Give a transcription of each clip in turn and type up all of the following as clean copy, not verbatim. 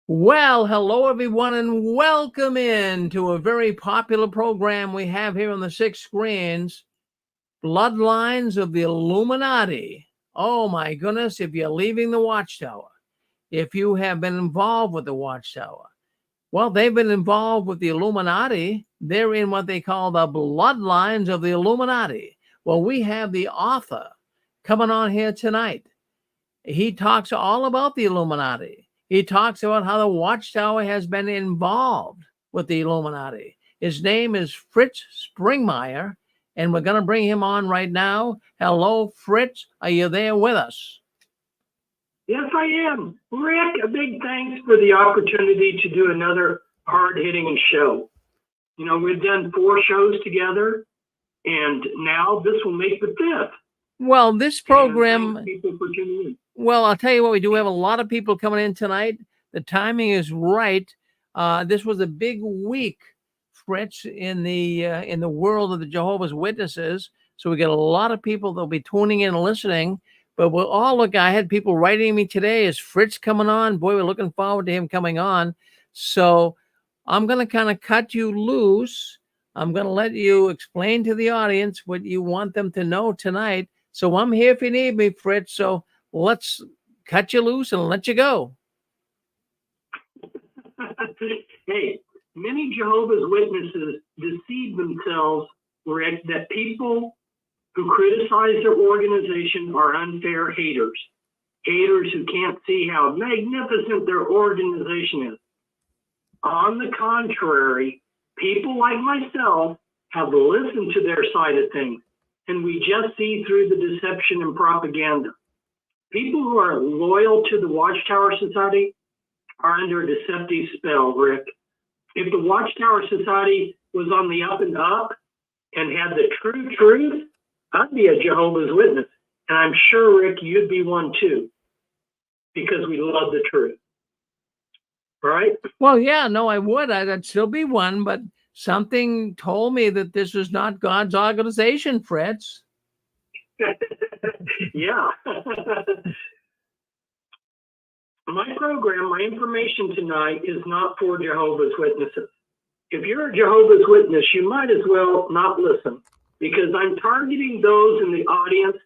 Well, hello everyone, and welcome in to a very popular program we have here on the six screens, Bloodlines of the Illuminati. Oh my goodness, if you're leaving the Watchtower, if you have been involved with the Watchtower, well, they've been involved with the Illuminati. They're in what they call the Bloodlines of the Illuminati. Well, we have the author coming on here tonight. He talks all about the Illuminati. He talks about how the Watchtower has been involved with the Illuminati. His name is Fritz Springmeier, and we're going to bring him on right now. Hello, Fritz. Are you there with us? Yes, I am. Rick, a big thanks for the opportunity to do another hard-hitting show. You know, we've done 4 shows together, and now this will make the 5th. Well, this program... Thanks people for tuning in. Well, I'll tell you what, we do have a lot of people coming in tonight. The timing is right. This was a big week, Fritz, in the world of the Jehovah's Witnesses. So we got a lot of people that'll be tuning in and listening. But we'll all look. I had people writing me today, is Fritz coming on? Boy, we're looking forward to him coming on. So I'm going to kind of cut you loose. I'm going to let you explain to the audience what you want them to know tonight. So I'm here if you need me, Fritz. So let's cut you loose and let you go. Hey, many Jehovah's Witnesses deceive themselves, Rick, that people who criticize their organization are unfair haters. Haters who can't see how magnificent their organization is. On the contrary, people like myself have listened to their side of things, and we just see through the deception and propaganda. People who are loyal to the Watchtower Society are under a deceptive spell, Rick. If the Watchtower Society was on the up and up and had the true truth, I'd be a Jehovah's Witness. And I'm sure, Rick, you'd be one too, because we love the truth. Right? Well, yeah, no, I would. I'd still be one, but something told me that this is not God's organization, Fritz. Yeah. My program, my information tonight is not for Jehovah's Witnesses. If you're a Jehovah's Witness, you might as well not listen, because I'm targeting those in the audience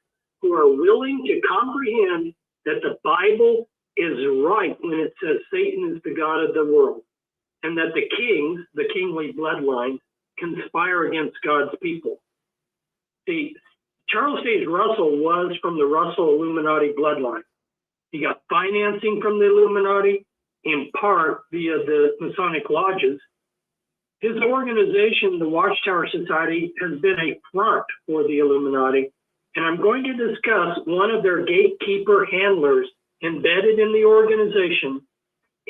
who are willing to comprehend that the Bible is right when it says Satan is the god of the world, and that the kings, the kingly bloodline, conspire against God's people. See, Charles Sage Russell was from the Russell Illuminati bloodline. He got financing from the Illuminati, in part via the Masonic lodges. His organization, the Watchtower Society, has been a front for the Illuminati, and I'm going to discuss one of their gatekeeper handlers embedded in the organization,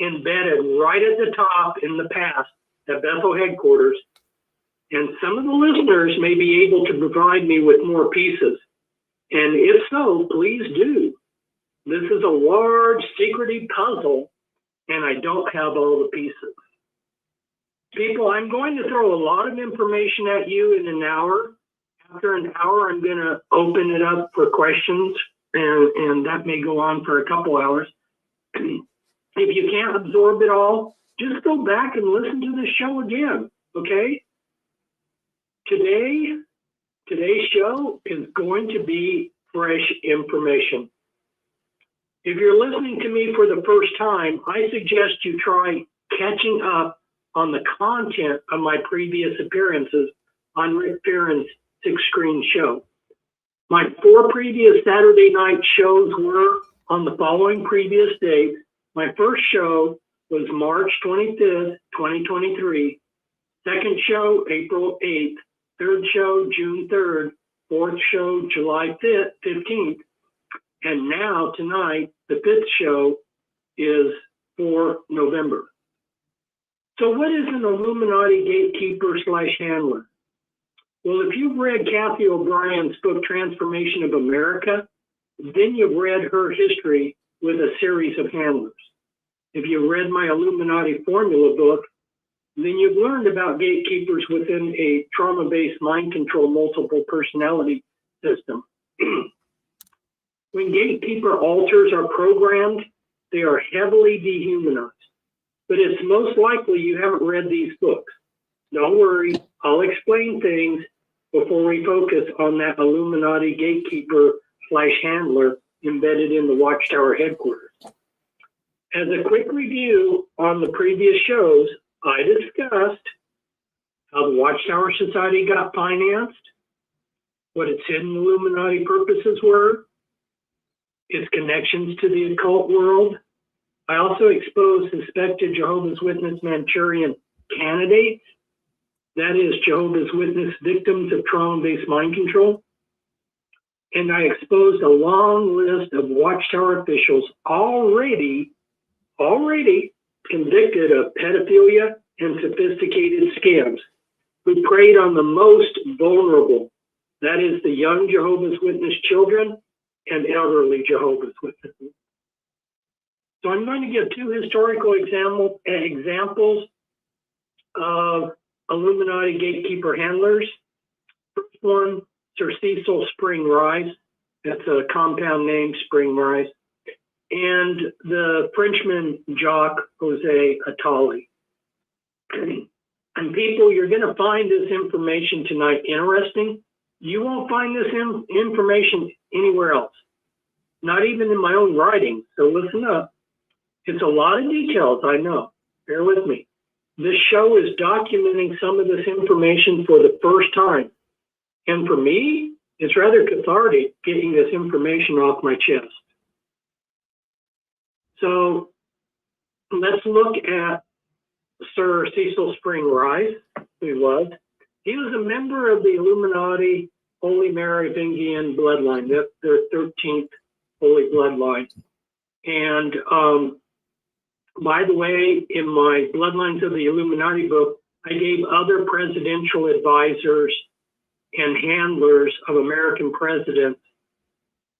embedded right at the top in the past at Bethel headquarters. And some of the listeners may be able to provide me with more pieces. And if so, please do. This is a large, secretive puzzle, and I don't have all the pieces. People, I'm going to throw a lot of information at you in an hour. After an hour, I'm going to open it up for questions, and that may go on for a couple hours. If you can't absorb it all, just go back and listen to the show again, okay? Today's show is going to be fresh information. If you're listening to me for the first time, I suggest you try catching up on the content of my previous appearances on Rick Farron's six-screen show. My 4 previous Saturday night shows were on the following previous dates. My first show was March 25th, 2023. Second show, April 8th. Third show, June 3rd. Fourth show, July 15th. And now, tonight, the 5th show is for November. So what is an Illuminati gatekeeper/handler? Well, if you've read Kathy O'Brien's book, Transformation of America, then you've read her history with a series of handlers. If you read my Illuminati formula book, then you've learned about gatekeepers within a trauma-based mind control multiple personality system. When gatekeeper altars are programmed, they are heavily dehumanized. but it's most likely you haven't read these books. Don't worry, I'll explain things before we focus on that Illuminati gatekeeper / handler embedded in the Watchtower headquarters. As a quick review on the previous shows, I discussed how the Watchtower Society got financed, what its hidden Illuminati purposes were, its connections to the occult world. I also exposed suspected Jehovah's Witness Manchurian candidates, that is, Jehovah's Witness victims of trauma-based mind control. And I exposed a long list of Watchtower officials already convicted of pedophilia and sophisticated scams, who preyed on the most vulnerable, that is, the young Jehovah's Witness children and elderly Jehovah's Witnesses. So I'm going to give two historical examples of Illuminati gatekeeper handlers. First one, Sir Cecil Springmeier, that's a compound name, Springmeier, and the Frenchman Jacques José Attali. And people, you're going to find this information tonight interesting. You won't find this information anywhere else, not even in my own writing. So listen up. It's a lot of details, I know. Bear with me. This show is documenting some of this information for the first time. And for me, it's rather cathartic getting this information off my chest. So let's look at Sir Cecil Springmeier, who he was. He was a member of the Illuminati Holy Merovingian bloodline, their 13th Holy Bloodline. And by the way, in my Bloodlines of the Illuminati book, I gave other presidential advisors and handlers of American presidents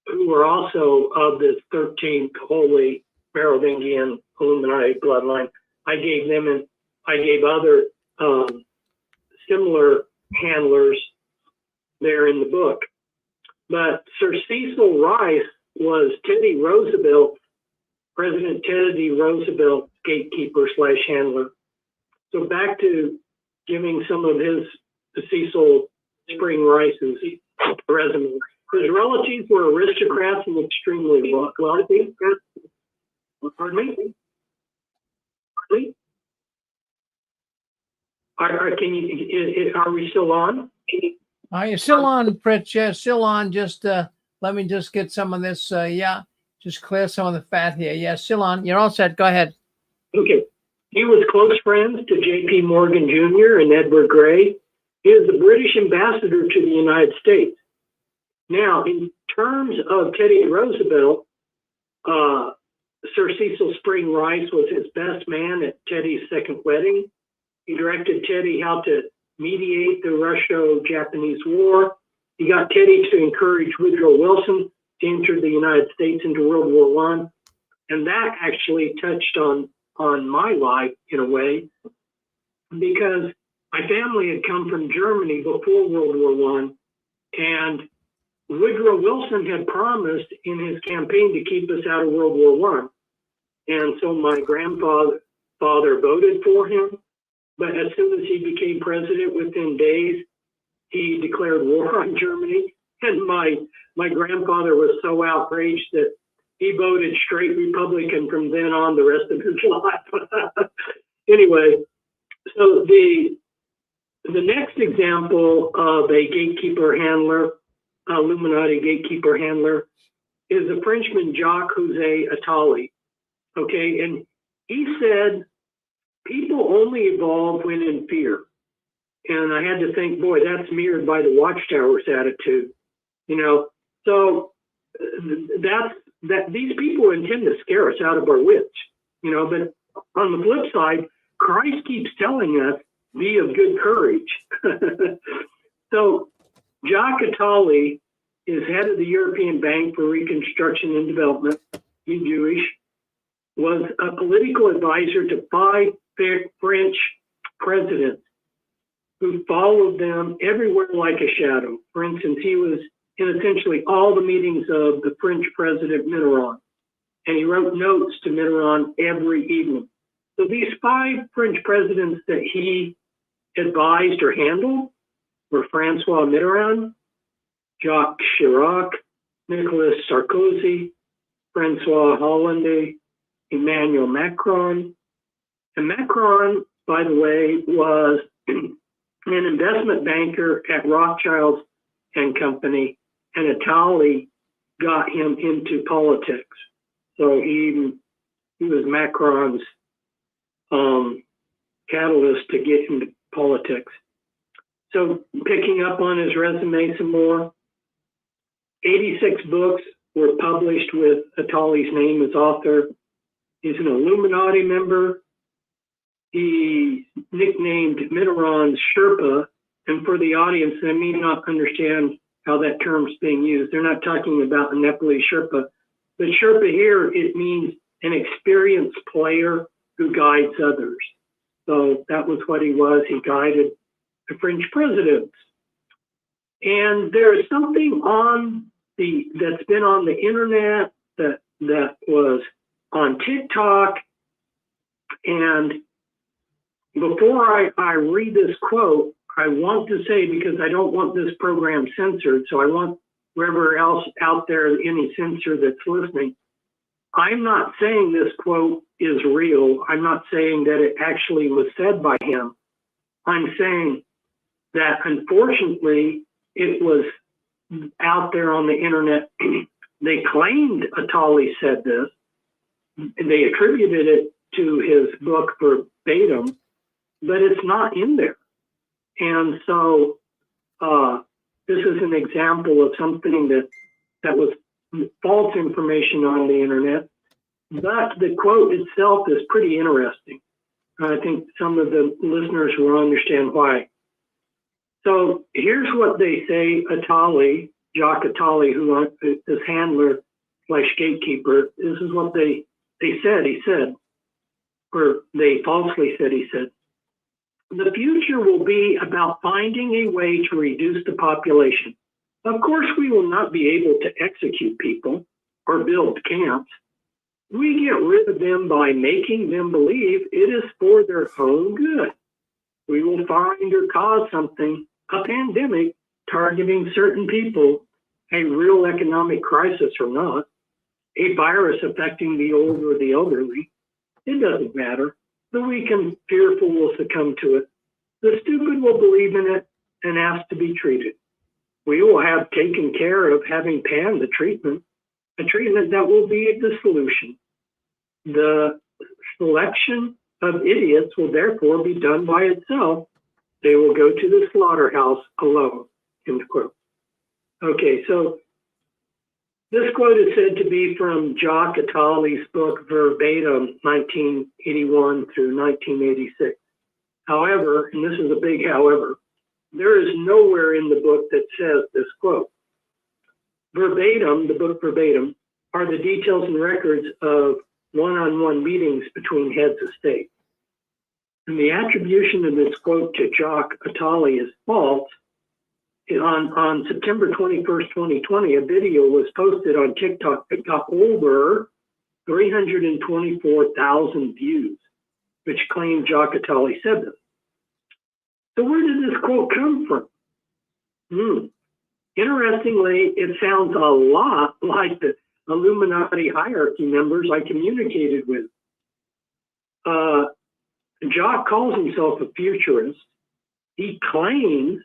who were also of this 13th Holy Merovingian Illuminati bloodline. I gave them and I gave other similar handlers there in the book. But Sir Cecil Rice was Teddy Roosevelt, President Teddy Roosevelt's gatekeeper / handler. So back to giving some of his Cecil Springmeier's resume. His relatives were aristocrats and extremely wealthy. Pardon me? Are we still on? Are you still on, Fritz? Yeah, still on. Just let me just get some of this. Yeah, just clear some of the fat here. Yeah, still on. You're all set. Go ahead. Okay. He was close friends to J.P. Morgan Jr. and Edward Grey. He is the British ambassador to the United States. Now, in terms of Teddy Roosevelt, Sir Cecil Springmeier was his best man at Teddy's second wedding. He directed Teddy how to mediate the Russo-Japanese War. He got Teddy to encourage Woodrow Wilson to enter the United States into World War I. And that actually touched on my life in a way, because my family had come from Germany before World War I, and Woodrow Wilson had promised in his campaign to keep us out of World War I. And so my grandfather voted for him, but as soon as he became president, within days, he declared war on Germany. And my grandfather was so outraged that he voted straight Republican from then on the rest of his life. Anyway, so the next example of a gatekeeper handler, Illuminati gatekeeper handler, is the Frenchman Jacques José Attali. Okay, and he said people only evolve when in fear. And I had to think, boy, that's mirrored by the Watchtower's attitude. You know, so that these people intend to scare us out of our wits. You know, but on the flip side, Christ keeps telling us, be of good courage. So Jacques Attali is head of the European Bank for Reconstruction and Development. He's Jewish. Was a political advisor to 5 French presidents who followed them everywhere like a shadow. For instance, he was in essentially all the meetings of the French president Mitterrand, and he wrote notes to Mitterrand every evening. So these 5 French presidents that he advised or handled were Francois Mitterrand, Jacques Chirac, Nicolas Sarkozy, Francois Hollande, Emmanuel Macron. And Macron, by the way, was an investment banker at Rothschilds and Company, and Attali got him into politics. So he was Macron's catalyst to get into politics. So picking up on his resume some more, 86 books were published with Attali's name as author. He's an Illuminati member. He nicknamed Mitterrand's Sherpa, and for the audience, they may not understand how that term's being used. They're not talking about a Nepalese Sherpa. But Sherpa here, it means an experienced player who guides others. So that was what he was. He guided the French presidents. And there is something that's been on the internet that was on TikTok. And before I read this quote, I want to say, because I don't want this program censored, so I want wherever else out there, any censor that's listening, I'm not saying this quote is real. I'm not saying that it actually was said by him. I'm saying that unfortunately it was out there on the internet. They claimed Attali said this, and they attributed it to his book verbatim, but it's not in there. And so this is an example of something that was false information on the internet. But the quote itself is pretty interesting. I think some of the listeners will understand why. So here's what they say. Attali, Jacques Attali, who is handler / gatekeeper, this is what they said. He said, or they falsely said, he said, the future will be about finding a way to reduce the population. Of course, we will not be able to execute people or build camps. We get rid of them by making them believe it is for their own good. We will find or cause something, a pandemic targeting certain people, a real economic crisis or not, a virus affecting the old or the elderly. It doesn't matter. The weak and fearful will succumb to it. The stupid will believe in it and ask to be treated. We will have taken care of having panned the treatment, a treatment that will be the solution. The selection of idiots will therefore be done by itself. They will go to the slaughterhouse alone, end quote. Okay, so this quote is said to be from Jacques Attali's book verbatim, 1981 through 1986. However, and this is a big however, there is nowhere in the book that says this quote. Verbatim, the book verbatim, are the details and records of one-on-one meetings between heads of state. And the attribution of this quote to Jacques Attali is false. On September 21st, 2020, a video was posted on TikTok that got over 324,000 views, which claimed Jacques Attali said this. So where did this quote come from? Interestingly, it sounds a lot like the Illuminati hierarchy members I communicated with. Jacques calls himself a futurist. He claims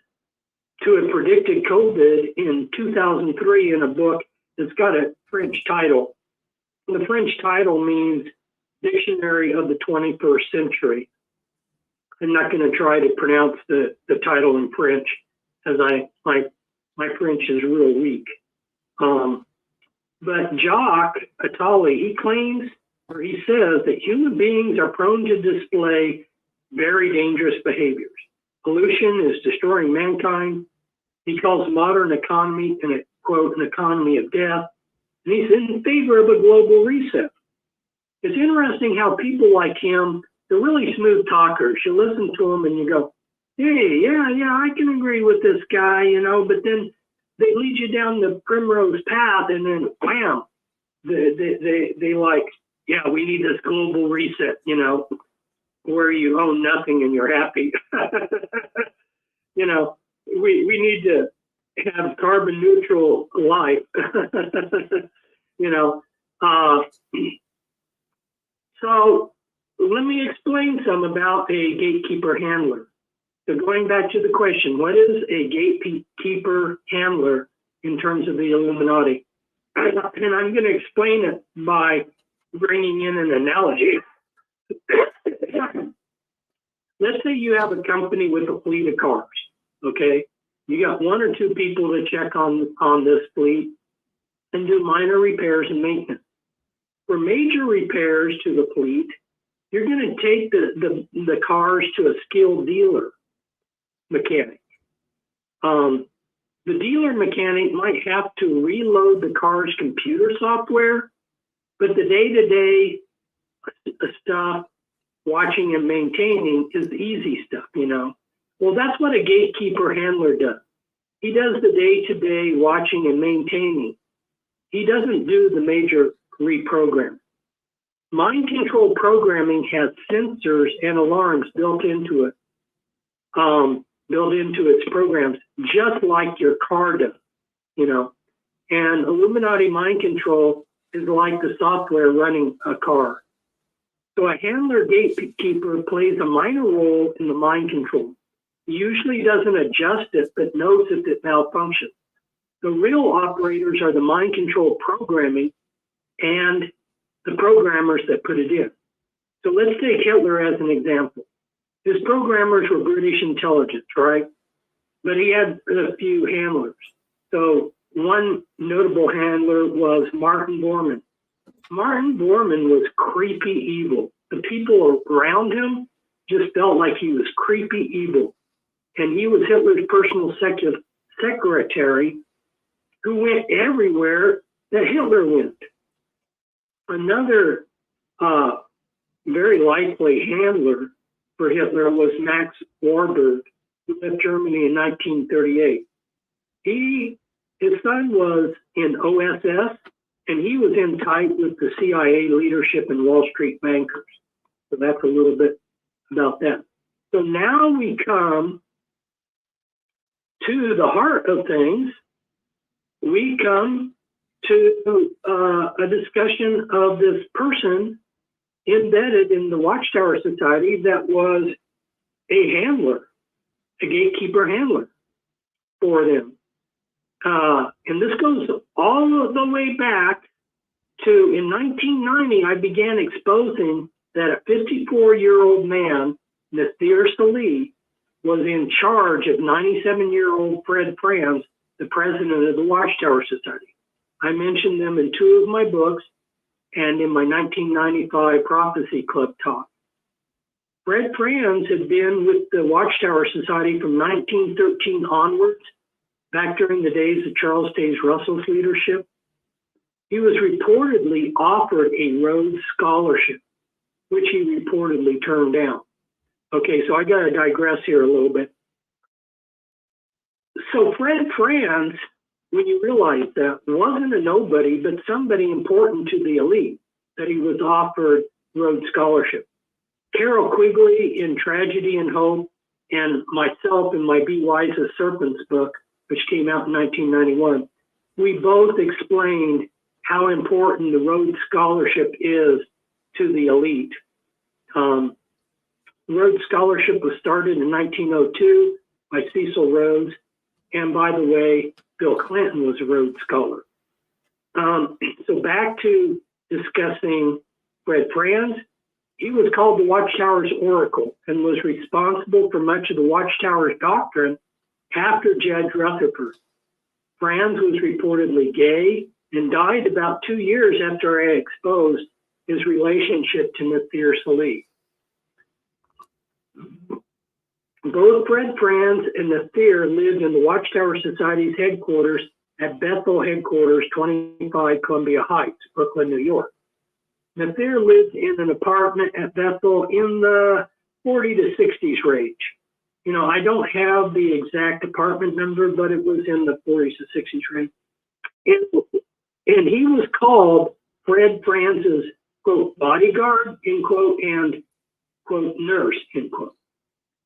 to have predicted COVID in 2003 in a book that's got a French title. The French title means Dictionary of the 21st Century. I'm not going to try to pronounce the title in French, as my French is real weak. But Jacques Attali, he claims, or he says, that human beings are prone to display very dangerous behaviors. Pollution is destroying mankind. He calls modern economy, and quote, an economy of death. And he's in favor of a global reset. It's interesting how people like him, they're really smooth talkers. You listen to them and you go, hey, yeah, I can agree with this guy, but then they lead you down the primrose path and then wham, they like, yeah, we need this global reset, where you own nothing and you're happy. You know, we need to have carbon neutral life. You know, so let me explain some about a gatekeeper handler. So going back to the question, what is a gatekeeper handler in terms of the Illuminati? And I'm going to explain it by bringing in an analogy. Let's say you have a company with a fleet of cars, okay? You got one or two people to check on this fleet and do minor repairs and maintenance. For major repairs to the fleet, you're going to take the cars to a skilled dealer mechanic. The dealer mechanic might have to reload the car's computer software, but the day-to-day stuff, watching and maintaining, is the easy stuff, you know. Well, that's what a gatekeeper handler does. He does the day-to-day watching and maintaining. He doesn't do the major reprogramming. Mind control programming has sensors and alarms built into it, built into its programs, just like your car does, you know. And Illuminati mind control is like the software running a car. So a handler gatekeeper plays a minor role in the mind control. He usually doesn't adjust it, but knows if it malfunctions. The real operators are the mind control programming and the programmers that put it in. So let's take Hitler as an example. His programmers were British intelligence, right? But he had a few handlers. So one notable handler was Martin Bormann. Martin Bormann was creepy evil. The people around him just felt like he was creepy evil. And he was Hitler's personal secretary who went everywhere that Hitler went. Another very likely handler for Hitler was Max Warburg, who left Germany in 1938. His son was in OSS, and he was in tight with the CIA leadership and Wall Street bankers. So that's a little bit about that. So now we come to the heart of things. We come to a discussion of this person embedded in the Watchtower Society that was a handler, a gatekeeper handler for them. And this goes all the way back to, in 1990, I began exposing that a 54-year-old man, Nasir Salih, was in charge of 97-year-old Fred Franz, the president of the Watchtower Society. I mentioned them in two of my books and in my 1995 Prophecy Club talk. Fred Franz had been with the Watchtower Society from 1913 onwards, back during the days of Charles Taze Russell's leadership. He was reportedly offered a Rhodes Scholarship, which he reportedly turned down. Okay, so I got to digress here a little bit. So Fred Franz, when you realize that, wasn't a nobody, but somebody important to the elite, that he was offered Rhodes Scholarship. Carol Quigley in Tragedy and Hope, and myself in my Be Wise as Serpents book, which came out in 1991, we both explained how important the Rhodes Scholarship is to the elite. Rhodes Scholarship was started in 1902 by Cecil Rhodes, and by the way, Bill Clinton was a Rhodes Scholar. So back to discussing Fred Franz. He was called the Watchtower's Oracle and was responsible for much of the Watchtower's doctrine after Judge Rutherford. Franz was reportedly gay and died about 2 years after I exposed his relationship to Nasir Salih. Both Fred Franz and Nasir lived in the Watchtower Society's headquarters at Bethel Headquarters, 25 Columbia Heights, Brooklyn, New York. Nasir lived in an apartment at Bethel in the 40 to 60s range. You know, I don't have the exact apartment number, but it was in the 40s to 60s range. And he was called Fred Franz's, quote, bodyguard, end quote, and quote, nurse, end quote.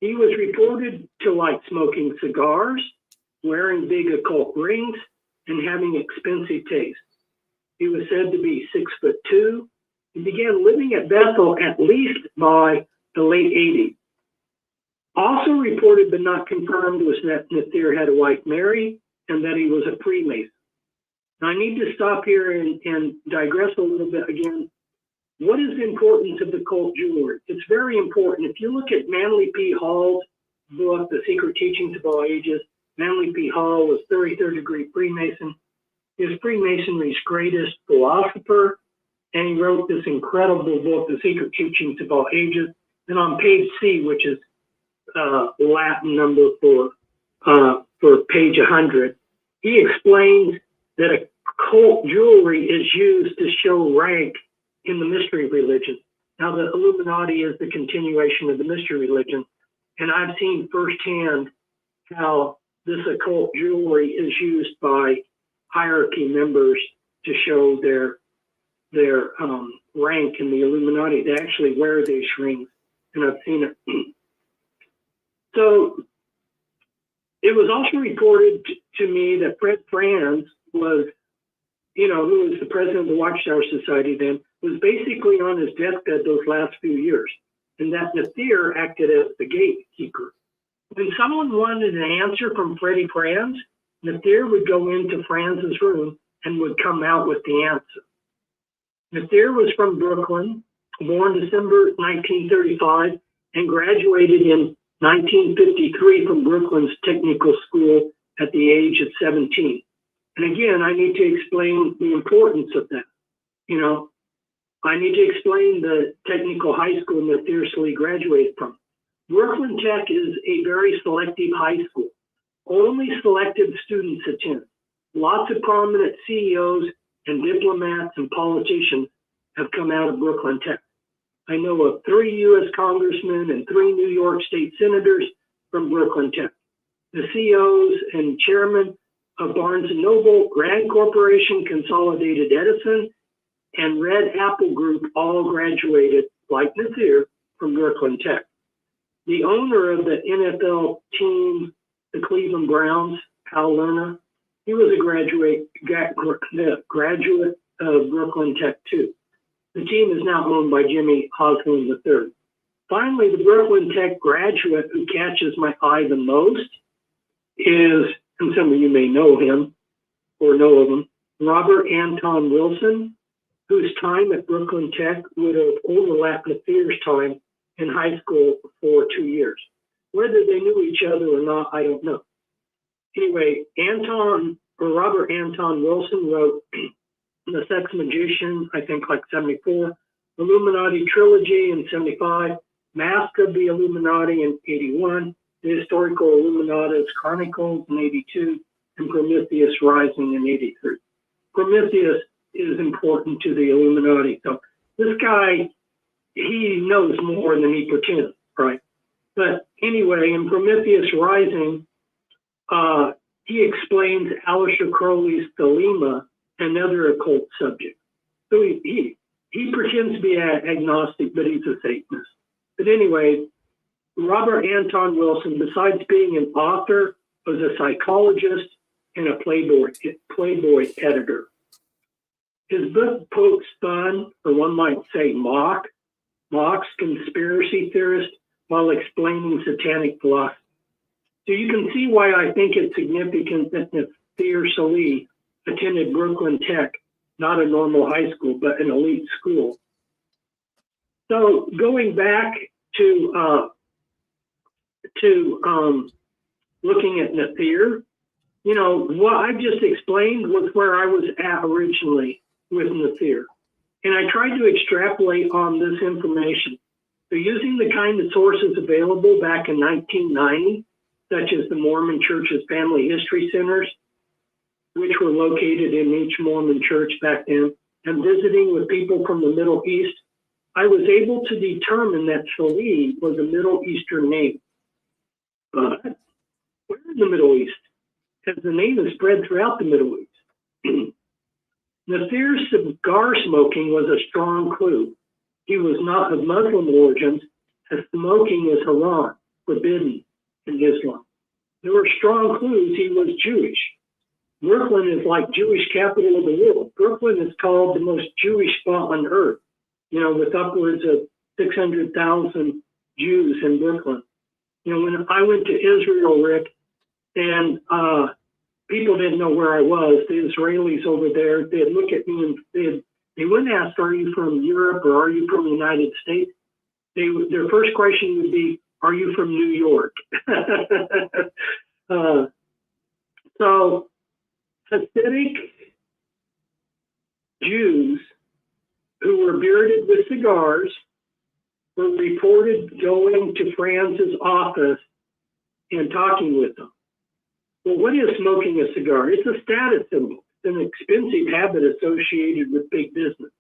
He was reported to like smoking cigars, wearing big occult rings, and having expensive taste. He was said to be 6'2". He began living at Bethel at least by the late 80s. Also reported but not confirmed was that Nathir had a wife, Mary, and that he was a Freemason. Now I need to stop here and digress a little bit again. What is the importance of the cult jewelry? It's very important. If you look at Manly P. Hall's book, The Secret Teachings of All Ages, Manly P. Hall was 33rd degree Freemason. He was Freemasonry's greatest philosopher, and he wrote this incredible book, The Secret Teachings of All Ages. And on page C, which is Latin number for page 100, he explains that occult jewelry is used to show rank in the mystery religion. Now, the Illuminati is the continuation of the mystery religion, and I've seen firsthand how this occult jewelry is used by hierarchy members to show their rank in the Illuminati. They actually wear these rings, and I've seen it. So it was also reported to me that Fred Franz was, who was the president of the Watchtower Society then, was basically on his deathbed those last few years, and that Nathir acted as the gatekeeper. When someone wanted an answer from Freddie Franz, Nathir would go into Franz's room and would come out with the answer. Nathir was from Brooklyn, born December 1935, and graduated in 1953 from Brooklyn's technical school at the age of 17. And again, I need to explain the importance of that. I need to explain the technical high school Nathir Salih graduated from. Brooklyn Tech is a very selective high school. Only selected students attend. Lots of prominent CEOs and diplomats and politicians have come out of Brooklyn Tech. I know of 3 U.S. congressmen and 3 New York state senators from Brooklyn Tech. The CEOs and chairman of Barnes & Noble, Rand Corporation, Consolidated Edison, and Red Apple Group all graduated, like Nathir, from Brooklyn Tech. The owner of the NFL team, the Cleveland Browns, Hal Lerner, he was a graduate of Brooklyn Tech too. The team is now owned by Jimmy Oswald III. Finally, the Brooklyn Tech graduate who catches my eye the most is, and some of you may know him or know of him, Robert Anton Wilson, whose time at Brooklyn Tech would have overlapped Nathir's time in high school for 2 years. Whether they knew each other or not, I don't know. Anyway, Robert Anton Wilson wrote The Sex Magician, I think like 74, Illuminati Trilogy in 75, Mask of the Illuminati in 81, The Historical Illuminatus Chronicles in 82, and Prometheus Rising in 83. Prometheus is important to the Illuminati. So this guy, he knows more than he pretends, right? But anyway, in Prometheus Rising, he explains Aleister Crowley's Thelema and other occult subjects. So he pretends to be agnostic, but he's a Satanist. But anyway, Robert Anton Wilson, besides being an author, was a psychologist and a Playboy editor. His book pokes fun, or one might say mocks conspiracy theorists while explaining satanic philosophy. So you can see why I think it's significant that Nathir Salih attended Brooklyn Tech, not a normal high school, but an elite school. So going back to looking at Nathir, what I just explained was where I was at originally with Nathir. And I tried to extrapolate on this information. So using the kind of sources available back in 1990, such as the Mormon Church's family history centers, which were located in each Mormon church back then, and visiting with people from the Middle East, I was able to determine that Salih was a Middle Eastern name. But where in the Middle East? Because the name is spread throughout the Middle East. Nathir's cigar smoking was a strong clue. He was not of Muslim origins. as smoking is haram, forbidden in Islam. There were strong clues he was Jewish. Brooklyn is like Jewish capital of the world. Brooklyn is called the most Jewish spot on earth, with upwards of 600,000 Jews in Brooklyn. When I went to Israel, Rick, and people didn't know where I was, the Israelis over there, they'd look at me and they wouldn't ask, are you from Europe or are you from the United States? Their first question would be, are you from New York? So Hasidic Jews who were bearded with cigars were reported going to Franz's office and talking with them. Well, what is smoking a cigar? It's a status symbol. It's an expensive habit associated with big business.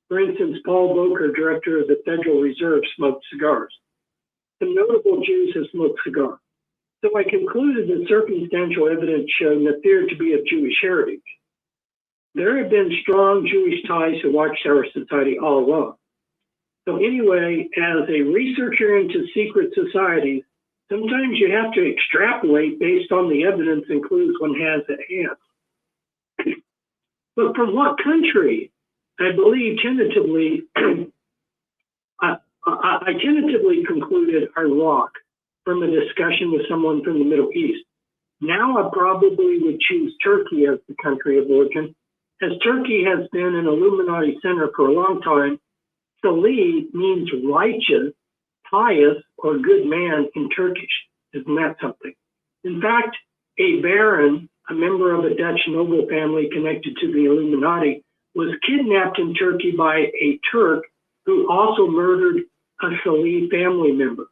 For instance, Paul Volcker, director of the Federal Reserve, smoked cigars. Some notable Jews have smoked cigars. So I concluded that circumstantial evidence showed Nathir to be of Jewish heritage. There have been strong Jewish ties to Watchtower Society all along. So anyway, as a researcher into secret societies, sometimes you have to extrapolate based on the evidence and clues one has at hand. But from what country? I believe tentatively, I tentatively concluded Iraq from a discussion with someone from the Middle East. Now I probably would choose Turkey as the country of origin, as Turkey has been an Illuminati center for a long time. Salih means righteous, pious, or good man in Turkish. Isn't that something? In fact, a baron, a member of a Dutch noble family connected to the Illuminati, was kidnapped in Turkey by a Turk who also murdered a Salih family member.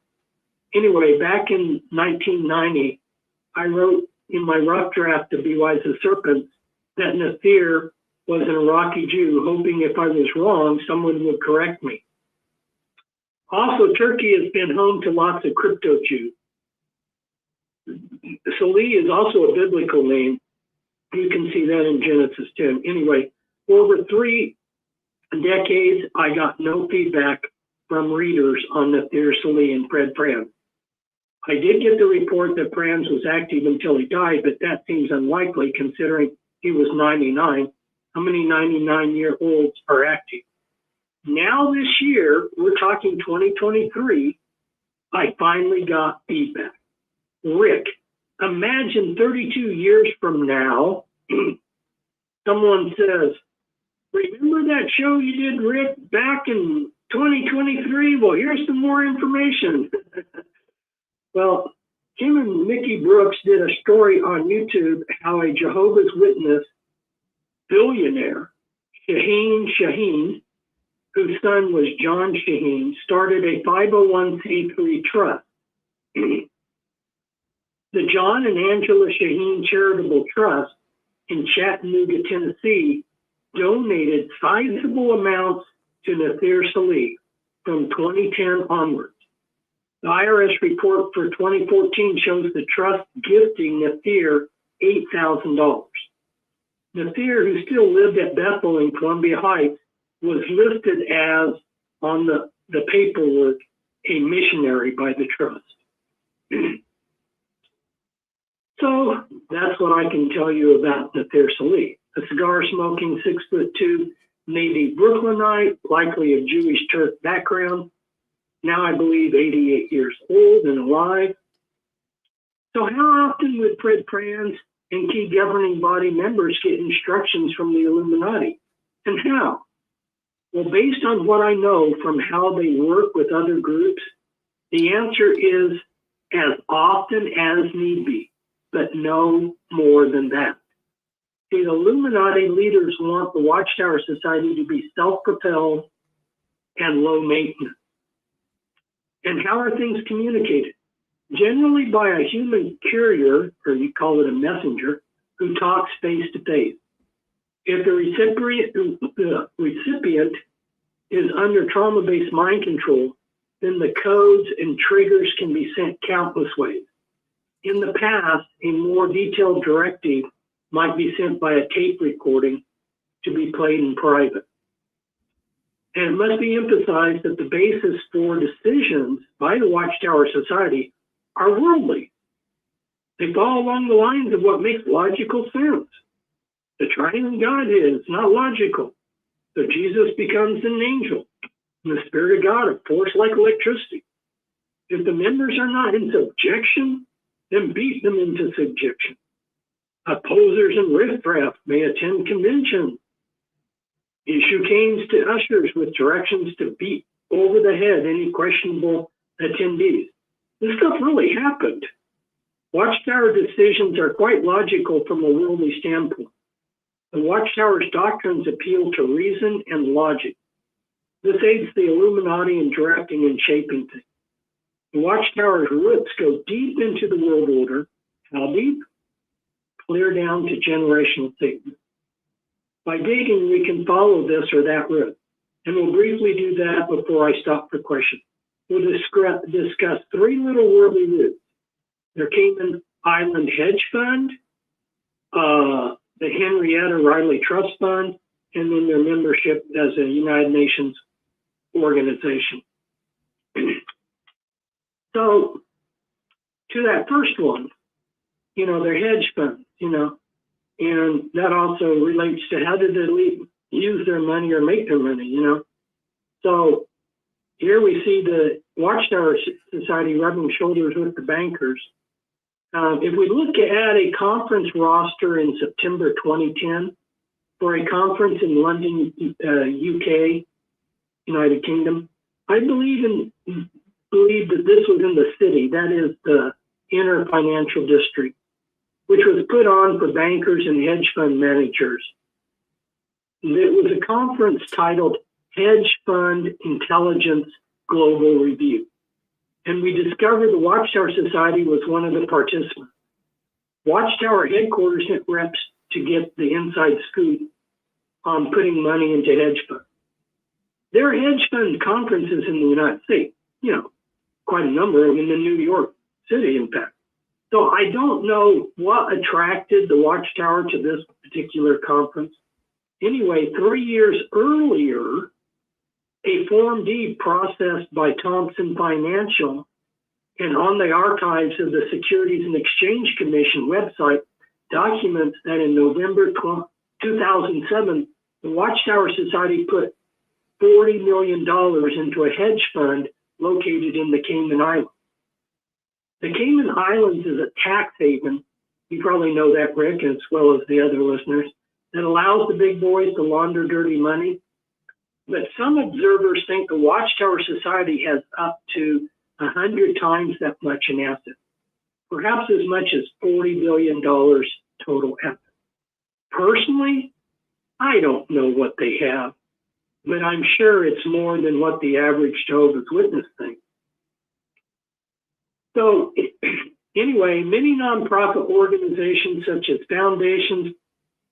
Anyway, back in 1990, I wrote in my rough draft of Be Wise as Serpents that Nathir was an Iraqi Jew, hoping if I was wrong, someone would correct me. Also, Turkey has been home to lots of crypto Jews. Salih is also a biblical name. You can see that in Genesis 10. Anyway, for over 3 decades, I got no feedback from readers on Nathir Salih and Fred Franz. I did get the report that Franz was active until he died, but that seems unlikely considering he was 99. How many 99-year-olds are active? Now this year, we're talking 2023, I finally got feedback. Rick, imagine 32 years from now, someone says, remember that show you did, Rick, back in 2023? Well, here's some more information. Well, Kim and Mickey Brooks did a story on YouTube how a Jehovah's Witness billionaire, Shaheen, whose son was John Shaheen, started a 501c3 trust. The John and Angela Shaheen Charitable Trust in Chattanooga, Tennessee, donated sizable amounts to Nathir Salih from 2010 onwards. The IRS report for 2014 shows the trust gifting Nathir $8,000. Nathir, who still lived at Bethel in Columbia Heights, was listed as, on the paperwork, a missionary by the trust. So that's what I can tell you about Nathir Salih. A cigar-smoking 6'2" Navy Brooklynite, likely of Jewish Turk background, now I believe 88 years old and alive. So how often would Fred Franz and key governing body members get instructions from the Illuminati? And how? Well, based on what I know from how they work with other groups, the answer is as often as need be, but no more than that. See, the Illuminati leaders want the Watchtower Society to be self-propelled and low maintenance. And how are things communicated? Generally by a human courier, or you call it a messenger, who talks face to face. If the recipient is under trauma-based mind control, then the codes and triggers can be sent countless ways. In the past, a more detailed directive might be sent by a tape recording to be played in private. And it must be emphasized that the basis for decisions by the Watchtower Society are worldly. They fall along the lines of what makes logical sense. The triune Godhead is not logical. So Jesus becomes an angel, and the Spirit of God, a force like electricity. If the members are not in subjection, then beat them into subjection. Opposers and riffraff may attend convention. Issue canes to ushers with directions to beat over the head any questionable attendees. This stuff really happened. Watchtower decisions are quite logical from a worldly standpoint. The Watchtower's doctrines appeal to reason and logic. This aids the Illuminati in directing and shaping things. The Watchtower's roots go deep into the world order. How deep? Clear down to generational Satan. By digging, we can follow this or that route, and we'll briefly do that before I stop for questions. We'll discuss three little worldly routes: their Cayman Island Hedge Fund, the Henrietta Riley Trust Fund, and then their membership as a United Nations organization. So, to that first one, their hedge funds, and that also relates to how did the elite use their money or make their money, So, here we see the Watchtower Society rubbing shoulders with the bankers. If we look at a conference roster in September 2010 for a conference in London, UK, United Kingdom, I believe that this was in the city, that is the inner financial district, which was put on for bankers and hedge fund managers. It was a conference titled Hedge Fund Intelligence Global Review. And we discovered the Watchtower Society was one of the participants. Watchtower headquarters sent reps to get the inside scoop on putting money into hedge funds. There are hedge fund conferences in the United States, quite a number of them in New York City, in fact. So I don't know what attracted the Watchtower to this particular conference. Anyway, 3 years earlier, a Form D processed by Thompson Financial and on the archives of the Securities and Exchange Commission website documents that in November 2007, the Watchtower Society put $40 million into a hedge fund located in the Cayman Islands. The Cayman Islands is a tax haven, you probably know that, Rick, as well as the other listeners, that allows the big boys to launder dirty money. But some observers think the Watchtower Society has up to 100 times that much in assets, perhaps as much as $40 billion total assets. Personally, I don't know what they have, but I'm sure it's more than what the average Jehovah's Witness thinks. So anyway, many nonprofit organizations such as foundations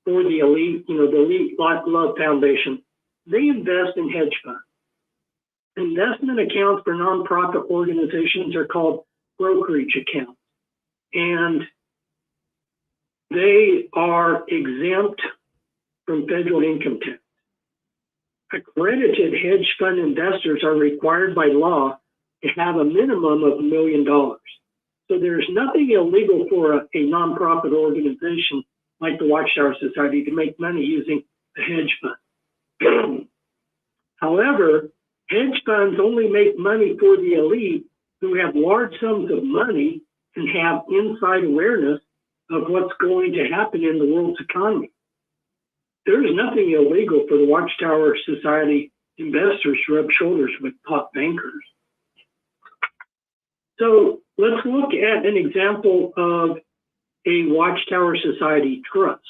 for the elite, the Elite Love Foundation, they invest in hedge funds. Investment accounts for nonprofit organizations are called brokerage accounts, and they are exempt from federal income tax. Accredited hedge fund investors are required by law to have a minimum of $1 million. So there's nothing illegal for a nonprofit organization like the Watchtower Society to make money using a hedge fund. However, hedge funds only make money for the elite who have large sums of money and have inside awareness of what's going to happen in the world's economy. There is nothing illegal for the Watchtower Society investors to rub shoulders with top bankers. So let's look at an example of a Watchtower Society trust.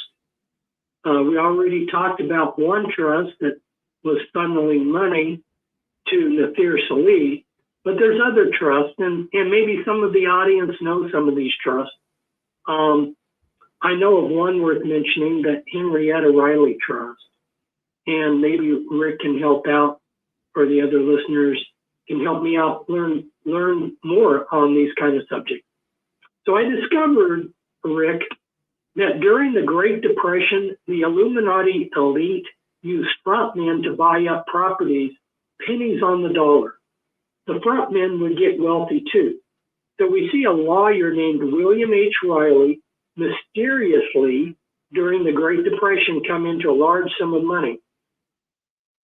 We already talked about one trust that was funneling money to Nathir Salih, but there's other trusts, and maybe some of the audience know some of these trusts. I know of one worth mentioning, the Henrietta Riley Trust, and maybe Rick can help out, or the other listeners can help me out learn more on these kind of subjects. So I discovered, Rick, that during the Great Depression, the Illuminati elite used frontmen to buy up properties pennies on the dollar. The front men would get wealthy too. So we see a lawyer named William H. Riley mysteriously during the Great Depression come into a large sum of money.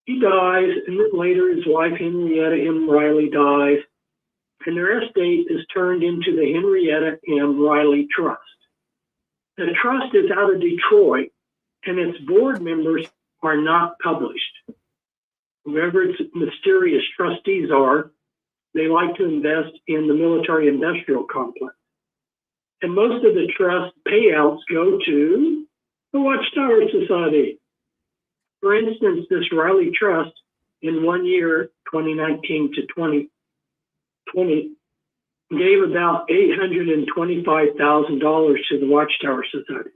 He dies, and then later his wife Henrietta M. Riley dies, and their estate is turned into the Henrietta M. Riley Trust. The trust is out of Detroit, and its board members are not published. Whoever its mysterious trustees are, they like to invest in the military-industrial complex. And most of the trust payouts go to the Watchtower Society. For instance, this Riley Trust in 1 year, 2019 to 2020, gave about $825,000 to the Watchtower Society.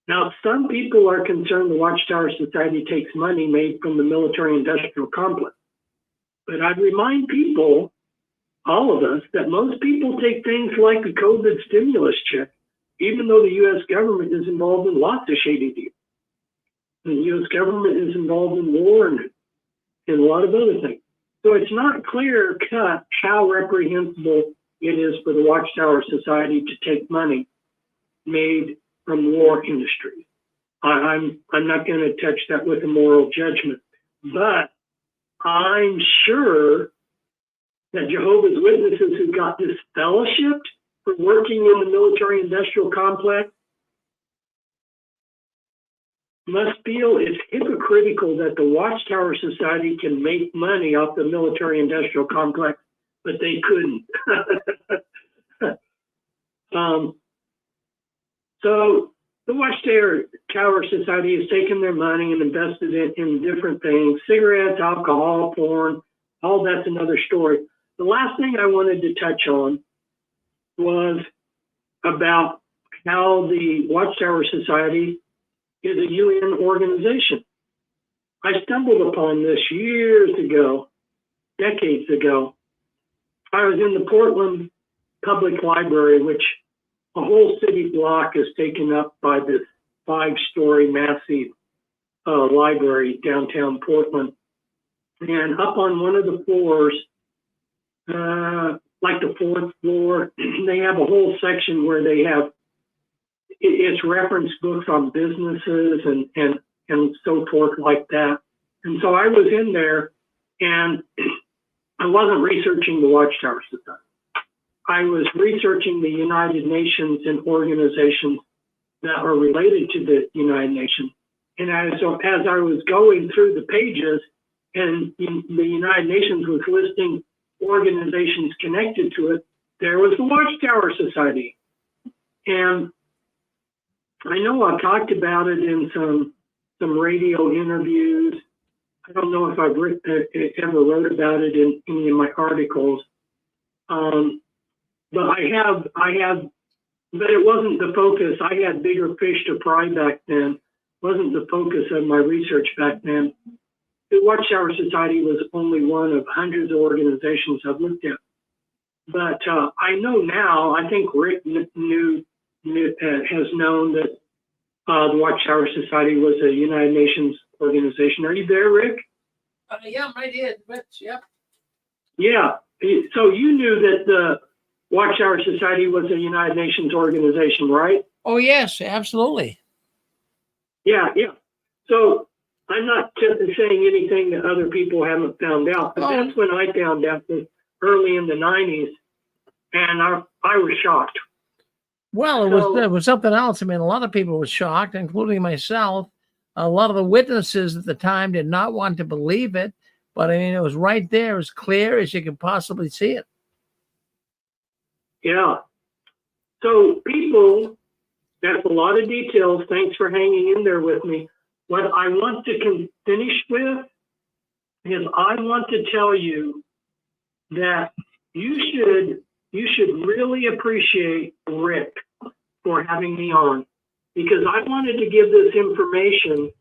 Now, some people are concerned the Watchtower Society takes money made from the military-industrial complex. But I'd remind people, all of us, that most people take things like the COVID stimulus check, even though the U.S. government is involved in lots of shady deals. The U.S. government is involved in war and a lot of other things. So it's not clear-cut how reprehensible it is for the Watchtower Society to take money made from war industries. I'm not going to touch that with a moral judgment, but I'm sure that Jehovah's Witnesses who got disfellowshipped for working in the military-industrial complex must feel it's hypocritical that the Watchtower Society can make money off the military-industrial complex, but they couldn't. So the Watchtower Society has taken their money and invested it in different things: cigarettes, alcohol, porn. All that's another story. The last thing I wanted to touch on was about how the Watchtower Society is a UN organization. I stumbled upon this years ago, decades ago. I was in the Portland Public Library, which a whole city block is taken up by this 5-story massive library downtown Portland. And up on one of the floors, like the 4th floor, they have a whole section where they have it's reference books on businesses and so forth like that. And so I was in there, and I wasn't researching the Watchtower Society. I was researching the United Nations and organizations that are related to the United Nations. And as I was going through the pages, and the United Nations was listing organizations connected to it, there was the Watchtower Society. And I know I've talked about it in some radio interviews. I don't know if I've ever wrote about it in any of my articles. But I have, but it wasn't the focus. I had bigger fish to fry back then. It wasn't the focus of my research back then. The Watchtower Society was only one of hundreds of organizations I've looked at. But I know now, I think Rick has known that the Watchtower Society was a United Nations organization. Are you there, Rick? Yeah, I did, Fritz. Yep. Yeah. So you knew that the Watchtower Society was a United Nations organization, right? Oh, yes, absolutely. Yeah. So I'm not saying anything that other people haven't found out, but that's when I found out that early in the 90s, and I was shocked. Well, it was something else. I mean, a lot of people were shocked, including myself. A lot of the witnesses at the time did not want to believe it, but I mean, it was right there, as clear as you could possibly see it. Yeah. So people, that's a lot of details. Thanks for hanging in there with me. What I want to finish with is I want to tell you that you should really appreciate Rick for having me on, because I wanted to give this information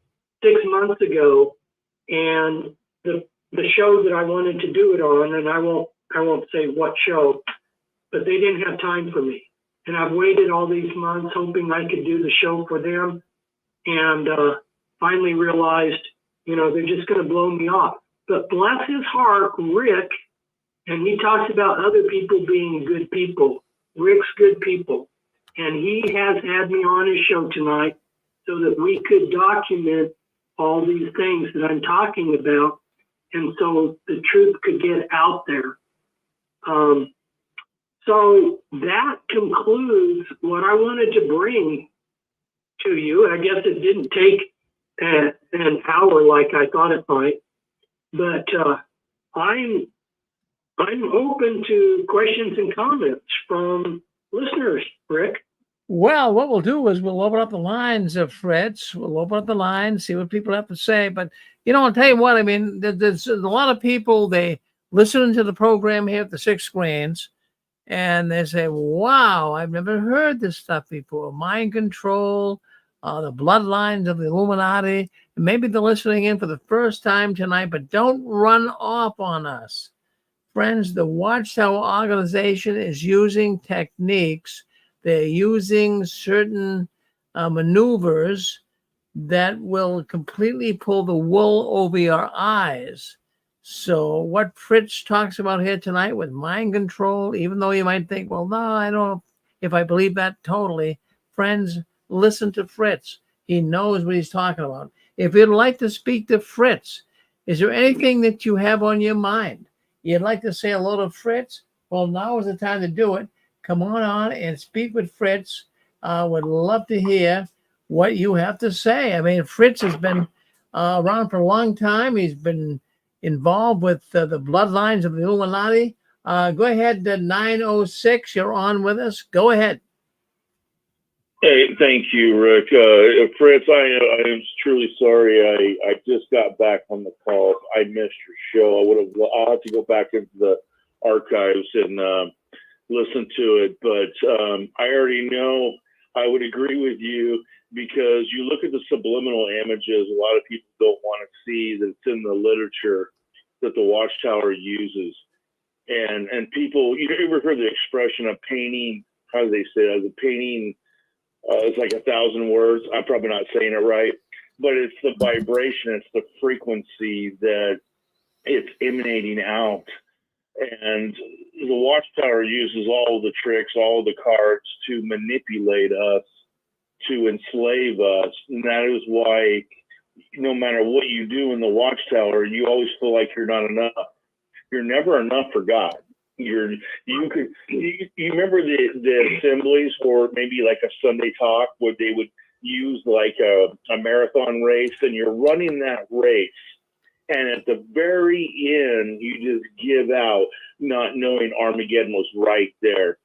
6 months ago, and the show that I wanted to do it on, and I won't say what show, but they didn't have time for me. And I've waited all these months hoping I could do the show for them, and finally realized, they're just going to blow me off. But bless his heart, Rick, and he talks about other people being good people. Rick's good people. And he has had me on his show tonight so that we could document all these things that I'm talking about, and so the truth could get out there. So that concludes what I wanted to bring to you. I guess it didn't take an hour like I thought it might, but I'm open to questions and comments from listeners, Rick. Well, what we'll do is we'll open up the lines of Fritz. We'll open up the lines, see what people have to say. But, I'll tell you what, I mean, there's a lot of people, they listen to the program here at the Six Screens, and they say, wow, I've never heard this stuff before. Mind control, the bloodlines of the Illuminati. And maybe they're listening in for the first time tonight, but don't run off on us. Friends, the Watchtower organization is using techniques. They're using certain maneuvers that will completely pull the wool over your eyes. So what Fritz talks about here tonight with mind control, even though you might think, well, no, I don't know if I believe that totally. Friends, listen to Fritz. He knows what he's talking about. If you'd like to speak to Fritz, is there anything that you have on your mind? You'd like to say hello to Fritz? Well, now is the time to do it. Come on and speak with Fritz. Would love to hear what you have to say. I mean, Fritz has been around for a long time. He's been involved with the bloodlines of the Illuminati. Go ahead, 906. You're on with us. Go ahead. Hey, thank you, Rick. Fritz, I am truly sorry. I just got back on the call. I missed your show. I'll have to go back into the archives and listen to it. But I already know I would agree with you, because you look at the subliminal images a lot of people don't want to see that's in the literature that the Watchtower uses. And people, you ever heard the expression of painting, how do they say that? The painting, it's like 1,000 words. I'm probably not saying it right, but it's the vibration, it's the frequency that it's emanating out. And the Watchtower uses all the tricks, all the cards to manipulate us, to enslave us. And that is why no matter what you do in the Watchtower, you always feel like you're not enough. You're never enough for God. You remember the assemblies, or maybe like a Sunday talk where they would use like a marathon race, and you're running that race, and at the very end you just give out, not knowing Armageddon was right there.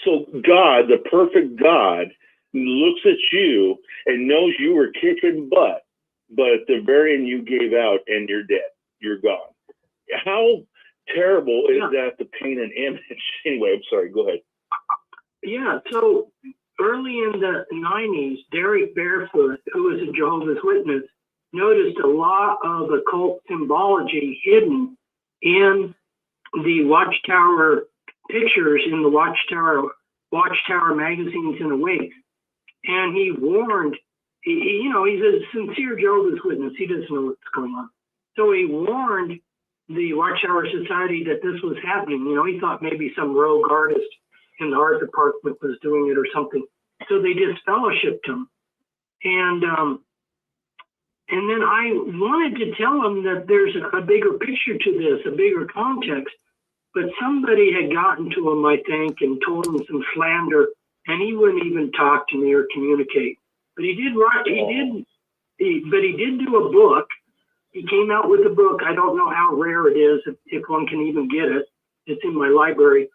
So God, the perfect God, looks at you and knows you were kicking butt, but at the very end you gave out and you're dead. You're gone. How terrible is that to paint an image? Anyway, I'm sorry. Go ahead. Yeah. So early in the 90s, Derek Barefoot, who was a Jehovah's Witness, noticed a lot of occult symbology hidden in the Watchtower pictures in the Watchtower magazines and awakes. And he warned, he's a sincere Jehovah's Witness. He doesn't know what's going on. So he warned the Watchtower Society that this was happening. He thought maybe some rogue artist in the art department was doing it or something. So they disfellowshipped him. And then I wanted to tell him that there's a bigger picture to this, a bigger context. But somebody had gotten to him, I think, and told him some slander, and he wouldn't even talk to me or communicate. But he did write. But he did do a book. He came out with a book. I don't know how rare it is, if one can even get it. It's in my library.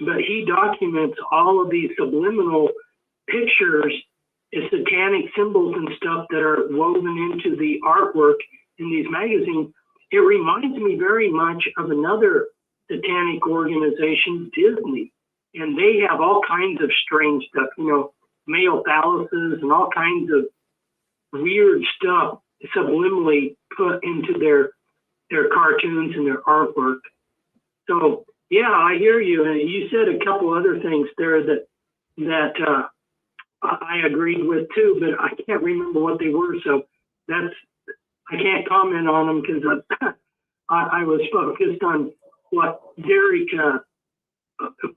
But he documents all of these subliminal pictures, satanic symbols and stuff that are woven into the artwork in these magazines. It reminds me very much of another satanic organization, Disney. And they have all kinds of strange stuff, male phalluses and all kinds of weird stuff subliminally put into their cartoons and their artwork. So yeah, I hear you. And you said a couple other things there that I agreed with too, but I can't remember what they were. So I can't comment on them because I was focused on what Derek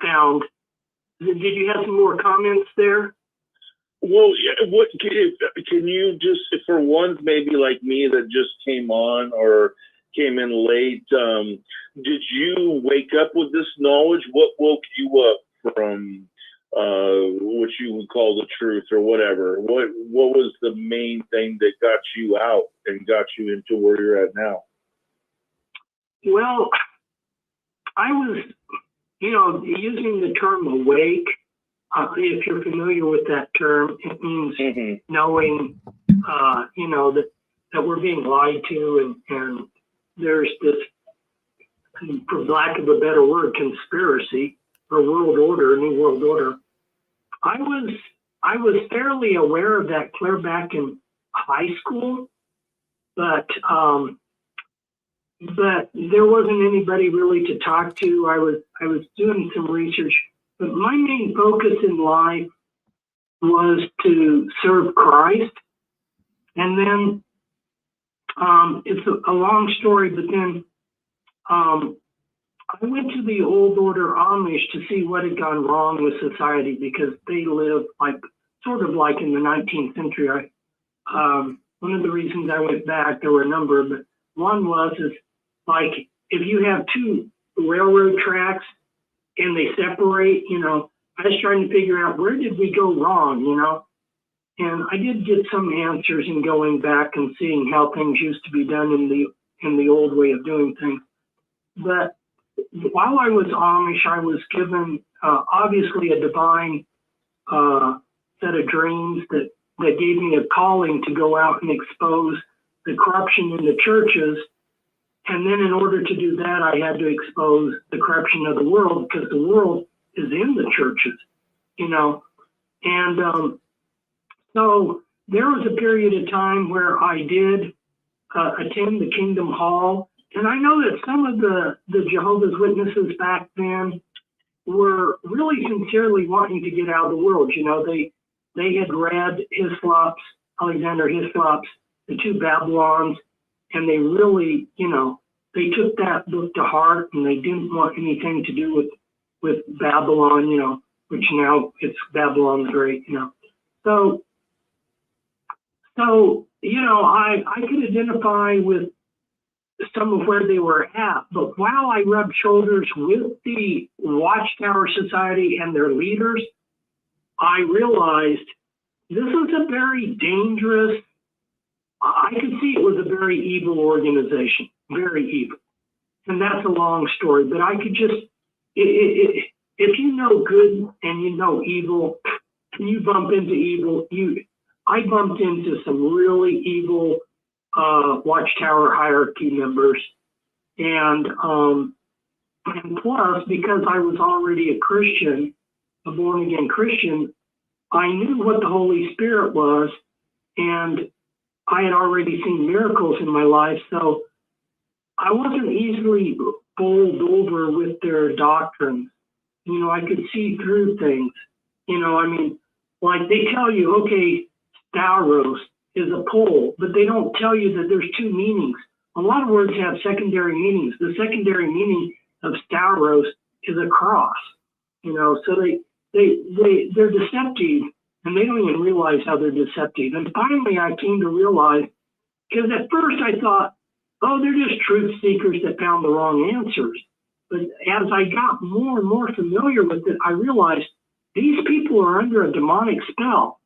found. Did you have some more comments there? Well, yeah, what can you just, for ones maybe like me that just came on or came in late, did you wake up with this knowledge? What woke you up from what you would call the truth or whatever? What was the main thing that got you out and got you into where you're at now? Well, I was, using the term awake. If you're familiar with that term, it means knowing, that we're being lied to, and there's this, for lack of a better word, conspiracy or world order, new world order. I was fairly aware of that clear back in high school, but there wasn't anybody really to talk to. I was doing some research. But my main focus in life was to serve Christ. And then it's a long story, but then I went to the old order Amish to see what had gone wrong with society, because they lived sort of like in the 19th century. One of the reasons I went back, there were a number, but one is like if you have two railroad tracks, and they separate, I was trying to figure out where did we go wrong, and I did get some answers in going back and seeing how things used to be done in the old way of doing things. But while I was Amish, I was given obviously a divine set of dreams that gave me a calling to go out and expose the corruption in the churches. And then in order to do that, I had to expose the corruption of the world, because the world is in the churches, And so there was a period of time where I did attend the Kingdom Hall. And I know that some of the Jehovah's Witnesses back then were really sincerely wanting to get out of the world. They had read Alexander Hislop's The Two Babylons, and they really, they took that book to heart, and they didn't want anything to do with Babylon, which now it's Babylon the Great, So, I could identify with some of where they were at, but while I rubbed shoulders with the Watchtower Society and their leaders, I realized this is a very dangerous, I could see it was a very evil organization, very evil. And that's a long story, but I could just, if you know good and you know evil, and you bump into evil, I bumped into some really evil Watchtower hierarchy members. And plus, because I was already a Christian, a born-again Christian, I knew what the Holy Spirit was, and I had already seen miracles in my life, so I wasn't easily bowled over with their doctrines. I could see through things. Like they tell you, okay, Stauros is a pole, but they don't tell you that there's two meanings. A lot of words have secondary meanings. The secondary meaning of Stauros is a cross. So they're deceptive, and they don't even realize how they're deceptive. And finally, I came to realize, because at first I thought, oh, they're just truth seekers that found the wrong answers. But as I got more and more familiar with it, I realized these people are under a demonic spell.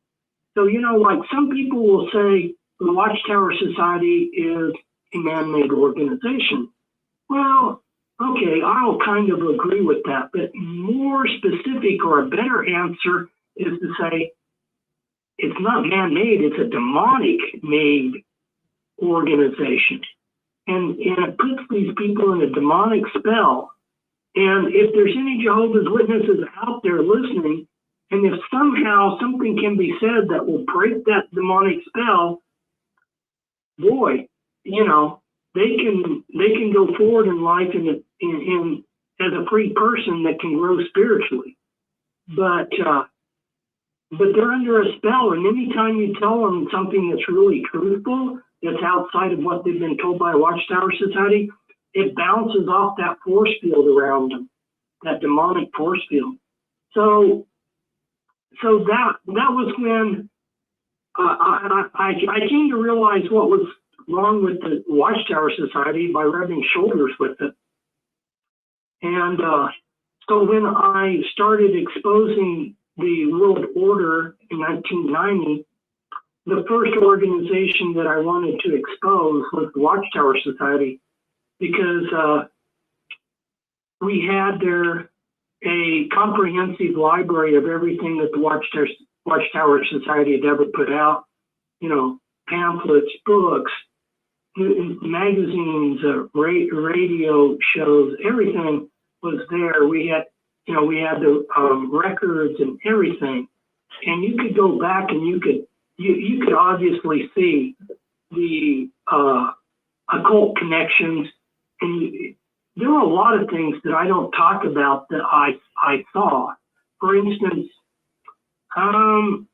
So, like some people will say the Watchtower Society is a man-made organization. Well, okay, I'll kind of agree with that. But more specific or a better answer is to say it's not man-made, it's a demonic-made organization. And it puts these people in a demonic spell. And if there's any Jehovah's Witnesses out there listening, and if somehow something can be said that will break that demonic spell, boy, they can go forward in life in as a free person that can grow spiritually. But they're under a spell, and anytime you tell them something that's really truthful, that's outside of what they've been told by a Watchtower Society, it bounces off that force field around them, that demonic force field. So that was when I came to realize what was wrong with the Watchtower Society by rubbing shoulders with it. And so when I started exposing the World Order in 1990, the first organization that I wanted to expose was the Watchtower Society, because we had there a comprehensive library of everything that the Watchtower Society had ever put out, you know, pamphlets, books, magazines, radio shows, everything was there. We had the records and everything, and you could go back and you could obviously see the occult connections, and there were a lot of things that I don't talk about that I saw. For instance, and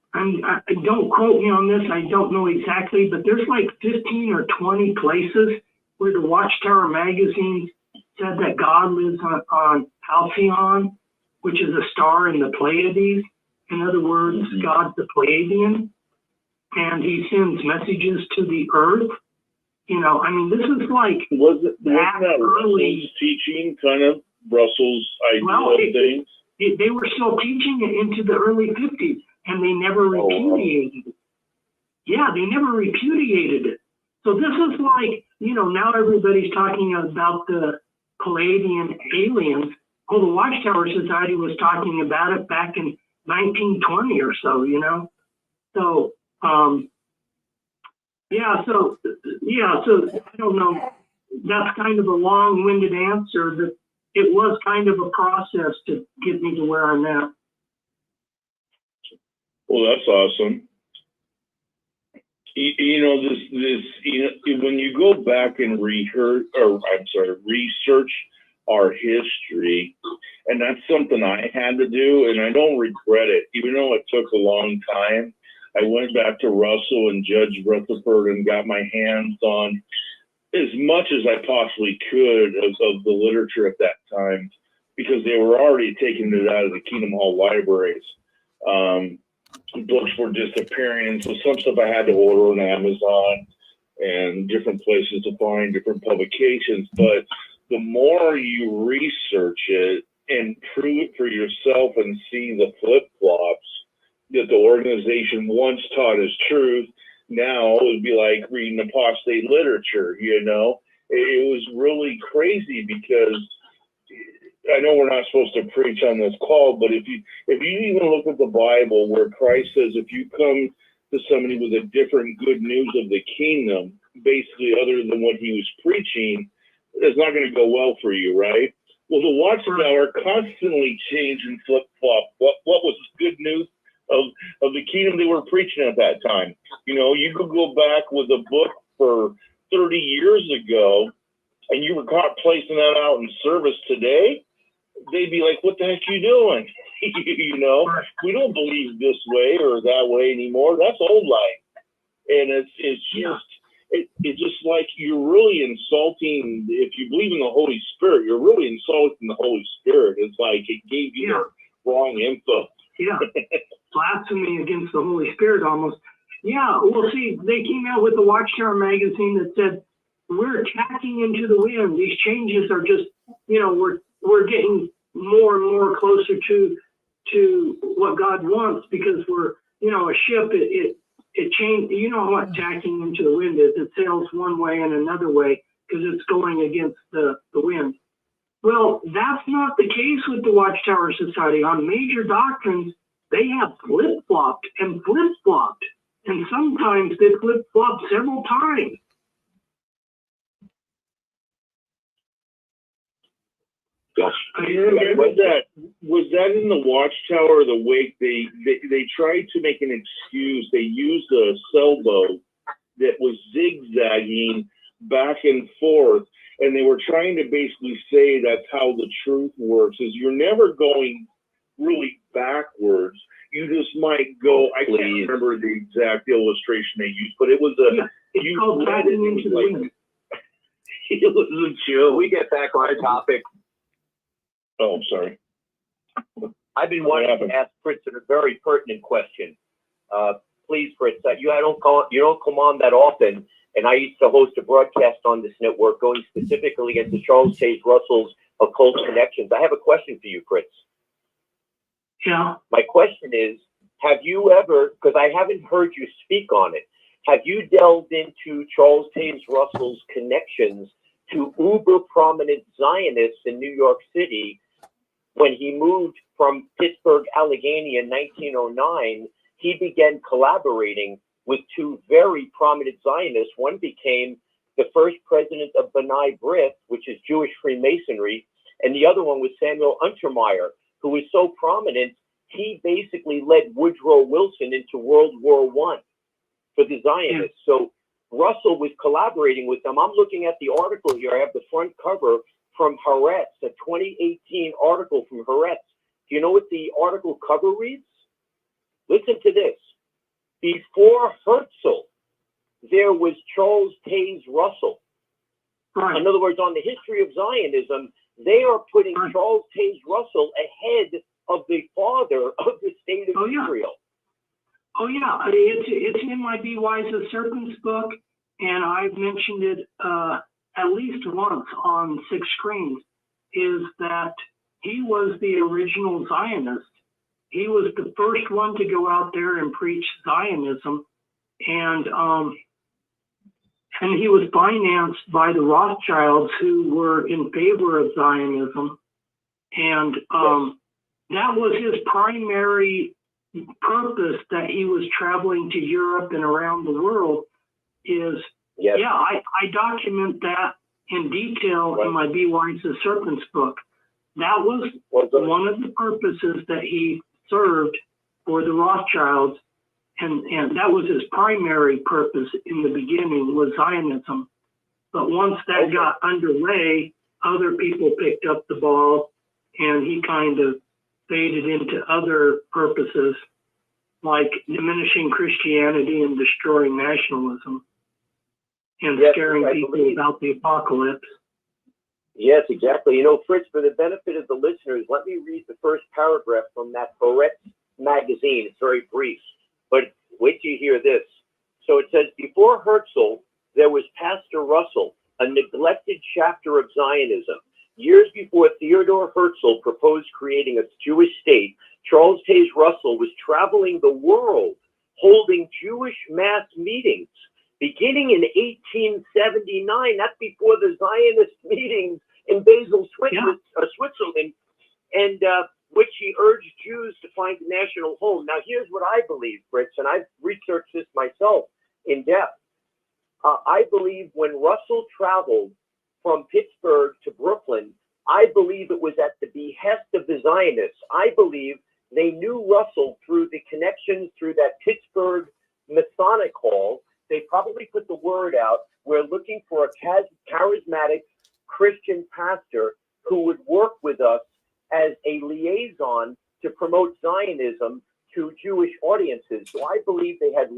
don't quote me on this, I don't know exactly, but there's like 15 or 20 places where the Watchtower magazine said that God lives on Halcyon, which is a star in the Pleiades. In other words, God's the Pleiadian, and he sends messages to the earth. You know, I mean, this is like wasn't that early Russell's teaching, kind of Russell's idea of things? They were still teaching it into the early 50s, and they never repudiated it. Yeah, they never repudiated it. So this is like, you know, now everybody's talking about the Palladian aliens. Well, the Watchtower Society was talking about it back in 1920 or so, you know. So, so I don't know. That's kind of a long-winded answer, but it was kind of a process to get me to where I'm at. Well, that's awesome. You know, when you go back and research our history, and that's something I had to do, and I don't regret it, even though it took a long time. I went back to Russell and Judge Rutherford and got my hands on as much as I possibly could of the literature at that time, because they were already taking it out of the Kingdom Hall libraries. Books were disappearing, and so some stuff I had to order on Amazon and different places to find different publications. But the more you research it and prove it for yourself and see the flip-flops that the organization once taught as truth, now it would be like reading apostate literature, you know? It was really crazy, because I know we're not supposed to preach on this call, but if you even look at the Bible, where Christ says, if you come to somebody with a different good news of the kingdom, basically other than what he was preaching, it's not going to go well for you, right? Well, the Watchtower constantly changed and flip-flop. What was the good news of the kingdom they were preaching at that time? You know, you could go back with a book for 30 years ago, and you were caught placing that out in service today, they'd be like, what the heck are you doing? You know, we don't believe this way or that way anymore. That's old life. And it's just like, you're really insulting. If you believe in the Holy Spirit, you're really insulting the Holy Spirit. It's like it gave you the wrong info. Yeah, blasphemy against the Holy Spirit almost. Yeah, well, see, they came out with the Watchtower magazine that said, we're tacking into the wind. These changes are just, you know, we're getting more and more closer to what God wants, because we're, you know, a ship, it changed. You know what tacking into the wind is? It sails one way and another way because it's going against the wind. Well, that's not the case with the Watchtower Society. On major doctrines, they have flip-flopped and flip-flopped, and sometimes they flip-flopped several times. Was that in the Watchtower, the wake? They tried to make an excuse. They used a sailboat that was zigzagging back and forth, and they were trying to basically say that's how the truth works, is you're never going really backwards. You just might go, I can't remember the exact illustration they used, but it was it's called tacking into the wind. Jew. We get back on topic. Oh, I'm sorry. I've been wanting to ask Fritz a very pertinent question. Please, Fritz, you don't come on that often, and I used to host a broadcast on this network going specifically into Charles Taze Russell's occult connections. I have a question for you, Fritz. Yeah. My question is, have you ever, because I haven't heard you speak on it, have you delved into Charles Taze Russell's connections to uber prominent Zionists in New York City? When he moved from Pittsburgh, Allegheny in 1909, he began collaborating with two very prominent Zionists. One became the first president of B'nai B'rith, which is Jewish Freemasonry, and the other one was Samuel Untermeyer, who was so prominent, he basically led Woodrow Wilson into World War I for the Zionists. So Russell was collaborating with them. I'm looking at the article here. I have the front cover from Haaretz, a 2018 article from Haaretz. Do you know what the article cover reads? Listen to this. Before Herzl, there was Charles Taze Russell. Right. In other words, on the history of Zionism, they are putting Charles Taze Russell ahead of the father of the state of Israel. Oh, yeah. It's in my Be Wise as Serpents book, and I've mentioned it at least once on 6 screens, is that he was the original Zionist. He was the first one to go out there and preach Zionism, and he was financed by the Rothschilds, who were in favor of Zionism, and that was his primary purpose that he was traveling to Europe and around the world. I document that in detail in my Be Wise as Serpents book. That was one of the purposes that he served for the Rothschilds, and that was his primary purpose in the beginning, was Zionism. But once that got underway, other people picked up the ball, and he kind of faded into other purposes, like diminishing Christianity and destroying nationalism, and scaring people about the apocalypse. Yes, exactly. You know, Fritz, for the benefit of the listeners, let me read the first paragraph from that Haaretz magazine. It's very brief, but wait till you hear this. So it says, before Herzl, there was Pastor Russell, a neglected chapter of Zionism. Years before Theodor Herzl proposed creating a Jewish state, Charles Taze Russell was traveling the world holding Jewish mass meetings. Beginning in 1879, that's before the Zionist meetings in Basel, Switzerland, and which he urged Jews to find a national home. Now, here's what I believe, Fritz, and I've researched this myself in depth. I believe when Russell traveled from Pittsburgh to Brooklyn, I believe it was at the behest of the Zionists. I believe they knew Russell through the connections through that Pittsburgh Masonic Hall. They probably put the word out, we're looking for a charismatic Christian pastor who would work with us as a liaison to promote Zionism to Jewish audiences. So I believe they had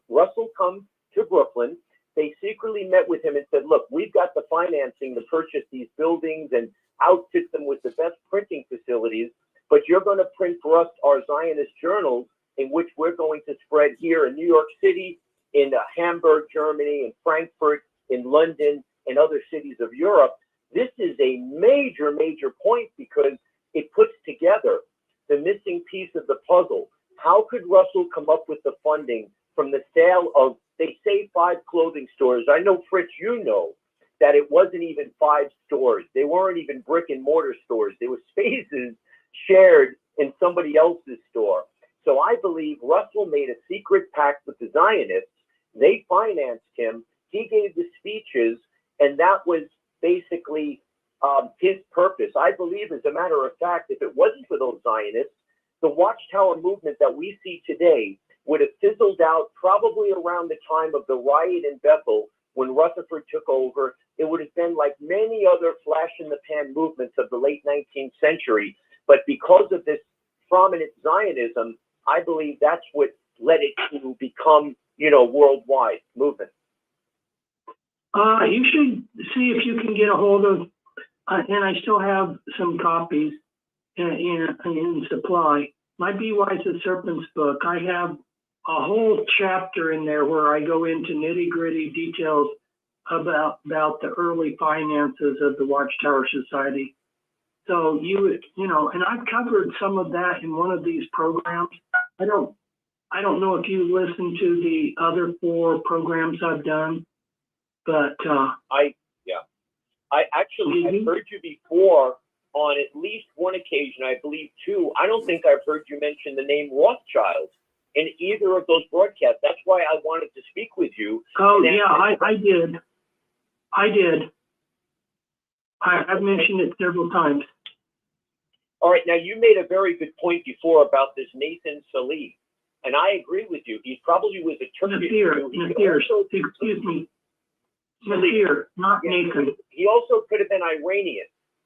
Russell come to Brooklyn. They secretly met with him and said, look, we've got the financing to purchase these buildings and outfit them with the best printing facilities, but you're going to print for us our Zionist journals, in which we're going to spread here in New York City, in Hamburg, Germany, in Frankfurt, in London, and other cities of Europe. This is a major, major point because it puts together the missing piece of the puzzle. How could Russell come up with the funding from the sale of, they say, 5 clothing stores? I know, Fritz, you know that it wasn't even 5 stores. They weren't even brick and mortar stores. They were spaces shared in somebody else's store. So I believe Russell made a secret pact with the Zionists. They financed him. He gave the speeches, and that was basically his purpose. I believe, as a matter of fact, if it wasn't for those Zionists, the Watchtower movement that we see today would have fizzled out probably around the time of the riot in Bethel when Rutherford took over. It would have been like many other flash-in-the-pan movements of the late 19th century. But because of this prominent Zionism, I believe that's what led it to become, worldwide movement. You should see if you can get a hold of, and I still have some copies in supply. My Be Wise as Serpents book, I have a whole chapter in there where I go into nitty-gritty details about the early finances of the Watchtower Society. So you know, and I've covered some of that in one of these programs. I don't know if you listened to the other 4 programs I've done, but I actually I've heard you before on at least one occasion, I believe 2. I don't think I've heard you mention the name Rothschild in either of those broadcasts. That's why I wanted to speak with you. Oh yeah, I did. I've mentioned it several times. All right, now you made a very good point before about this Nathan Salih, and I agree with you. He probably was a Turkish Jew. Excuse me. Nasir, not Nathan. He also could have been Iranian,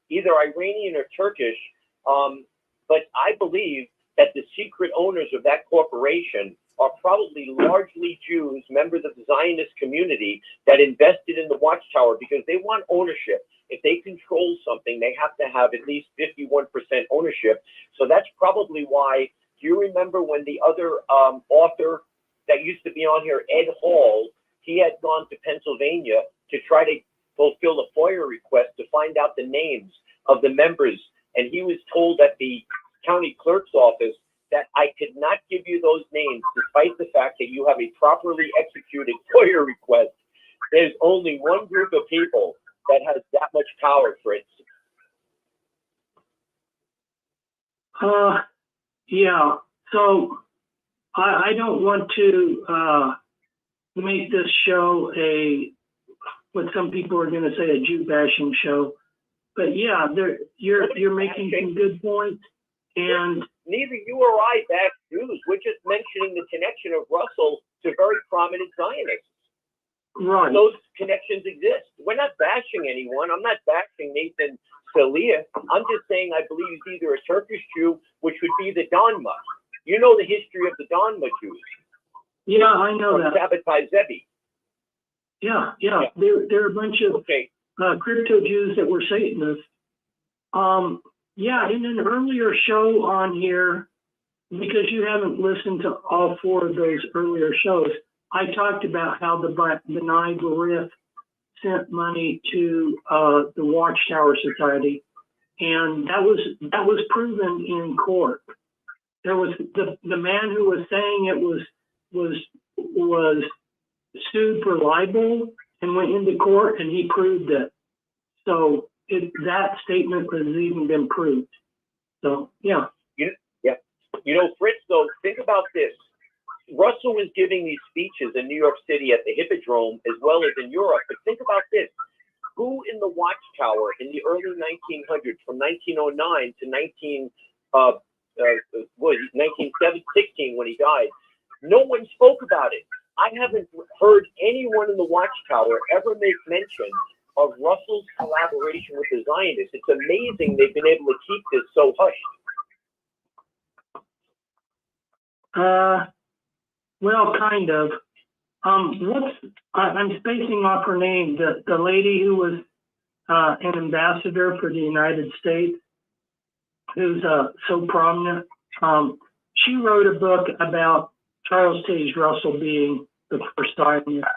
either Iranian or Turkish, but I believe that the secret owners of that corporation are probably largely Jews, members of the Zionist community that invested in the Watchtower because they want ownership. If they control something, they have to have at least 51% ownership. So that's probably why. Do you remember when the other author that used to be on here, Ed Hall, he had gone to Pennsylvania to try to fulfill a FOIA request to find out the names of the members. And he was told at the county clerk's office that I could not give you those names, despite the fact that you have a properly executed FOIA request. There's only one group of people that has that much power, Fritz. Yeah. So I don't want to make this show what some people are going to say a Jew bashing show, but yeah, you're making some good points. And neither you or I bash Jews. We're just mentioning the connection of Russell to very prominent Zionists. Right. Those connections exist. We're not bashing anyone. I'm not bashing Nathan Salih. I'm just saying I believe he's either a Turkish Jew, which would be the Donma. You know the history of the Donma Jews. Yeah, I know that. Sabbatai Zevi. Yeah. They're a bunch of crypto Jews that were Satanists. Yeah, in an earlier show on here, because you haven't listened to all 4 of those earlier shows, I talked about how the B'nai B'rith sent money to the Watchtower Society, and that was proven in court. There was the man who was saying it was sued for libel and went into court, and he proved it. So that statement has even been proved. So yeah. You know, Fritz, though, think about this. Russell was giving these speeches in New York City at the Hippodrome as well as in Europe. But think about this. Who in the Watchtower in the early 1900s, from 1909 to 1916 when he died, no one spoke about it. I haven't heard anyone in the Watchtower ever make mention of Russell's collaboration with the Zionists. It's amazing they've been able to keep this so hushed. Well, kind of. I'm spacing off her name. The lady who was an ambassador for the United States, who's so prominent. She wrote a book about Charles Taze Russell being the first Zionist.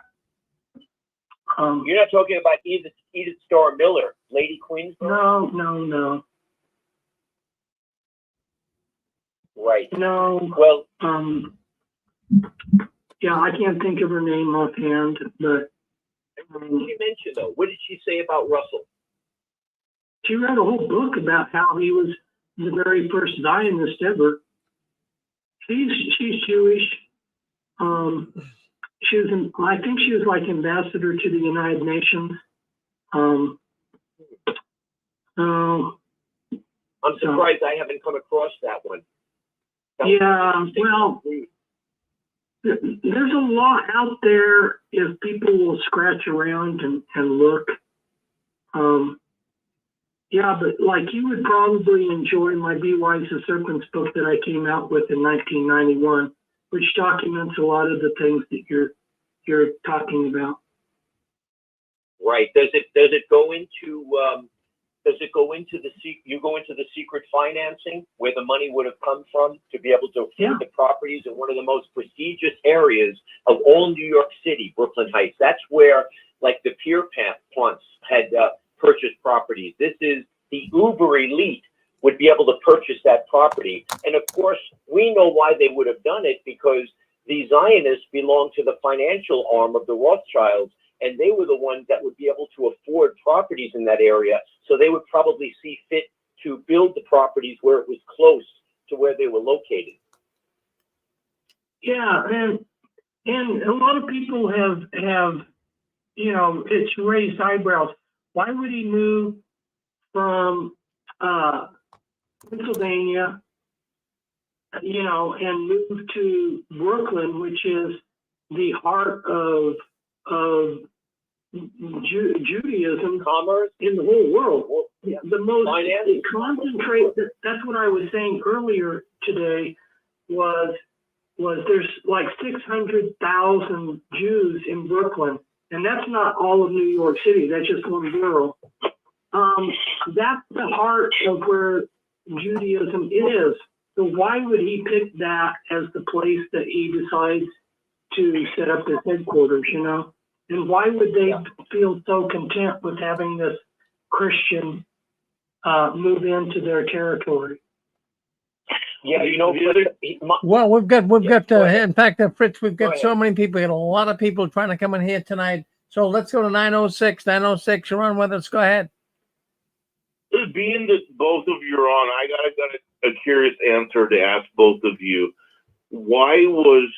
You're not talking about Edith Starr Miller, Lady Queensborough? No. Right. No. Well, yeah, I can't think of her name offhand, but what did she mention though? What did she say about Russell? She wrote a whole book about how he was the very first Zionist ever. She's Jewish. I think she was like ambassador to the United Nations. I'm surprised I haven't come across that one. Yeah, well, there's a lot out there if people will scratch around and look. Yeah, but like you would probably enjoy my Be Wise as Serpents book that I came out with in 1991, which documents a lot of the things that you're talking about. Right. Does it go into you go into the secret financing where the money would have come from to be able to afford the properties in one of the most prestigious areas of all New York City, Brooklyn Heights. That's where like the Pierpont had purchased properties. This is the uber elite would be able to purchase that property. And of course, we know why they would have done it, because the Zionists belong to the financial arm of the Rothschilds, and they were the ones that would be able to afford properties in that area. So they would probably see fit to build the properties where it was close to where they were located. Yeah, and a lot of people have it's raised eyebrows. Why would he move from Pennsylvania, and move to Brooklyn, which is the heart of Judaism, Commerce in the whole world? Well, yeah. The most Finance. concentrate. That's what I was saying earlier today. Was there's like 600,000 Jews in Brooklyn, and that's not all of New York City. That's just one borough. That's the heart of where Judaism is. So why would he pick that as the place that he decides to set up his headquarters, And why would they feel so content with having this Christian move into their territory? Yeah, Well, we've got. In fact, Fritz, we've got so ahead. many people. We got a lot of people trying to come in here tonight. So let's go to 906. 906, you're on with us. Go ahead. Being that both of you are on, I got a curious answer to ask both of you. Why was,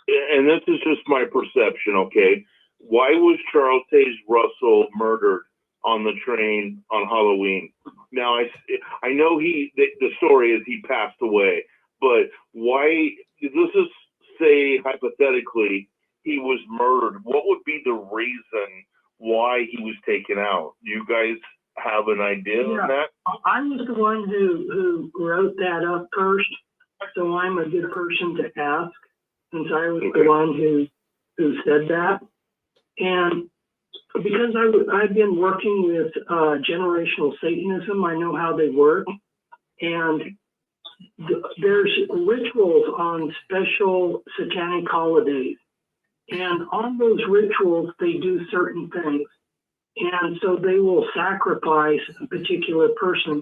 and this is just my perception, okay? Why was Charles Taze Russell murdered on the train on Halloween? Now, I know the story is he passed away, but why, let's just say hypothetically he was murdered. What would be the reason why he was taken out? Do you guys have an idea on that? I was the one who wrote that up first, so I'm a good person to ask, since I was the one who said that. And because I've been working with generational Satanism, I know how they work. And there's rituals on special satanic holidays. And on those rituals, they do certain things. And so they will sacrifice a particular person,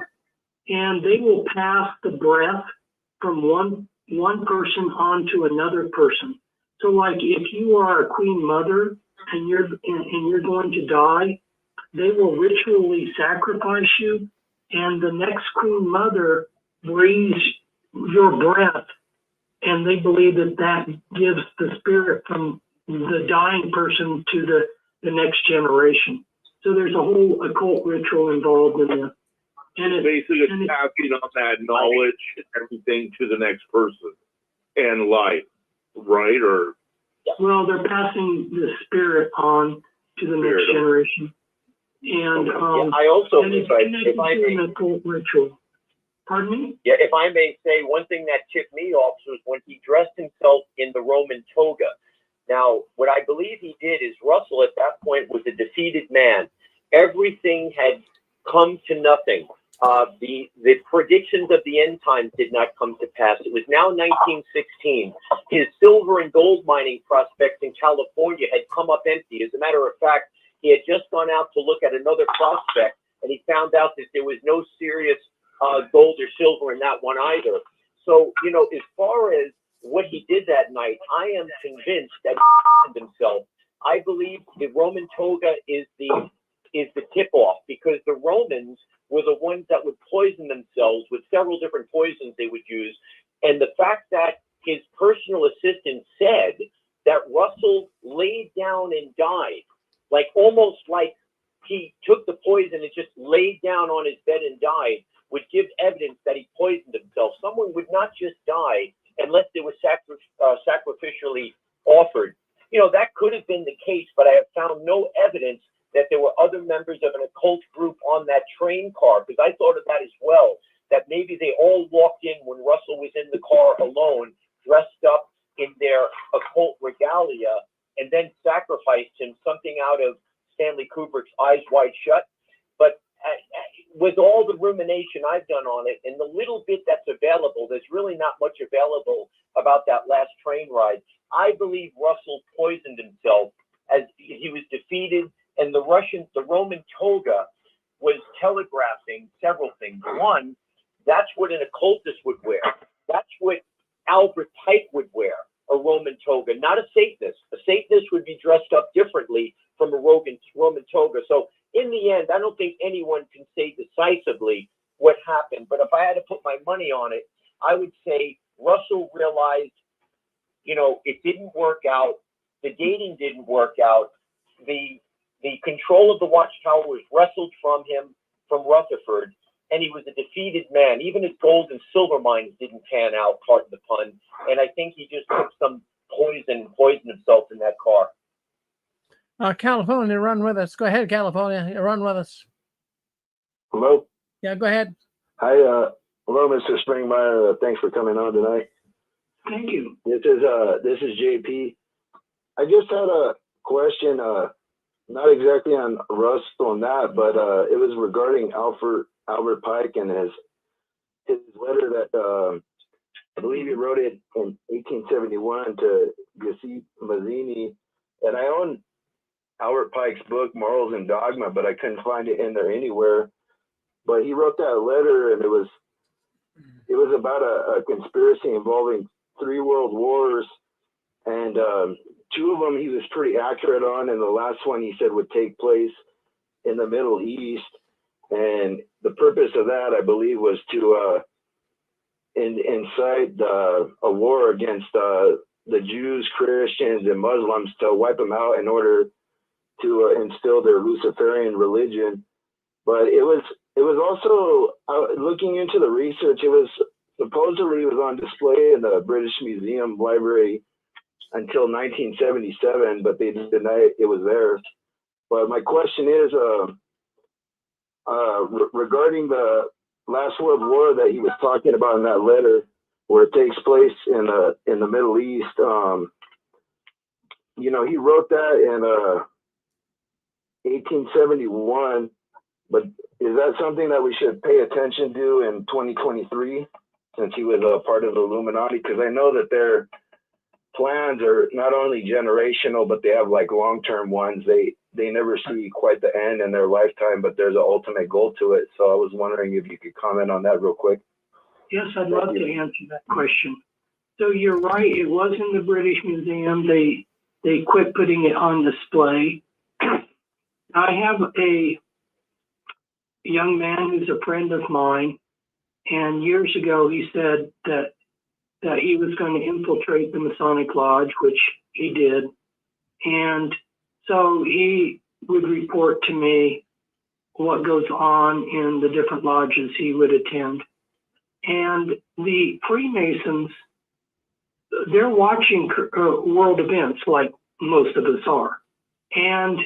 and they will pass the breath from one person on to another person. So like if you are a queen mother and you're going to die, they will ritually sacrifice you, and the next queen mother breathes your breath, and they believe that gives the spirit from the dying person to the next generation. So there's a whole occult ritual involved in this. And basically passing on that knowledge and everything to the next person and life, right? Or well, they're passing the spirit on to the next generation. And I also, and it's connected to an occult ritual. Pardon me? Yeah, if I may say, one thing that tipped me off was when he dressed himself in the Roman toga. Now, what I believe he did is Russell at that point was a defeated man. Everything had come to nothing. The predictions of the end times did not come to pass. It was now 1916. His silver and gold mining prospects in California had come up empty. As a matter of fact, he had just gone out to look at another prospect, and he found out that there was no serious gold or silver in that one either. So, as far as what he did that night, I am convinced that he himself. I believe the Roman toga is the tip-off, because the Romans were the ones that would poison themselves with several different poisons they would use. And the fact that his personal assistant said that Russell laid down and died, like almost like he took the poison and just laid down on his bed and died, would give evidence that he poisoned himself. Someone would not just die unless they were sacrificially offered. That could have been the case, but I have found no evidence that there were other members of an occult group on that train car, because I thought of that as well, that maybe they all walked in when Russell was in the car alone, dressed up in their occult regalia, and then sacrificed him, something out of Stanley Kubrick's Eyes Wide Shut. But with all the rumination I've done on it and the little bit that's available, there's really not much available about that last train ride. I believe Russell poisoned himself as he was defeated, and the Roman toga was telegraphing several things. One, that's what an occultist would wear. That's what Albert Pike would wear, a Roman toga, not a Satanist. A Satanist would be dressed up differently from a Roman toga. So in the end, I don't think anyone can say decisively what happened. But if I had to put my money on it, I would say Russell realized, it didn't work out. The dating didn't work out. The control of the Watchtower was wrestled from him, from Rutherford, and he was a defeated man. Even his gold and silver mines didn't pan out, pardon the pun. And I think he just took some poisoned himself in that car. California, run with us. Go ahead, California. Run with us. Hello? Yeah, go ahead. Hi, hello, Mr. Springmeier. Thanks for coming on tonight. Thank you. This is JP. I just had a question, not exactly on Russ on that, but it was regarding Albert Pike and his letter that I believe he wrote it in 1871 to Giuseppe Mazzini. And I own Albert Pike's book, Morals and Dogma, but I couldn't find it in there anywhere. But he wrote that letter, and it was about a conspiracy involving 3 world wars, and 2 of them he was pretty accurate on, and the last one he said would take place in the Middle East. And the purpose of that, I believe, was to incite a war against the Jews, Christians, and Muslims, to wipe them out in order to instill their Luciferian religion. But it was also, looking into the research, it was supposedly on display in the British Museum library until 1977, but they denied it was there. But my question is, regarding the last World War that he was talking about in that letter, where it takes place in the Middle East, he wrote that in 1871. But is that something that we should pay attention to in 2023, since he was a part of the Illuminati? Because I know that their plans are not only generational, but they have like long-term ones. They never see quite the end in their lifetime, but there's an ultimate goal to it. So I was wondering if you could comment on that real quick. Yes, I'd love to answer that question. So you're right. It was in the British Museum. They quit putting it on display. I have a young man who's a friend of mine, and years ago he said that he was going to infiltrate the Masonic Lodge, which he did. And so he would report to me what goes on in the different lodges he would attend. And the Freemasons, they're watching world events like most of us are. And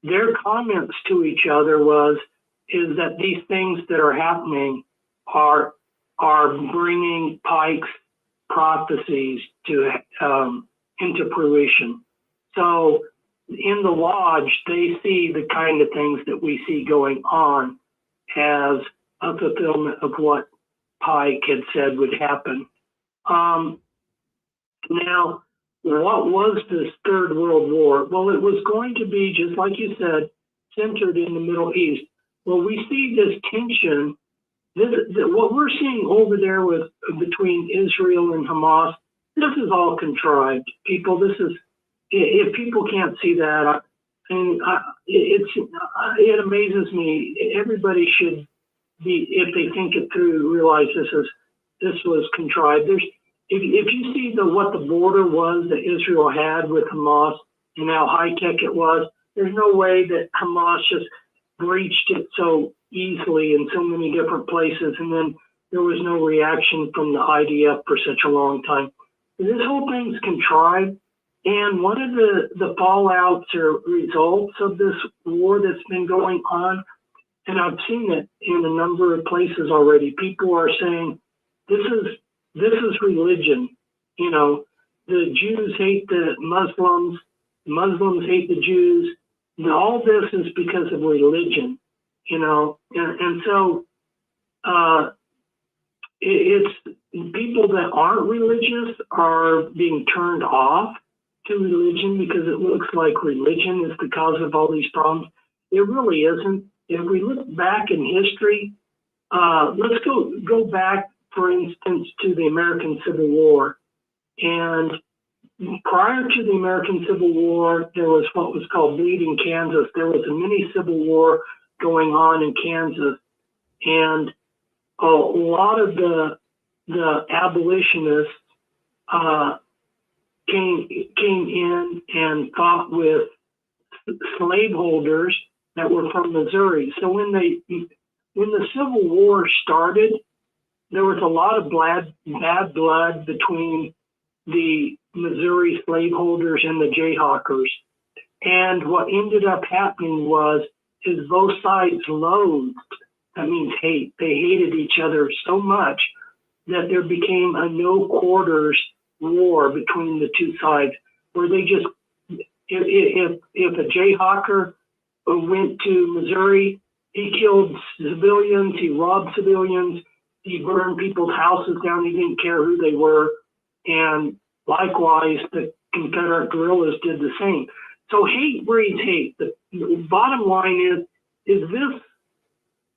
their comments to each other is that these things that are happening are bringing Pike's prophecies into fruition. So in the lodge, they see the kind of things that we see going on as a fulfillment of what Pike had said would happen. Now, what was this Third World War? Well, it was going to be, just like you said, centered in the Middle East. Well, we see this tension. What we're seeing over there between Israel and Hamas, this is all contrived. People, if people can't see that, it amazes me. Everybody should be, if they think it through, realize this was contrived. If you see what the border was that Israel had with Hamas and how high tech it was, there's no way that Hamas just breached it so easily in so many different places, and then there was no reaction from the IDF for such a long time. This whole thing's contrived, and one of the fallouts or results of this war that's been going on, and I've seen it in a number of places already, people are saying this is religion. The Jews hate the Muslims hate the Jews, all this is because of religion, and so it's people that aren't religious are being turned off to religion because it looks like religion is the cause of all these problems. It really isn't. If we look back in history, let's go back, for instance, to the American Civil War. And prior to the American Civil War, there was what was called Bleeding Kansas. There was a mini Civil War going on in Kansas. And a lot of the abolitionists came in and fought with slaveholders that were from Missouri. So when the Civil War started, there was a lot of bad blood between the Missouri slaveholders and the Jayhawkers. And what ended up happening is both sides loathed, that means hate. They hated each other so much that there became a no quarters war between the two sides, where they just, if a Jayhawker went to Missouri, he killed civilians, he robbed civilians, he burned people's houses down, he didn't care who they were, and likewise the Confederate guerrillas did the same. So hate breeds hate. The bottom line is this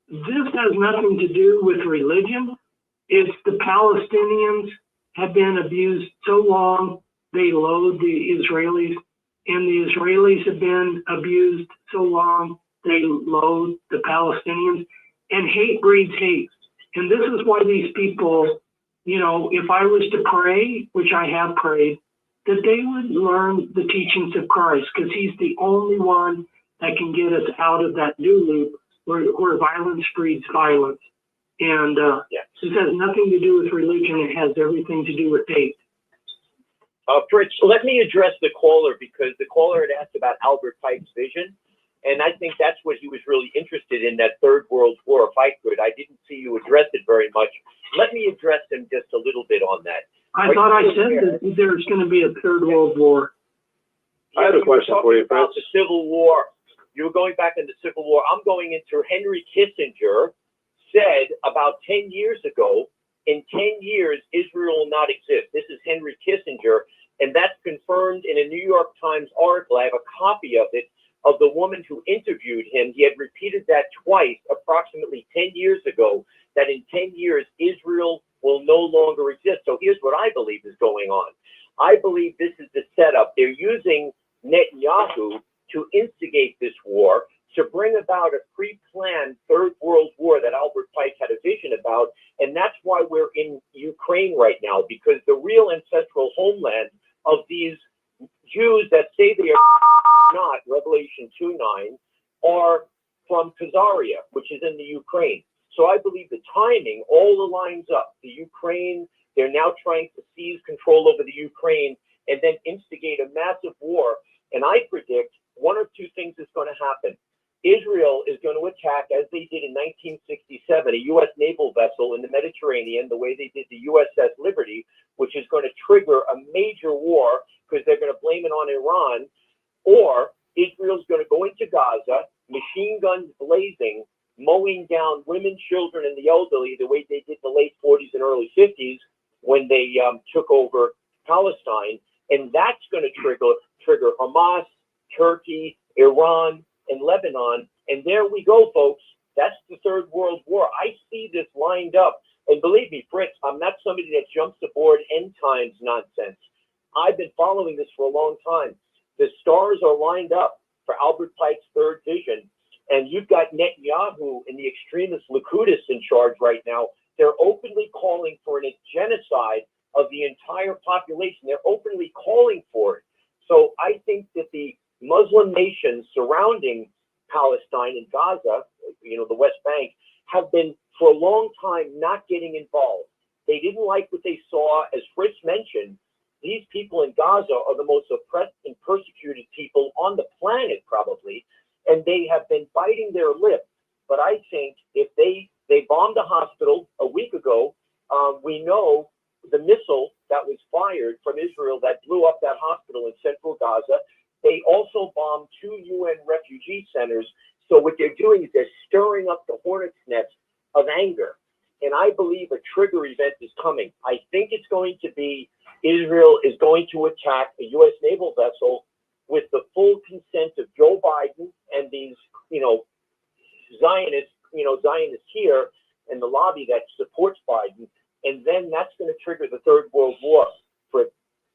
has nothing to do with religion. It's the Palestinians have been abused so long, they loathe the Israelis, and the Israelis have been abused so long, they loathe the Palestinians, and hate breeds hate. And this is why these people, if I was to pray, which I have prayed, that they would learn the teachings of Christ, because he's the only one that can get us out of that new loop where violence breeds violence. And this has nothing to do with religion. It has everything to do with hate. Fritz, let me address the caller, because the caller had asked about Albert Pike's vision. And I think that's what he was really interested in, that Third World War, if I could. I didn't see you address it very much. Let me address him just a little bit on that. I thought I said that there's going to be a Third World War. I have a question for you, about Fritz. the Civil War. You were going back in the Civil War. I'm going into Henry Kissinger said about 10 years ago, in 10 years, Israel will not exist. This is Henry Kissinger, and that's confirmed in a New York Times article. I have a copy of it, of the woman who interviewed him. He had repeated that twice, approximately 10 years ago, that in 10 years, Israel will no longer exist. So here's what I believe is going on. I believe this is the setup. They're using Netanyahu to instigate this war, to bring about a pre-planned Third World War that Albert Pike had a vision about. And that's why we're in Ukraine right now, because the real ancestral homeland of these Jews that say they are not, Revelation 2:9, are from Khazaria, which is in the Ukraine. So I believe the timing all aligns up. The Ukraine, they're now trying to seize control over the Ukraine and then instigate a massive war. And I predict one or two things is going to happen. Israel is going to attack, as they did in 1967, a U.S. naval vessel in the Mediterranean, the way they did the USS Liberty, which is going to trigger a major war because they're going to blame it on Iran. Or Israel's going to go into Gaza, machine guns blazing, mowing down women, children, and the elderly, the way they did in the late 40s and early 50s when they took over Palestine. And that's going to trigger Hamas, Turkey, Iran, and Lebanon. And there we go, folks. That's the Third World War. I see this lined up. And believe me, Fritz, I'm not somebody that jumps aboard end times nonsense. I've been following this for a long time. The stars are lined up for Albert Pike's third vision. And you've got Netanyahu and the extremist Likudists in charge right now. They're openly calling for a genocide of the entire population. They're openly calling for it. So I think that the Muslim nations surrounding Palestine and Gaza, the West Bank, have been for a long time not getting involved. They didn't like what they saw. As Fritz mentioned, these people in Gaza are the most oppressed and persecuted people on the planet, probably, and they have been biting their lip. But I think if they bombed a hospital a week ago, we know the missile that was fired from Israel that blew up that hospital in central Gaza, They also bombed 2 UN refugee centers. So what they're doing is they're stirring up the hornet's nest of anger. And I believe a trigger event is coming. I think it's going to be Israel is going to attack a U.S. naval vessel with the full consent of Joe Biden and these, Zionists, Zionists here and the lobby that supports Biden. And then that's going to trigger the Third World War.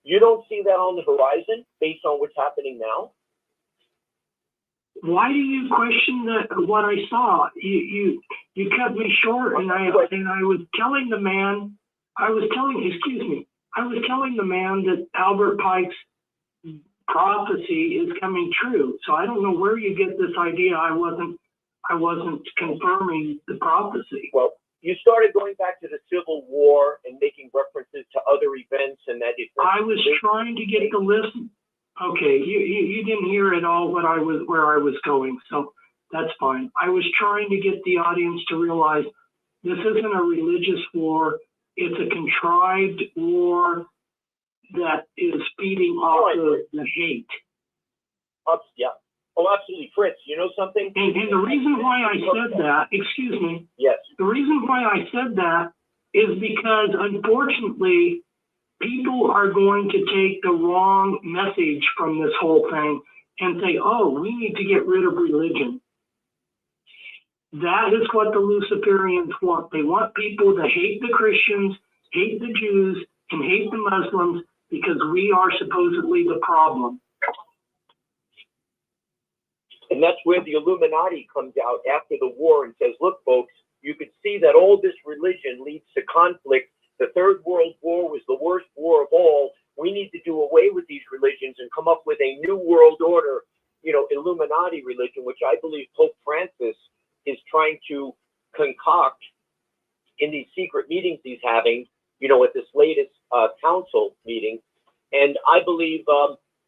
You don't see that on the horizon based on what's happening now? Why do you question what I saw? You cut me short, and I was telling the man, I was telling the man that Albert Pike's prophecy is coming true. So I don't know where you get this idea. I wasn't confirming the prophecy. Well, you started going back to the Civil War and making references to other events, and that I was trying to get the list. Okay, you didn't hear at all where I was going, so that's fine. I was trying to get the audience to realize this isn't a religious war. It's a contrived war that is feeding off of the hate. Yeah. Oh, absolutely. Fritz, you know something? And the reason why I said that, excuse me. Yes. The reason why I said that is because, unfortunately, people are going to take the wrong message from this whole thing and say, oh, we need to get rid of religion. That is what the Luciferians want. They want people to hate the Christians, hate the Jews, and hate the Muslims because we are supposedly the problem. And that's where the Illuminati comes out after the war and says, look, folks, you can see that all this religion leads to conflict. The Third World War was the worst war of all. We need to do away with these religions and come up with a new world order, Illuminati religion, which I believe Pope Francis is trying to concoct in these secret meetings he's having, at this latest council meeting. And I believe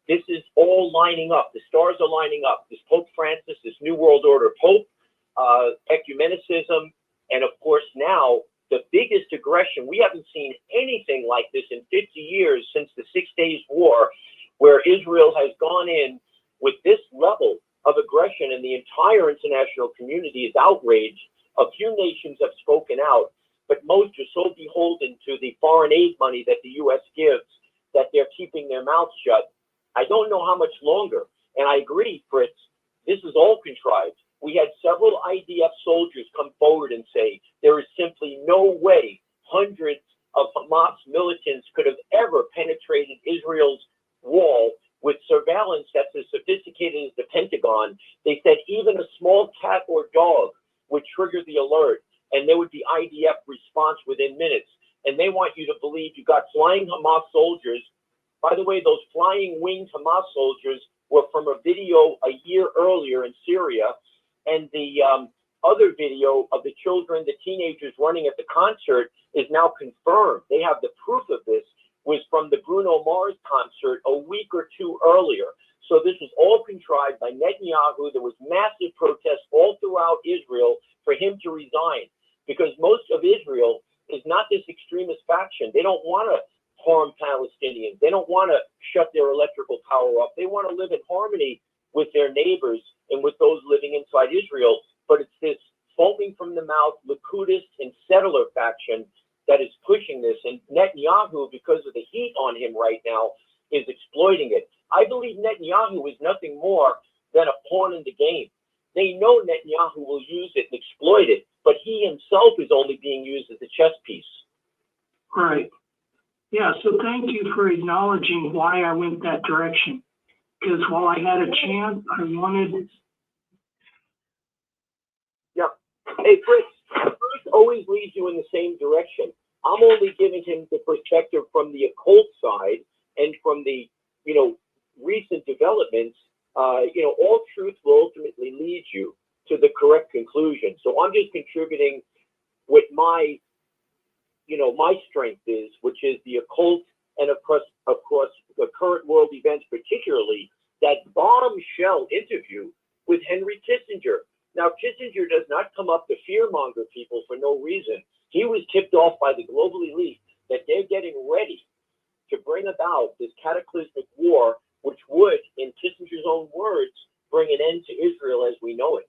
this is all lining up. The stars are lining up. This Pope Francis, this New World Order Pope, ecumenicism, and of course now the biggest aggression. We haven't seen anything like this in 50 years since the 6 Days War, where Israel has gone in with this level of aggression, and the entire international community is outraged. A few nations have spoken out, but most are so beholden to the foreign aid money that the U.S. gives that they're keeping their mouths shut. I don't know how much longer. And I agree, Fritz, this is all contrived. We had several IDF soldiers come forward and say there is simply no way hundreds of Hamas militants could have ever penetrated Israel's wall with surveillance that's as sophisticated as the Pentagon. They said even a small cat or dog would trigger the alert, and there would be IDF response within minutes. And they want you to believe you got flying Hamas soldiers. By the way, those flying winged Hamas soldiers were from a video a year earlier in Syria. And the other video of the children, the teenagers running at the concert is now confirmed. They have the proof of this, was from the Bruno Mars concert a week or two earlier. So this was all contrived by Netanyahu. There was massive protests all throughout Israel for him to resign, because most of Israel is not this extremist faction. They don't want to harm Palestinians. They don't want to shut their electrical power off. They want to live in harmony with their neighbors and with those living inside Israel. But it's this foaming from the mouth Likud and settler faction that is pushing this. And Netanyahu, because of the heat on him right now, is exploiting it. I believe Netanyahu is nothing more than a pawn in the game. They know Netanyahu will use it and exploit it, but he himself is only being used as a chess piece. Right. Yeah, so thank you for acknowledging why I went that direction. Because while I had a chance, I wanted... Yeah. Hey, Fritz always leads you in the same direction. I'm only giving him the perspective from the occult side and from the, recent developments. All truth will ultimately lead you to the correct conclusion. So I'm just contributing what my strength is, which is the occult and of course, the current world events, particularly that bombshell interview with Henry Kissinger. Now, Kissinger does not come up to fearmonger people for no reason. He was tipped off by the global elite that they're getting ready to bring about this cataclysmic war which would, in Kissinger's own words, bring an end to Israel as we know it.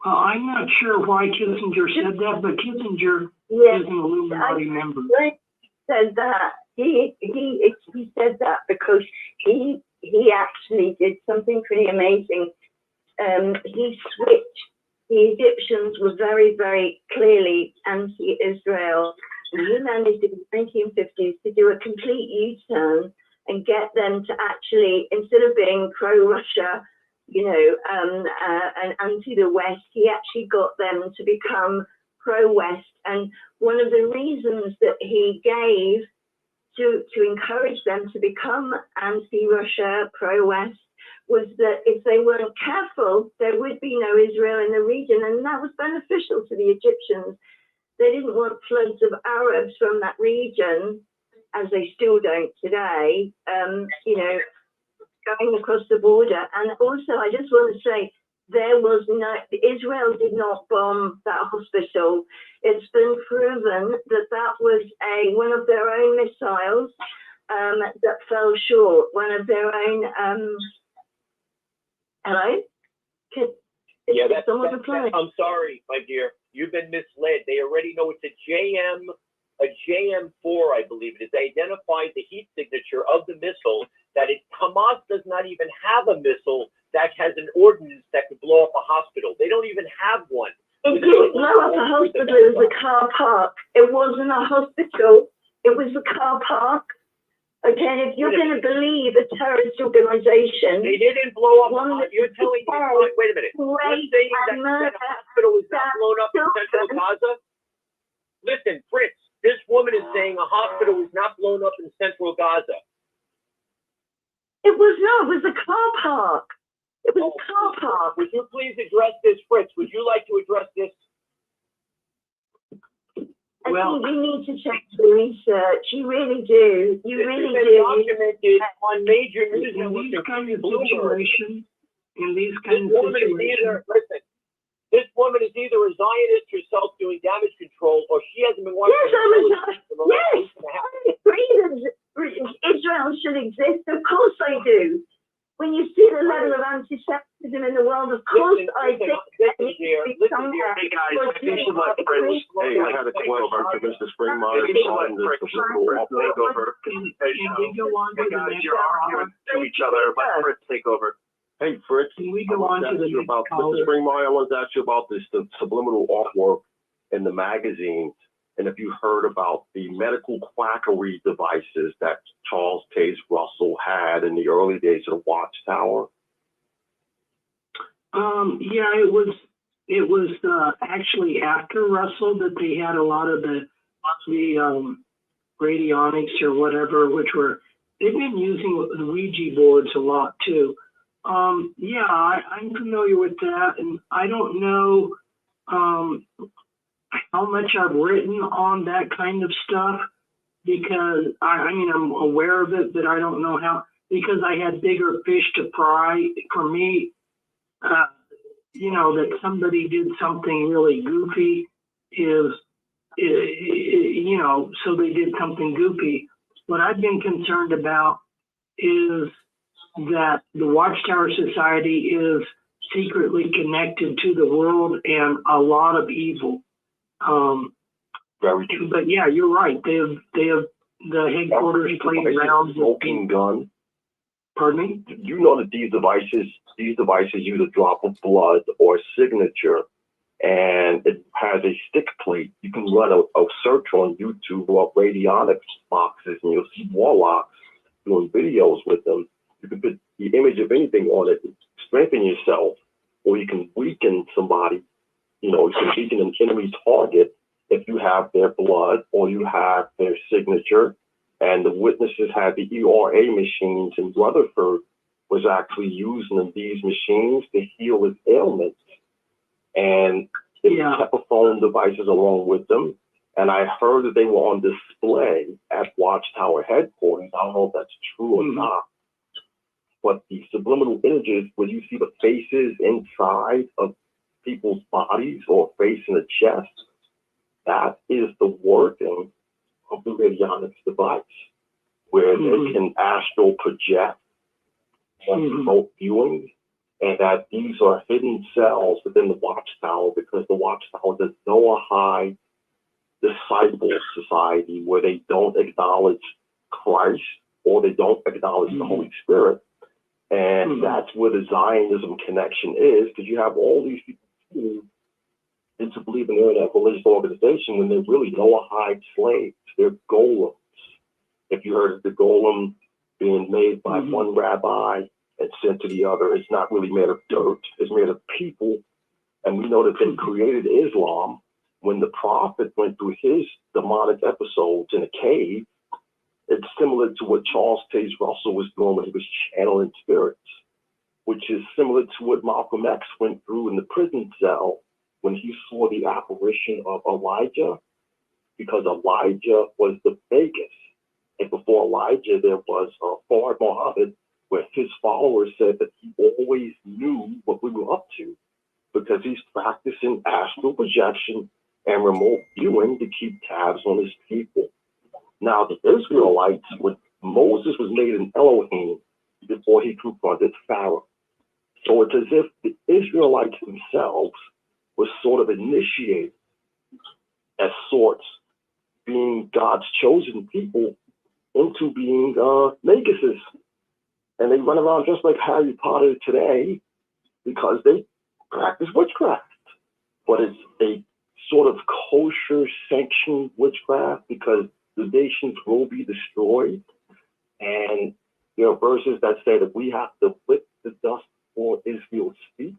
Well, I'm not sure why Kissinger said that, but Kissinger Yes, is an Illuminati member. Fritz said that. He said that because he actually did something pretty amazing. He switched. The Egyptians were very, very clearly anti-Israel. And he managed in the 1950s to do a complete U-turn and get them to actually, instead of being pro-Russia, and anti the West, he actually got them to become pro-West. And one of the reasons that he gave to encourage them to become anti-Russia, pro-West, was that if they weren't careful, there would be no Israel in the region, and that was beneficial to the Egyptians. They didn't want floods of Arabs from that region, as they still don't today, going across the border. And also, I just want to say, Israel did not bomb that hospital. It's been proven that that was one of their own missiles that fell short, one of their own, hello? Yeah, I'm sorry, my dear. You've been misled. They already know it's a JM4, I believe it is. They identified the heat signature of the missile, that Hamas does not even have a missile that has an ordnance that could blow up a hospital. They don't even have one. It didn't blow up a hospital, it was a car park. It wasn't a hospital, it was a car park. Okay, if you're going to believe a terrorist organization, they didn't blow up. You're telling me, wait a minute. You're saying that a hospital was not blown up in central Gaza? Listen, Fritz, this woman is saying a hospital was not blown up in central Gaza. It was not. It was a car park. It was a car park. Would you please address this, Fritz? Would you like to address this? I think you need to check the research. You really do. You really do. Documented on major news In these kind of situations, listen, this woman is either a Zionist herself doing damage control, or she hasn't been watching. Yes, I agree that Israel should exist. Of course I do. When you see the level of anti-Semitism in the world, of course I think that needs to be somewhere. Hey guys, I think you let Fritz. Hey, I had a question for Mr. Springmeier on the political takeover. Hey guys, you're arguing to each other. Let Fritz take over. Hey Fritz, Can we go on to the next Mr. Springmeier, I wanted to ask you about the subliminal artwork in the magazines, and if you heard about the medical quackery devices that Charles Taze Russell had in the early days of the Watchtower. Yeah, it was actually after Russell that they had a lot of the radionics or whatever, they've been using the Ouija boards a lot too. Yeah, I'm familiar with that, and I don't know how much I've written on that kind of stuff, because I'm aware of it, but I don't know how, because I had bigger fish to fry. For me, that somebody did something really goofy so they did something goofy. What I've been concerned about is that the Watchtower Society is secretly connected to the world and a lot of evil. Very true. But yeah, you're right. They have the headquarters playing around. Smoking gun. Pardon me? You know that these devices use a drop of blood or a signature, and it has a stick plate. You can run a search on YouTube about radionics boxes, and you'll see warlocks doing videos with them. You can put the image of anything on it, strengthen yourself, or you can weaken somebody. You can weaken an enemy target if you have their blood or you have their signature. And the witnesses had the ERA machines, and Rutherford was actually using these machines to heal his ailments. And they kept phone devices along with them. And I heard that they were on display at Watchtower headquarters. I don't know if that's true or not. But the subliminal images, where you see the faces inside of people's bodies or face in the chest, that is the working of the radionics device, where they can astral project remote viewing, and that these are hidden cells within the Watchtower, because the Watchtower is a Noahide disciple society where they don't acknowledge Christ or they don't acknowledge the Holy Spirit. And that's where the Zionism connection is, because you have all these people who into believing they're in that religious organization when they're really Noahide slaves. They're golems. If you heard of the golem being made by one rabbi and sent to the other, it's not really made of dirt. It's made of people. And we know that they created Islam when the prophet went through his demonic episodes in a cave. It's similar to what Charles Taze Russell was doing when he was channeling spirits, which is similar to what Malcolm X went through in the prison cell when he saw the apparition of Elijah, because Elijah was the Vegas. And before Elijah, there was Fard Muhammad, where his followers said that he always knew what we were up to because he's practicing astral projection and remote viewing to keep tabs on his people. Now, the Israelites, when Moses was made an Elohim before he confronted Pharaoh. So it's as if the Israelites themselves were sort of initiated as sorts, being God's chosen people, into being maguses. And they run around just like Harry Potter today because they practice witchcraft. But it's a sort of kosher sanctioned witchcraft because the nations will be destroyed. And there are verses that say that we have to lick the dust before Israel's feet,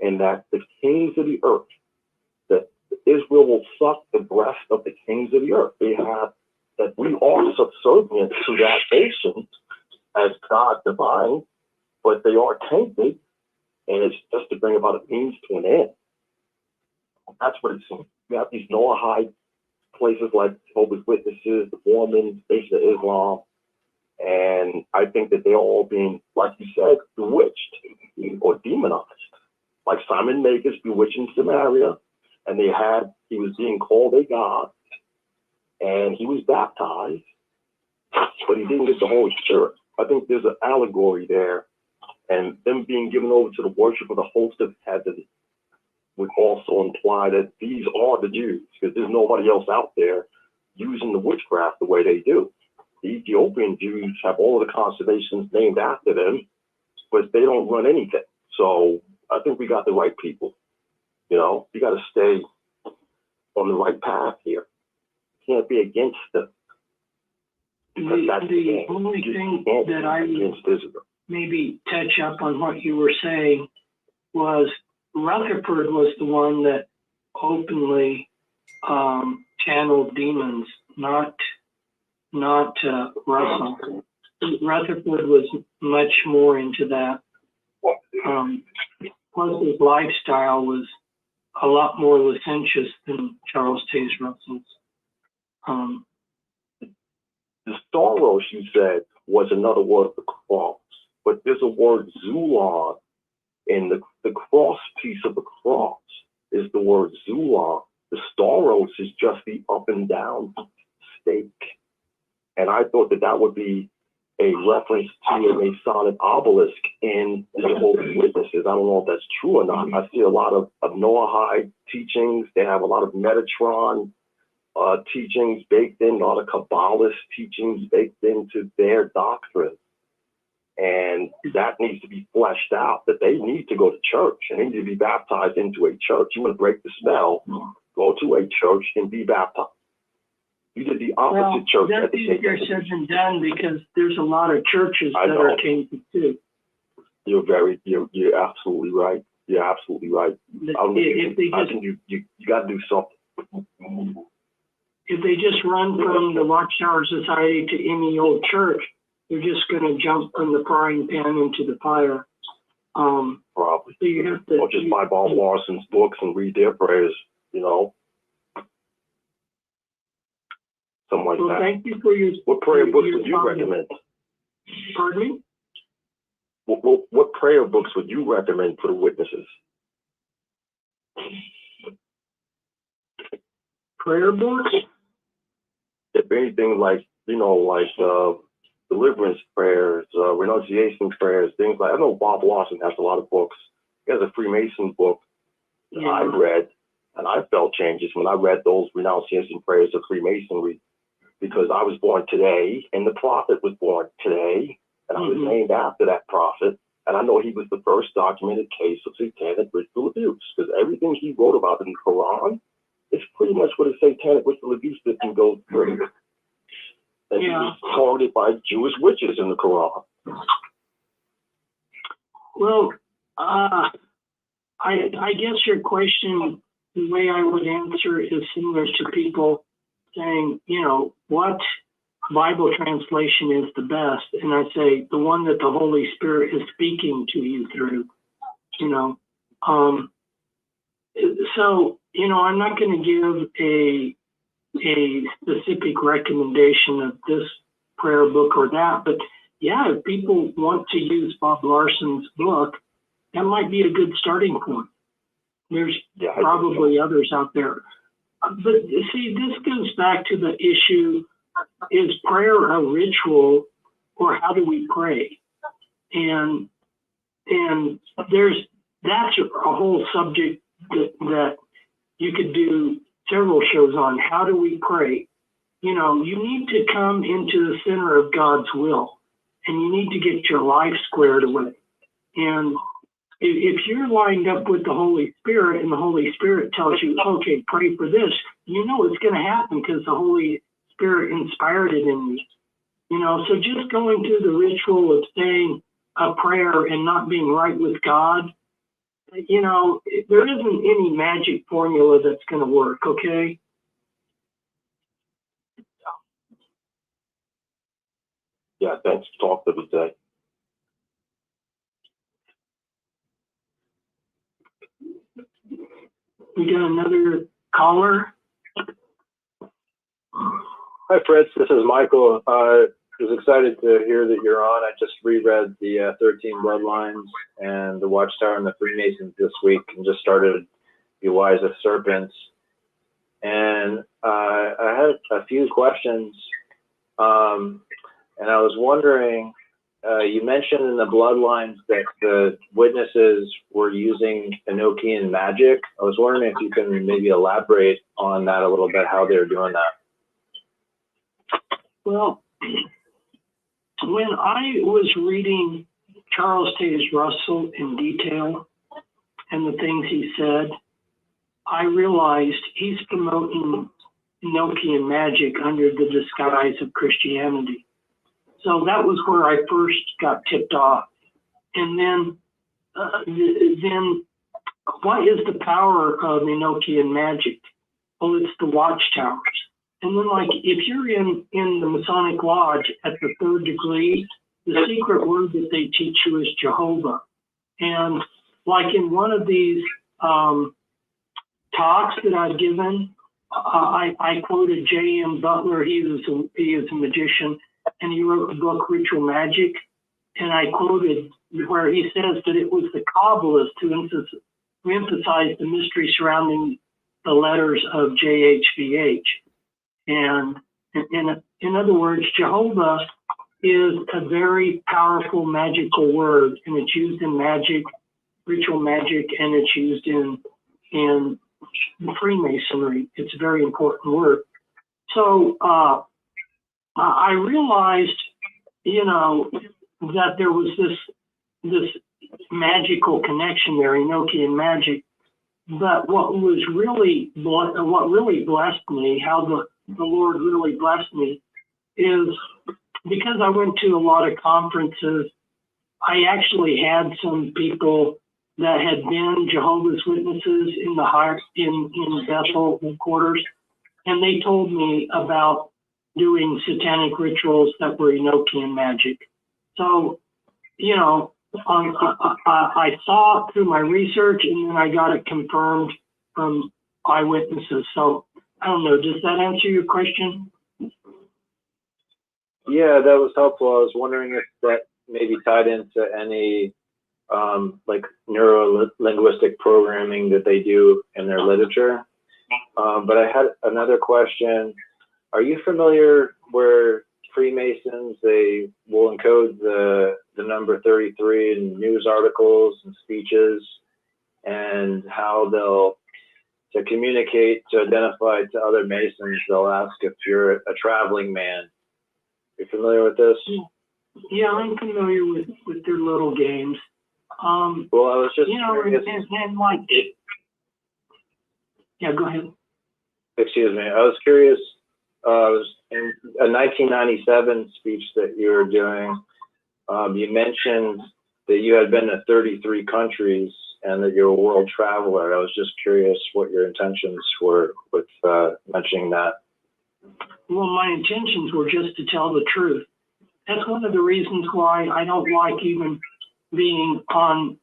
and that the kings of the earth, that Israel will suck the breast of the kings of the earth. They have that we are subservient to that nation as God divine, but they are tainted, and it's just to bring about a means to an end. That's what it seems. We have these Noahide places like Jehovah's Witnesses, the Mormons, Nation of Islam, and I think that they're all being, like you said, bewitched or demonized. Like Simon Magus bewitching Samaria, and he was being called a god, and he was baptized, but he didn't get the Holy Spirit. I think there's an allegory there, and them being given over to the worship of the host of heaven would also imply that these are the Jews, because there's nobody else out there using the witchcraft the way they do. The Ethiopian Jews have all of the constellations named after them, but they don't run anything. So I think we got the right people. You know, you got to stay on the right path here. You can't be against them. The only thing that I would maybe touch up on what you were saying was Rutherford was the one that openly channeled demons, not Russell. Rutherford was much more into that. Plus, his lifestyle was a lot more licentious than Charles Taze Russell's. The Staros, you said, was another word of the cross, but there's a word Zulon, and the cross piece of the cross is the word Zulon. The Staros is just the up and down stake. And I thought that would be a reference to a Masonic obelisk in the Jehovah's Witnesses. I don't know if that's true or not. I see a lot of Noahide teachings. They have a lot of Metatron teachings baked in, a lot of Kabbalist teachings baked into their doctrine. And that needs to be fleshed out, that they need to go to church and they need to be baptized into a church. You want to break the spell, go to a church and be baptized. You did the opposite church. That's easier said than done because there's a lot of churches that are tainted too. You're absolutely right. You're absolutely right. I think you got to do something. If they just run from the Watchtower Society to any old church, they're just going to jump from the frying pan into the fire. Probably. So you have to, or just buy Bob Larson's books and read their prayers, you know. Something like that. Thank you for your. What prayer books would you recommend? Pardon me? What prayer books would you recommend for the witnesses? Prayer books? If anything, like, you know, like deliverance prayers, renunciation prayers, things like. I know Bob Lawson has a lot of books. He has a Freemason book that I read, and I felt changes when I read those renunciation prayers of Freemasonry, because I was born today, and the prophet was born today, and I was named after that prophet. And I know he was the first documented case of satanic ritual abuse, because everything he wrote about in the Quran is pretty much what a satanic ritual abuse victim goes through. And he was targeted by Jewish witches in the Quran. Well, I guess your question, the way I would answer it is similar to people saying, you know, what Bible translation is the best? And I say the one that the Holy Spirit is speaking to you through, you know. So, you know, I'm not going to give a specific recommendation of this prayer book or that, but yeah, if people want to use Bob Larson's book, that might be a good starting point. There's probably others out there. But see, this goes back to the issue, is prayer a ritual, or how do we pray? And that's a whole subject that you could do several shows on. How do we pray? You know, you need to come into the center of God's will, and you need to get your life squared away. And if you're lined up with the Holy Spirit, and the Holy Spirit tells you, okay, pray for this, you know it's going to happen because the Holy Spirit inspired it in me. You know, so just going through the ritual of saying a prayer and not being right with God, you know, there isn't any magic formula that's going to work, okay? Yeah, thanks. Talk to the day. We got another caller. Hi, Fritz. This is Michael. I was excited to hear that you're on. I just reread the 13 Bloodlines and the Watchtower and the Freemasons this week, and just started Be Wise as Serpents. And I had a few questions. And I was wondering, you mentioned in the Bloodlines that the witnesses were using Enochian magic. I was wondering if you can maybe elaborate on that a little bit, how they're doing that. Well, when I was reading Charles Taze Russell in detail and the things he said, I realized he's promoting Enochian magic under the disguise of Christianity. So that was where I first got tipped off. And then what is the power of Enochian magic? Well, it's the watchtowers. And then, like, if you're in the Masonic Lodge at the 3rd degree, the secret word that they teach you is Jehovah. And like in one of these talks that I've given, I quoted J.M. Butler. He is a magician, and he wrote the book Ritual Magic. And I quoted where he says that it was the Kabbalists who emphasized the mystery surrounding the letters of JHVH. And in other words, Jehovah is a very powerful magical word, and it's used in magic, ritual magic, and it's used in Freemasonry. It's a very important word. So I realized, you know, that there was this magical connection there, Enochian magic. But what really blessed me, how the Lord really blessed me, is because I went to a lot of conferences. I actually had some people that had been Jehovah's Witnesses in Bethel quarters, and they told me about doing satanic rituals that were Enochian magic. So, you know, I saw it through my research, and then I got it confirmed from eyewitnesses. So I don't know. Does that answer your question? Yeah, that was helpful. I was wondering if that maybe tied into any like neuro-linguistic programming that they do in their literature. But I had another question. Are you familiar where Freemasons, they will encode the number 33 in news articles and speeches, and how they'll, to communicate, to identify to other Masons, they'll ask if you're a traveling man. You familiar with this? Yeah, I'm familiar with their little games. Well, I was just curious. And like, yeah, go ahead. Excuse me. I was curious. In a 1997 speech that you were doing, you mentioned that you had been to 33 countries and that you're a world traveler. I was just curious what your intentions were with mentioning that. Well, my intentions were just to tell the truth. That's one of the reasons why I don't like even being on,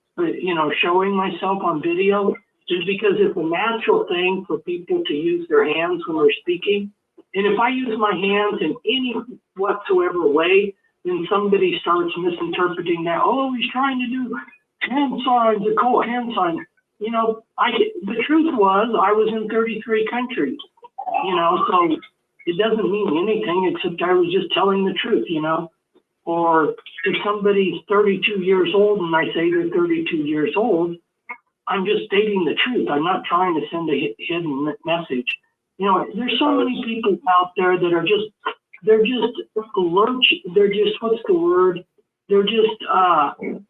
showing myself on video, is because it's a natural thing for people to use their hands when they're speaking. And if I use my hands in any whatsoever way, then somebody starts misinterpreting that. Oh, he's trying to do hand signs, occult hand signs. The truth was I was in 33 countries, so it doesn't mean anything except I was just telling the truth, Or if somebody's 32 years old and I say they're 32 years old, I'm just stating the truth. I'm not trying to send a hidden message. There's so many people out there that are they're what's the word? They're just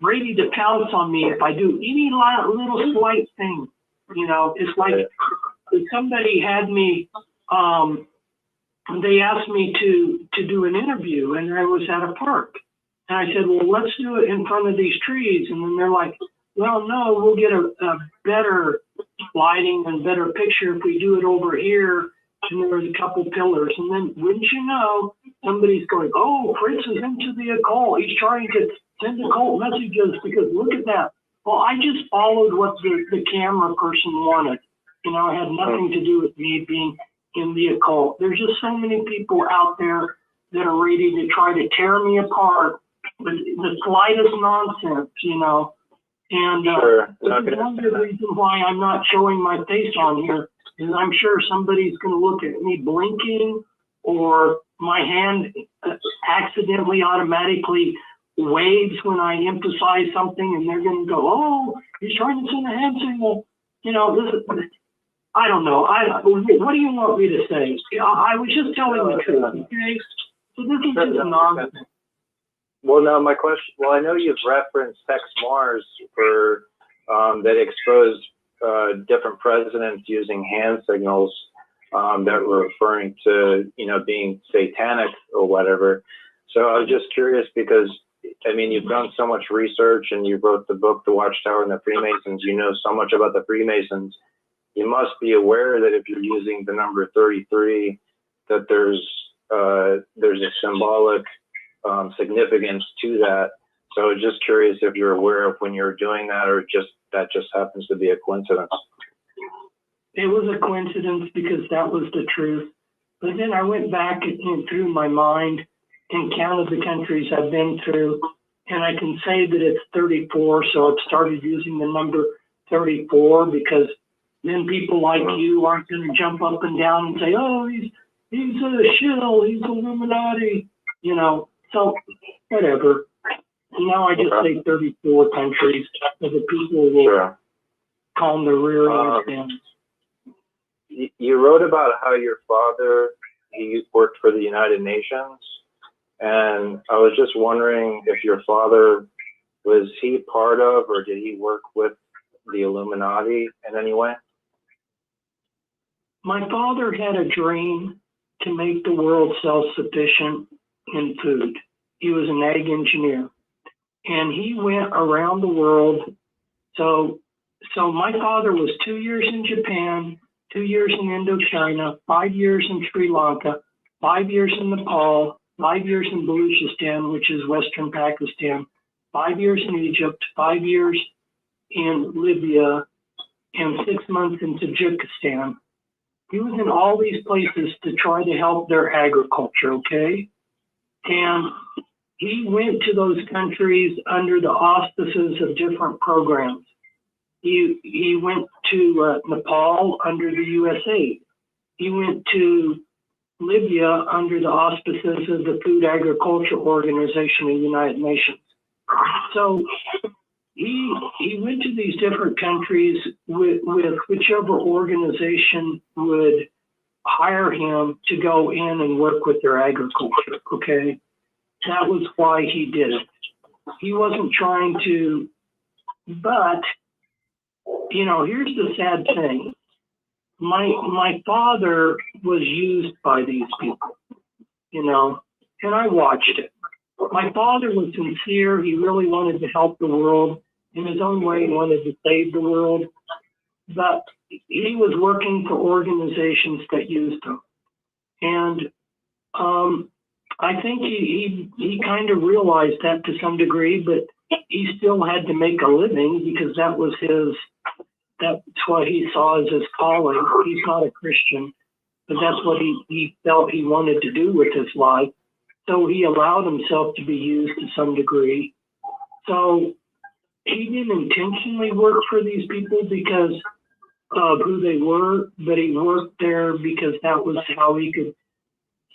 ready to pounce on me if I do any little slight thing. It's like if somebody had me, they asked me to do an interview, and I was at a park. And I said, well, let's do it in front of these trees. And then they're like, well, no, we'll get a better lighting and better picture if we do it over here. And there was a couple pillars. And then, wouldn't you know, somebody's going, oh, Fritz is into the occult. He's trying to send occult messages because look at that. Well, I just followed what the camera person wanted. It had nothing to do with me being in the occult. There's just so many people out there that are ready to try to tear me apart with the slightest nonsense, And Sure. this is one of the reasons why I'm not showing my face on here, is I'm sure somebody's going to look at me blinking, or my hand accidentally automatically waves when I emphasize something, and they're going to go, oh, he's trying to send a hand signal. I don't know. What do you want me to say? I was just telling the truth, okay? So this is just nonsense. Well, no, my question. Well, I know you've referenced Hex Mars for that exposed different presidents using hand signals that were referring to, being satanic or whatever. So I was just curious because, you've done so much research and you wrote the book, The Watchtower and the Freemasons. You know so much about the Freemasons. You must be aware that if you're using the number 33, that there's a symbolic significance to that. So I was just curious if you're aware of when you're doing that, or that just happens to be a coincidence. It was a coincidence because that was the truth. But then I went back and through my mind and counted the countries I've been through, and I can say that it's 34. So I've started using the number 34 because then people like you aren't going to jump up and down and say, oh, he's a shill, he's Illuminati, So whatever. Now I just say 34 countries, so the people will calm their rear ends down. You wrote about how your father, he worked for the United Nations, and I was just wondering if your father, was he part of, or did he work with the Illuminati in any way? My father had a dream to make the world self-sufficient in food. He was an ag engineer, and he went around the world. So my father was 2 years in Japan, 2 years in Indochina, 5 years in Sri Lanka, 5 years in Nepal, 5 years in Baluchistan, which is Western Pakistan, 5 years in Egypt, 5 years in Libya, and 6 months in Tajikistan. He was in all these places to try to help their agriculture, okay? And he went to those countries under the auspices of different programs. He went to Nepal under the USAID. He went to Libya under the auspices of the Food Agriculture Organization of the United Nations. So he went to these different countries with whichever organization would hire him to go in and work with their agriculture, okay? That was why he did it. He wasn't trying to, but, you know, here's the sad thing. My father was used by these people, you know, and I watched it. My father was sincere. He really wanted to help the world. In his own way, he wanted to save the world. But he was working for organizations that used him. And I think he kind of realized that to some degree, but he still had to make a living because that's what he saw as his calling. He's not a Christian, but that's what he felt he wanted to do with his life. So he allowed himself to be used to some degree. So he didn't intentionally work for these people because of who they were, but he worked there because that was how he could,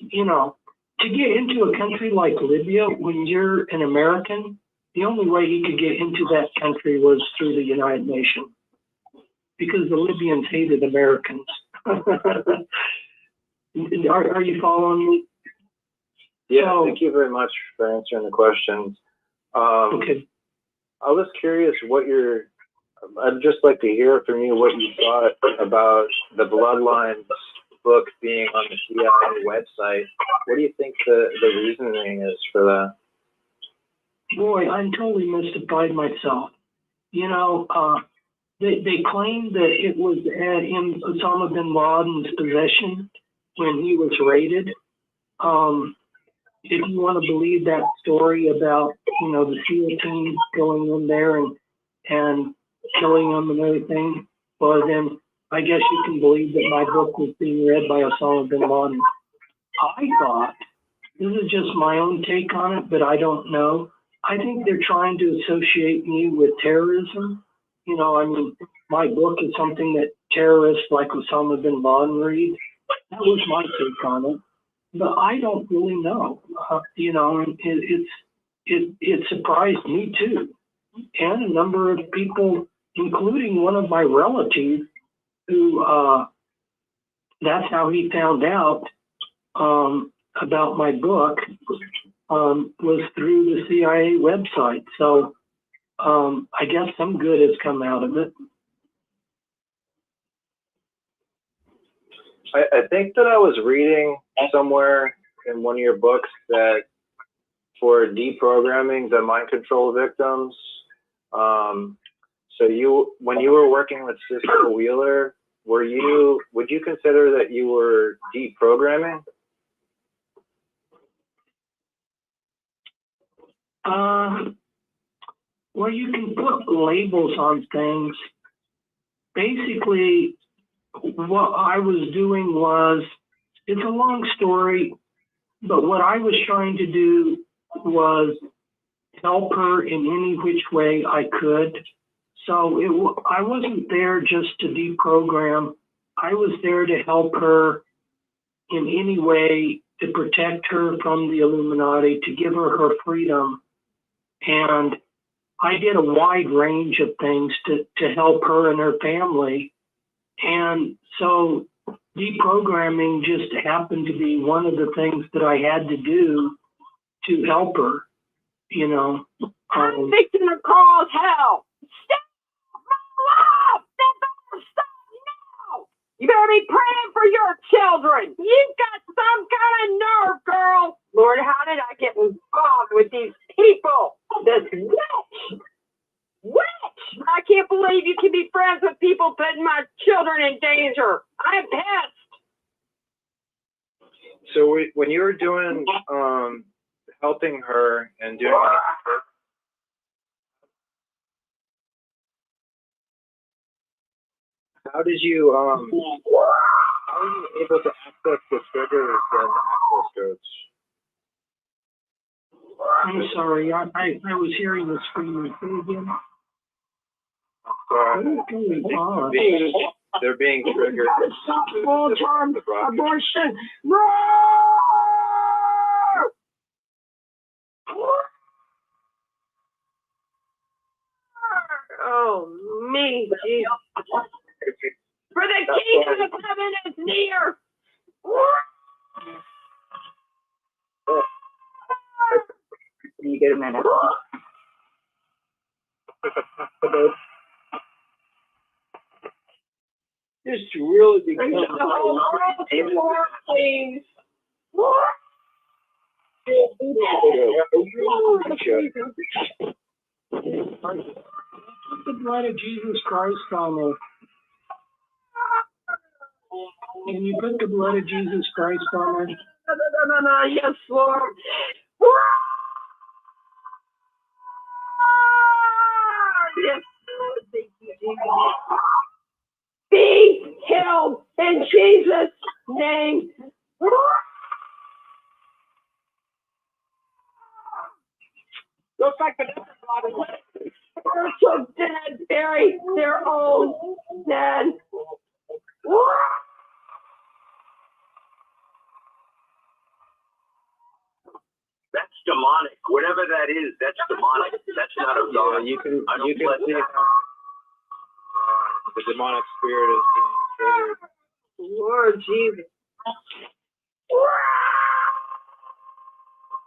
you know, to get into a country like Libya, when you're an American, the only way he could get into that country was through the United Nations, because the Libyans hated Americans. Are you following me? Yeah, So, thank you very much for answering the questions. okay. I was curious I'd just like to hear from you what you thought about the Bloodlines book being on the CIA website. What do you think the reasoning is for that? Boy, I'm totally mystified myself. You know, they claim that it was in Osama bin Laden's possession when he was raided. If you want to believe that story about, you know, the SEAL team going in there and killing them and everything, well, then I guess you can believe that my book was being read by Osama bin Laden. I thought, this is just my own take on it, but I don't know. I think they're trying to associate me with terrorism. You know, I mean, my book is something that terrorists like Osama bin Laden read. That was my take on it. But I don't really know. You know, it surprised me too. And a number of people, including one of my relatives, who that's how he found out about my book, was through the CIA website. So I guess some good has come out of it. I think that I was reading somewhere in one of your books that for deprogramming the mind control victims, so when you were working with Sister Wheeler, would you consider that you were deprogramming? Well, you can put labels on things. Basically, what I was doing was, it's a long story, but what I was trying to do was help her in any which way I could. So I wasn't there just to deprogram. I was there to help her in any way, to protect her from the Illuminati, to give her her freedom. And I did a wide range of things to help her and her family. And so deprogramming just happened to be one of the things that I had to do to help her, you know. I'm fixing to cause hell. Stop my life! That better stop now! You better be praying for your children. You've got some kind of nerve, girl. Lord, how did I get involved with these people? This witch! Witch! I can't believe you can be friends with people putting my children in danger. I'm pissed. So when you were doing, helping her and doing how did you, how were you able to access the triggers and access codes? I'm sorry, I was hearing the screaming thing again. Sorry. What is going on? They're being triggered. Gotta stop full-term abortion. Roar! Oh, me, Jesus. For the kingdom of heaven is near. You get a minute. This really Bring becomes the whole world to war, please. the blood of Jesus Christ on there. Can you put the blood of Jesus Christ on there? No, yes, Lord. Yes, Lord. Thank you, Jesus. Be healed in Jesus' name. Looks like the Spiritual dead bury their own dead. That's demonic. Whatever that is, that's demonic. That's not of God. Yeah, you can I don't see bless how the demonic spirit is being triggered. Lord Jesus.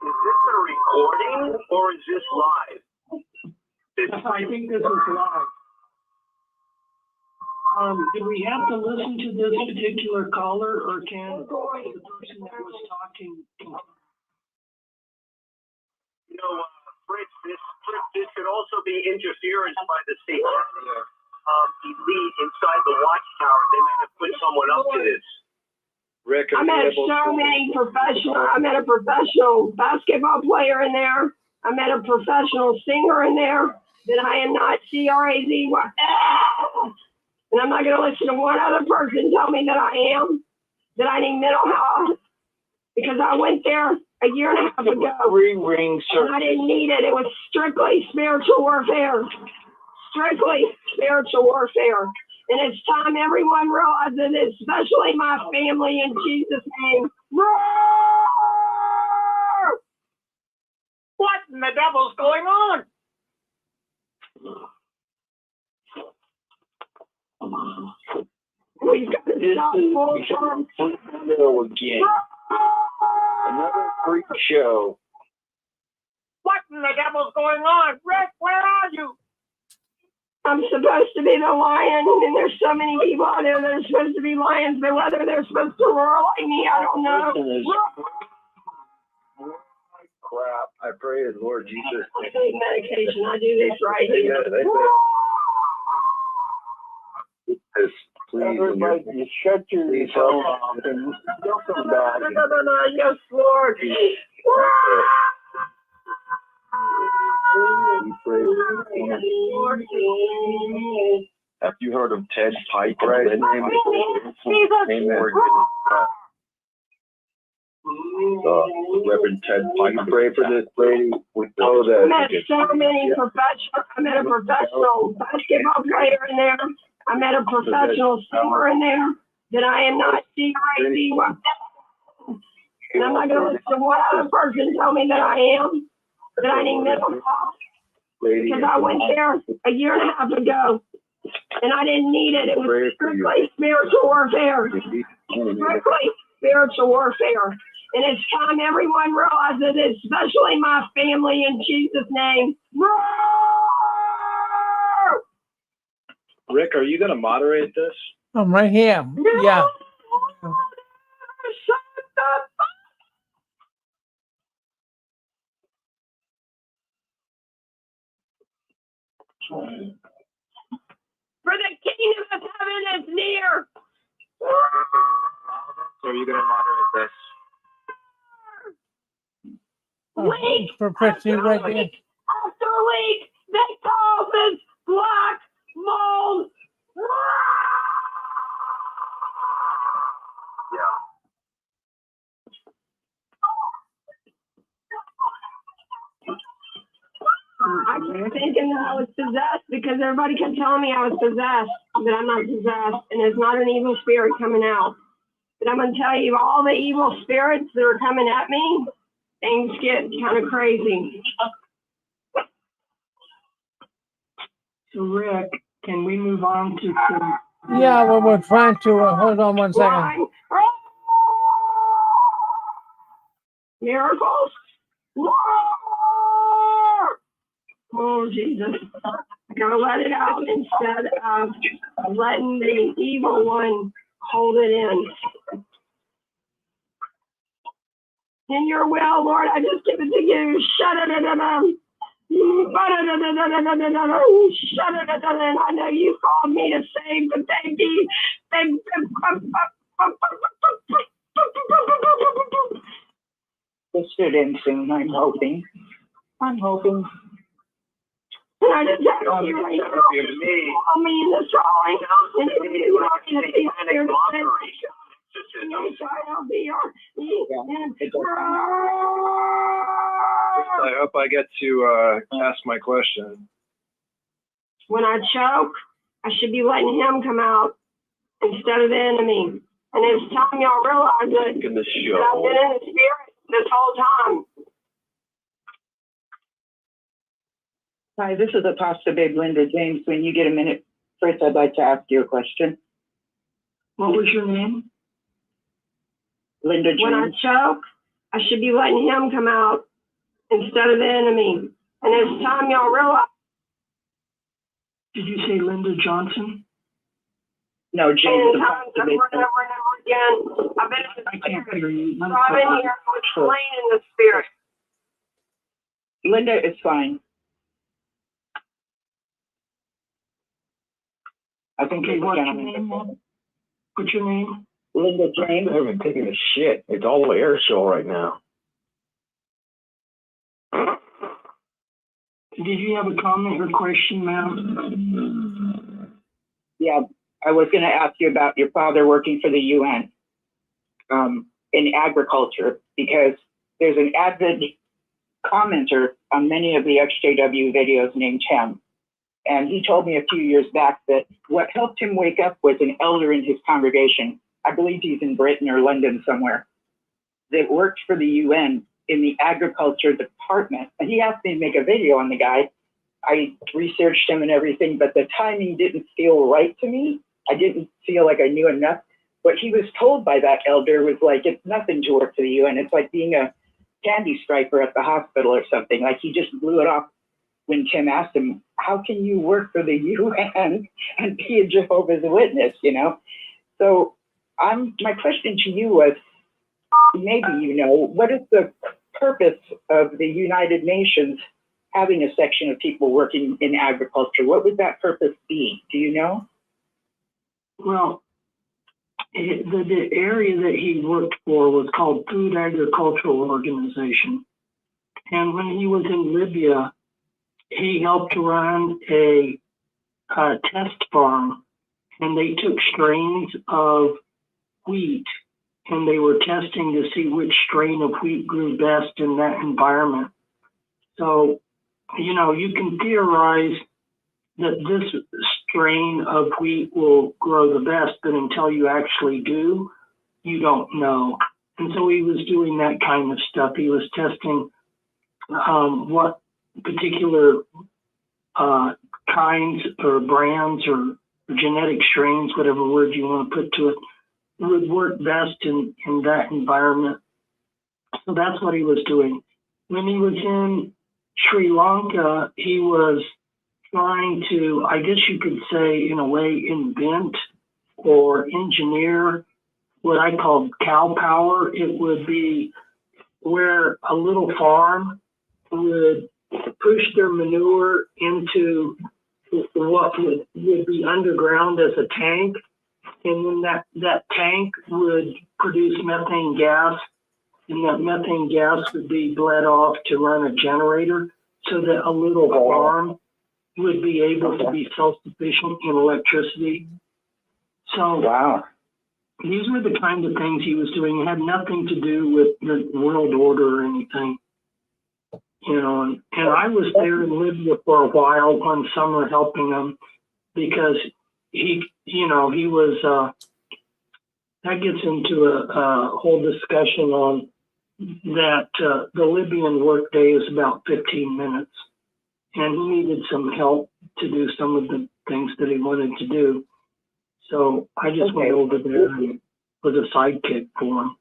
Is this a recording or is this live? I think this is live. Do we have to listen to this particular caller, or can the person that was talking? You know, Fritz, this could also be interference by the state elite inside the watchtower. They might have put someone up to this. Rick, I met I met a professional basketball player in there. I met a professional singer in there that I am not CRAZ. And I'm not going to listen to one other person tell me that I am, that I need mental health. Because I went there a year and a half ago. And I didn't need it. It was strictly spiritual warfare. Strictly spiritual warfare. And it's time everyone realizes it, especially my family, in Jesus' name. Roar! What in the devil's going on? We've got to stop full-term. Again. Another freak show. What in the devil's going on? Rick, where are you? I'm supposed to be the lion, and there's so many people out there that are supposed to be lions, but whether they're supposed to roar like me, I don't know. Crap. I pray the Lord Jesus. I take medication. I do this right here. Please, Everybody, you shut your phone off and don't come back. No, yes, Lord. Have you heard of Ted Pike? Right. Amen. Reverend Ted Pike. Pray for this lady. We know I that. met so many professionals. I met a professional basketball player in there. I met a professional singer in there that I am not CRAZ. And I'm not going to listen to one other person tell me that I am, that I need mental health. Because I went there a year and a half ago, and I didn't need it. It was strictly spiritual warfare. Strictly spiritual warfare. And it's time everyone realizes it, especially my family, in Jesus' name. Roar! Rick, are you going to moderate this? I'm right here. Yeah. For the kingdom of heaven is near. So are you going to moderate this? Leak For Fritz, you right there. after leak, they call this black mold. I'm thinking that I was possessed because everybody kept telling me I was possessed. that I'm not possessed and there's not an evil spirit coming out. But I'm going to tell you, all the evil spirits that are coming at me, things get kind of crazy. So Rick, can we move on to some? Yeah, well, we're trying to hold on one second. Miracles. Oh, Jesus. I gotta let it out instead of letting the evil one hold it in. In your will, Lord, I just give it to you. Shut it. I know you called me to save, but This should end soon, I'm hoping. I'm hoping. And I just ask you right now, call me in the drawing, and if you want me to be here to say, I hope I get to ask my question. when I choke, I should be letting him come out instead of the enemy. And it's time y'all realize that, In the that I've been in the spirit this whole time. Hi, this is Apostle Babe Linda James. When you get a minute, Fritz, I'd like to ask you a question. What was your name? Linda James. When I choke, I should be letting him come out instead of the enemy. And it's time y'all realize. Did you say Linda Johnson? No, James. And times over and over and over again, I've been in the I can't spirit. hear you. So I've been here slain in the spirit. Linda is fine. I think Okay, it's a what's your gentleman. name, Mom? What's your name? Linda James. I haven't taken a shit. It's all the air show right now. Did you have a comment or question, ma'am? Yeah, I was going to ask you about your father working for the UN in agriculture, because there's an avid commenter on many of the XJW videos named Tim. And he told me a few years back that what helped him wake up was an elder in his congregation. I believe he's in Britain or London somewhere, that worked for the UN in the agriculture department. And he asked me to make a video on the guy. I researched him and everything, but the timing didn't feel right to me. I didn't feel like I knew enough. What he was told by that elder was like, it's nothing to work for the UN. It's like being a candy striper at the hospital or something. Like, he just blew it off when Tim asked him, how can you work for the UN and be a Jehovah's Witness, you know? So my question to you was, maybe you know, what is the purpose of the United Nations having a section of people working in agriculture? What would that purpose be? Do you know? Well, the area that he worked for was called Food Agricultural Organization. And when he was in Libya, he helped run a test farm, and they took strains of wheat, and they were testing to see which strain of wheat grew best in that environment. So, you know, you can theorize that this strain of wheat will grow the best, but until you actually do, you don't know. And so he was doing that kind of stuff. He was testing what particular kinds or brands or genetic strains, whatever word you want to put to it, would work best in that environment. So that's what he was doing. When he was in Sri Lanka, he was trying to, I guess you could say, in a way, invent or engineer what I call cow power. It would be where a little farm would push their manure into what would be underground as a tank, and then that tank would produce methane gas, and that methane gas would be bled off to run a generator, so that a little farm would be able to be self-sufficient in electricity. So Wow. These were the kind of things he was doing. It had nothing to do with the world order or anything. You know, and I was there in Libya for a while one summer helping them, because he was, that gets into a whole discussion on that the Libyan workday is about 15 minutes. And he needed some help to do some of the things that he wanted to do. So I just went over there and was a sidekick for him.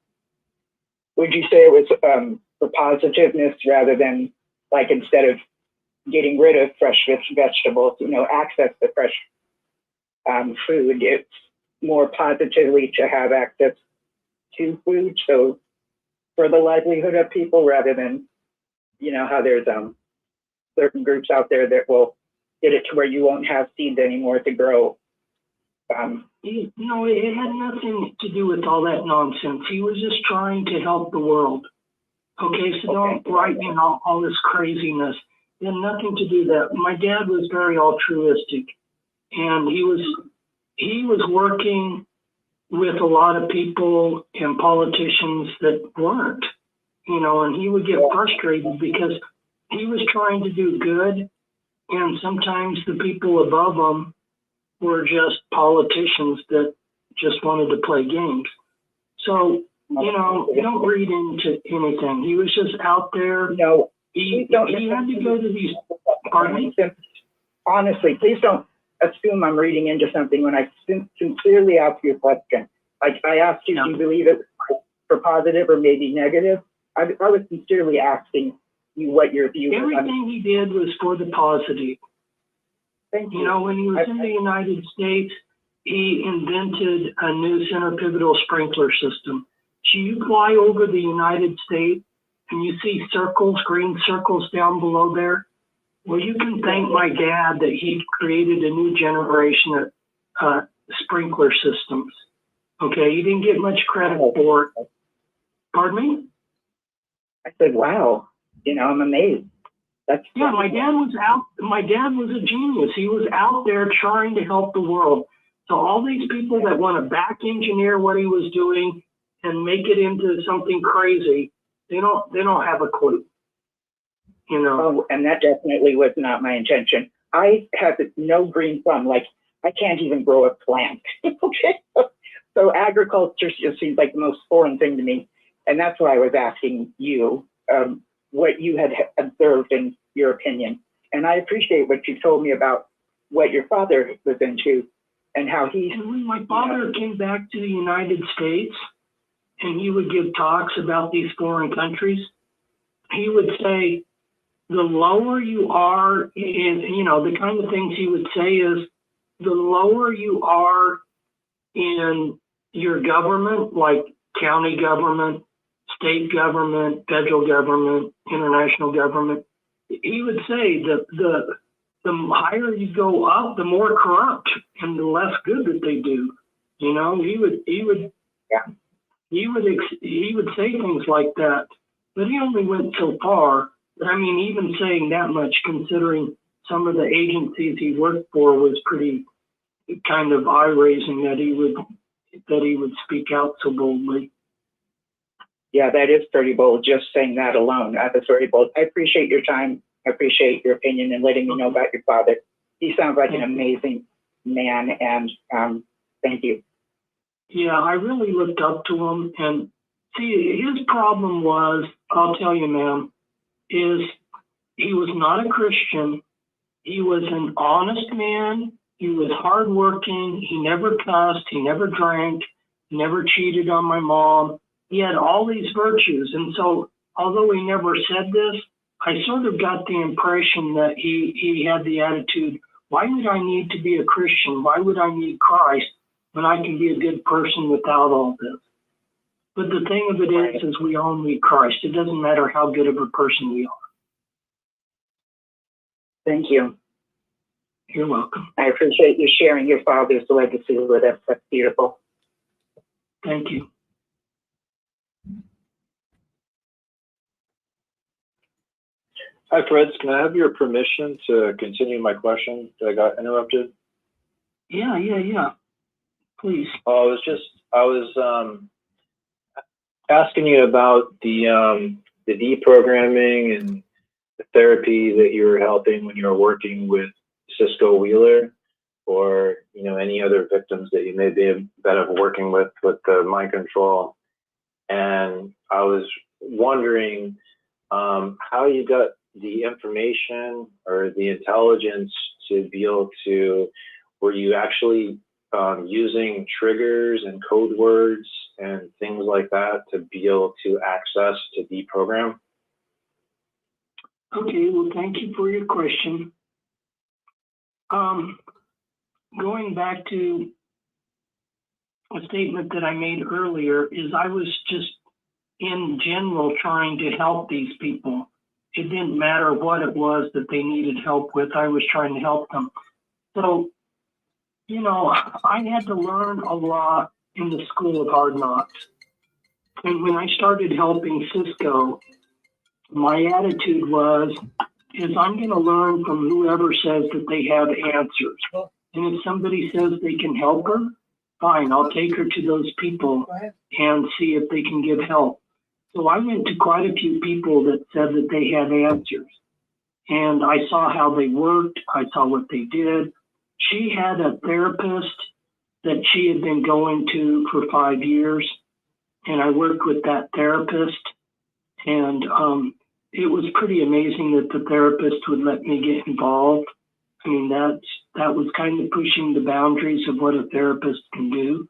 Would you say it was for positiveness rather than, like, instead of getting rid of fresh vegetables, access to fresh food, it's more positively to have access to food, so for the livelihood of people, rather than, how there's certain groups out there that will get it to where you won't have seeds anymore to grow. It had nothing to do with all that nonsense. He was just trying to help the world. Okay, so don't write me all this craziness. It had nothing to do with that. My dad was very altruistic, and he was working with a lot of people and politicians that weren't, and he would get frustrated because he was trying to do good, and sometimes the people above him were just politicians that just wanted to play games. So, don't read into anything. He was just out there. No, he had to go to these. Pardon me? Honestly, please don't assume I'm reading into something when I sincerely ask you a question. Like I asked you, do you believe it for positive or maybe negative? I was sincerely asking you what your view was. Everything he did was for the positive. Thank you. When he was in the United States, he invented a new centripetal sprinkler system. So you fly over the United States and you see circles, green circles down below there. Well, you can thank my dad that he created a new generation of sprinkler systems. Okay, you didn't get much credit for it. Pardon me? I said, wow, I'm amazed. My dad was a genius. He was out there trying to help the world. So all these people that want to back engineer what he was doing and make it into something crazy, they don't have a clue. And that definitely was not my intention. I have no green thumb. Like I can't even grow a plant. Okay. So agriculture just seems like the most foreign thing to me. And that's why I was asking you what you had observed in your opinion. And I appreciate what you told me about what your father was into and how he... And when my father came back to the United States and he would give talks about these foreign countries, he would say, the lower you are in, the kind of things he would say is, the lower you are in your government, like county government, state government, federal government, international government, he would say that the higher you go up, the more corrupt and the less good that they do. He would say things like that, but he only went so far. But I mean, even saying that much, considering some of the agencies he worked for, was pretty kind of eye-raising that he would speak out so boldly. Yeah, that is pretty bold. Just saying that alone, that's very bold. I appreciate your time. I appreciate your opinion and letting me know about your father. He sounds like an amazing man, and thank you. Yeah, I really looked up to him, and see, his problem was, I'll tell you, ma'am, is he was not a Christian. He was an honest man. He was hardworking. He never cussed. He never drank. He never cheated on my mom. He had all these virtues. And so, although he never said this, I sort of got the impression that he had the attitude, why would I need to be a Christian? Why would I need Christ when I can be a good person without all this? But the thing of it is we all need Christ. It doesn't matter how good of a person we are. Thank you. You're welcome. I appreciate you sharing your father's legacy with us. That's beautiful. Thank you. Hi, Fritz. Can I have your permission to continue my question that I got interrupted? Yeah. Please. I was asking you about the deprogramming and the therapy that you were helping when you were working with Cisco Wheeler. or any other victims that you may be been working with the mind control. And I was wondering how you got the information or the intelligence to be able to, were you actually using triggers and code words and things like that to be able to access to deprogram? Okay, well, thank you for your question. Going back to a statement that I made earlier, is I was just in general trying to help these people. It didn't matter what it was that they needed help with, I was trying to help them. So, I had to learn a lot in the School of Hard Knocks. And when I started helping Cisco, my attitude was, I'm going to learn from whoever says that they have answers. And if somebody says they can help her, fine, I'll take her to those people and see if they can give help. So I went to quite a few people that said that they had answers. And I saw how they worked. I saw what they did. She had a therapist that she had been going to for 5 years. And I worked with that therapist. And it was pretty amazing that the therapist would let me get involved. I mean, that was kind of pushing the boundaries of what a therapist can do.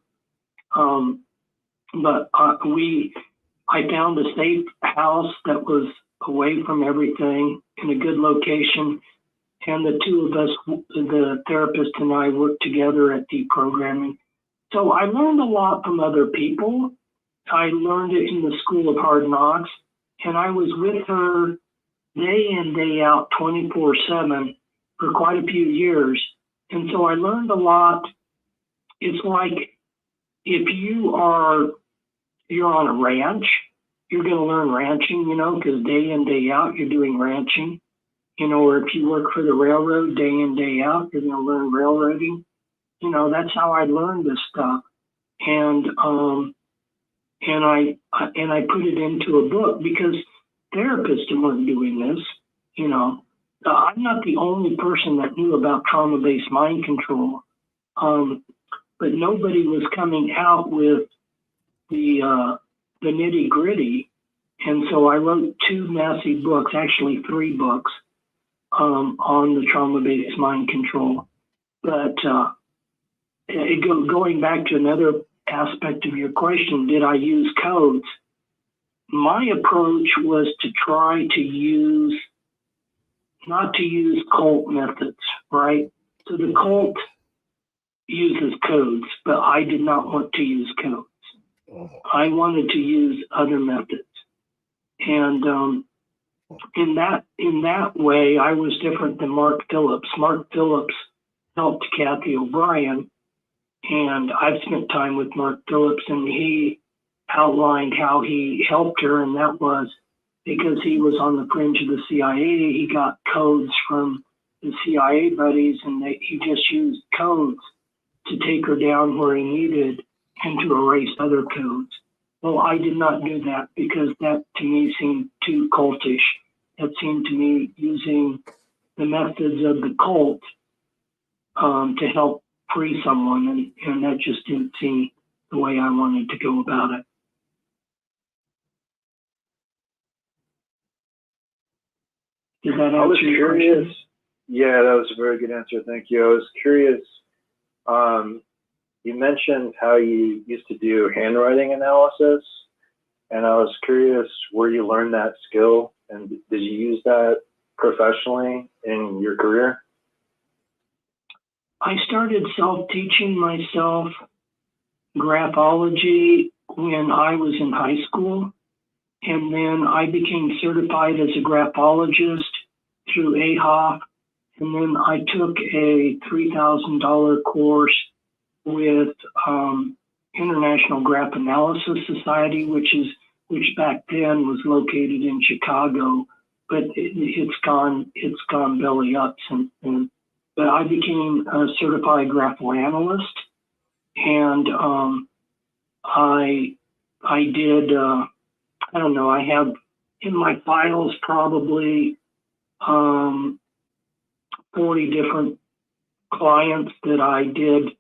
But I found a safe house that was away from everything in a good location. And the two of us, the therapist and I, worked together at deprogramming. So I learned a lot from other people. I learned it in the School of Hard Knocks. And I was with her day in, day out, 24/7 for quite a few years. And so I learned a lot. It's like if you're on a ranch, you're going to learn ranching, because day in, day out, you're doing ranching. Or if you work for the railroad day in, day out, you're going to learn railroading. That's how I learned this stuff. And I put it into a book because therapists weren't doing this. I'm not the only person that knew about trauma-based mind control, but nobody was coming out with the nitty-gritty. And so I wrote 2 massive books, actually 3 books, on the trauma-based mind control. But going back to another aspect of your question, did I use codes? My approach was to try to not to use cult methods, right? So the cult uses codes, but I did not want to use codes. I wanted to use other methods. And in that way, I was different than Mark Phillips. Mark Phillips helped Kathy O'Brien, and I've spent time with Mark Phillips, and he outlined how he helped her, and that was because he was on the fringe of the CIA. He got codes from the CIA buddies, and he just used codes to take her down where he needed and to erase other codes. Well, I did not do that because that to me seemed too cultish. That seemed to me using the methods of the cult to help free someone, and that just didn't seem the way I wanted to go about it. Did that answer your question? Yeah, that was a very good answer. Thank you. I was curious. You mentioned how you used to do handwriting analysis, and I was curious where you learned that skill, and did you use that professionally in your career? I started self-teaching myself graphology when I was in high school, and then I became certified as a graphologist through AHOF, and then I took a $3,000 course with International Graph Analysis Society, which back then was located in Chicago, but it's gone belly up since then. But I became a certified graphoanalyst, and I did I don't know, I have in my files probably 40 different clients that I did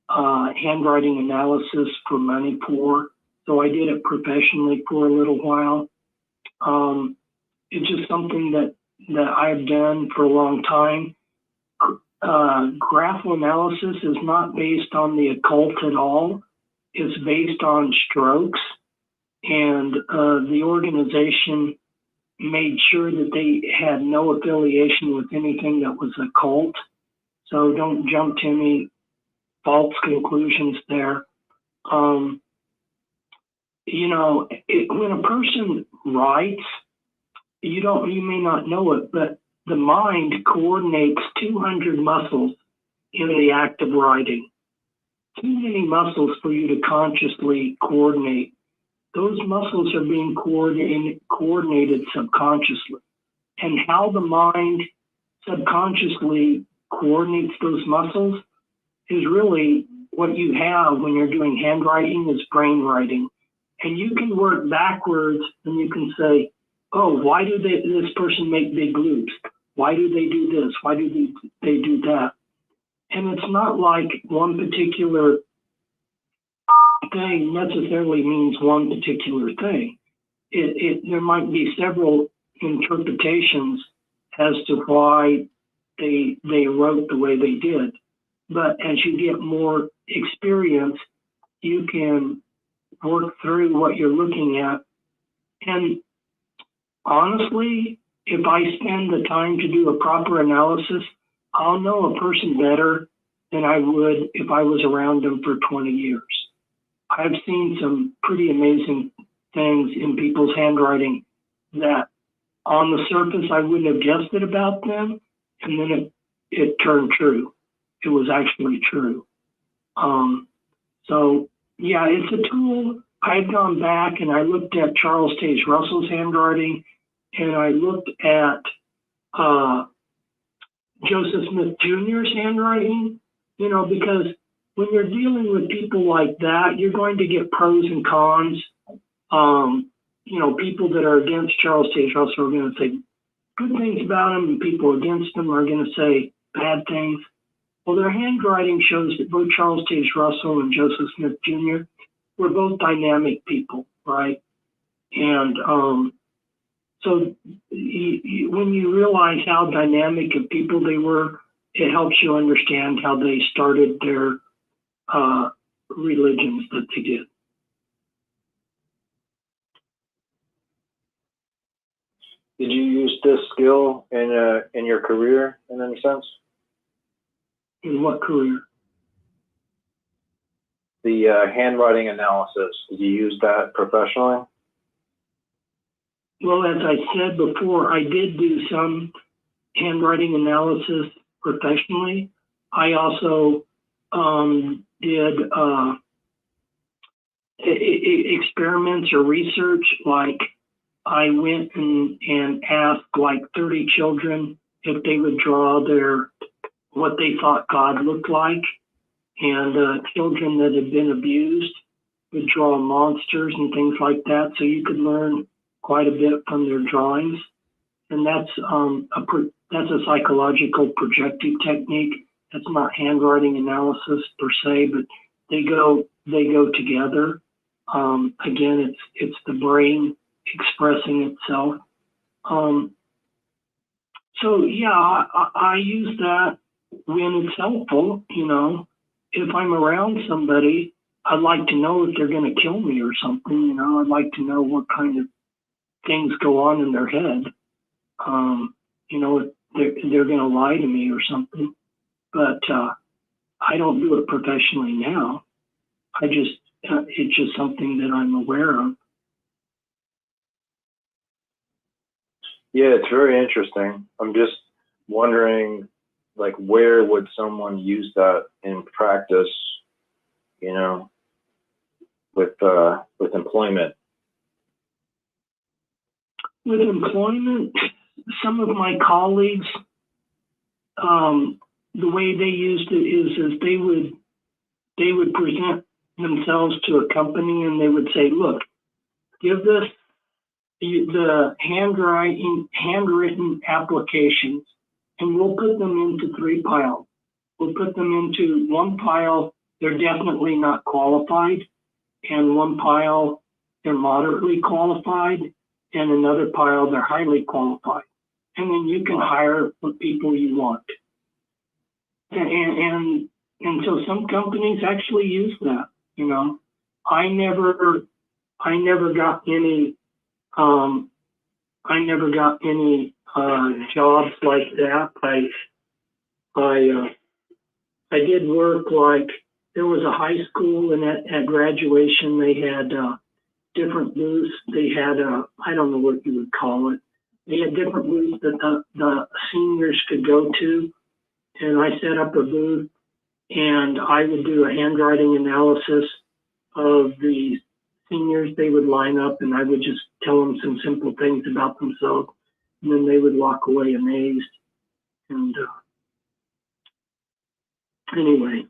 handwriting analysis for money for. So I did it professionally for a little while. It's just something that I've done for a long time. Graph analysis is not based on the occult at all. It's based on strokes. And the organization made sure that they had no affiliation with anything that was occult. So don't jump to any false conclusions there. When a person writes, you may not know it, but the mind coordinates 200 muscles in the act of writing. Too many muscles for you to consciously coordinate. Those muscles are being coordinated subconsciously. And how the mind subconsciously coordinates those muscles is really what you have when you're doing handwriting is brain writing. And you can work backwards and you can say, oh, why do this person make big loops? Why do they do this? Why do they do that? And it's not like one particular thing necessarily means one particular thing. There might be several interpretations as to why they wrote the way they did. But as you get more experience, you can work through what you're looking at. And honestly, if I spend the time to do a proper analysis, I'll know a person better than I would if I was around them for 20 years. I've seen some pretty amazing things in people's handwriting that on the surface I wouldn't have guessed it about them, and then it turned true. It was actually true. So yeah, it's a tool. I've gone back and I looked at Charles Taze Russell's handwriting, and I looked at Joseph Smith Jr.'s handwriting, because when you're dealing with people like that, you're going to get pros and cons. People that are against Charles Taze Russell are going to say good things about him, and people against him are going to say bad things. Well, their handwriting shows that both Charles Taze Russell and Joseph Smith Jr. were both dynamic people, right? And so when you realize how dynamic of people they were, it helps you understand how they started their religions that they did. Did you use this skill in your career in any sense? In what career? The handwriting analysis, did you use that professionally? Well, as I said before, I did do some handwriting analysis professionally. I also did experiments or research, like I went and asked like 30 children if they would draw what they thought God looked like. And children that had been abused would draw monsters and things like that. So you could learn quite a bit from their drawings. And that's a psychological projective technique. That's not handwriting analysis per se, but they go together. Again, it's the brain expressing itself. So yeah, I use that when it's helpful. If I'm around somebody, I'd like to know if they're going to kill me or something. I'd like to know what kind of things go on in their head. If they're going to lie to me or something. But I don't do it professionally now. It's just something that I'm aware of. Yeah, it's very interesting. I'm just wondering, like, where would someone use that in practice, with employment? With employment, some of my colleagues, the way they used it is they would present themselves to a company and they would say, look, give this the handwritten applications, and we'll put them into 3 piles. we'll put them into one pile, they're definitely not qualified, and one pile, they're moderately qualified, and another pile, they're highly qualified. And then you can hire the people you want. And so some companies actually use that, you know. I never got any jobs like that. I did work like, there was a high school, and at graduation they had different booths. They had I don't know what you would call it. They had different booths that the seniors could go to, and I set up a booth, and I would do a handwriting analysis of the seniors. They would line up, and I would just tell them some simple things about themselves, and then they would walk away amazed. And anyway.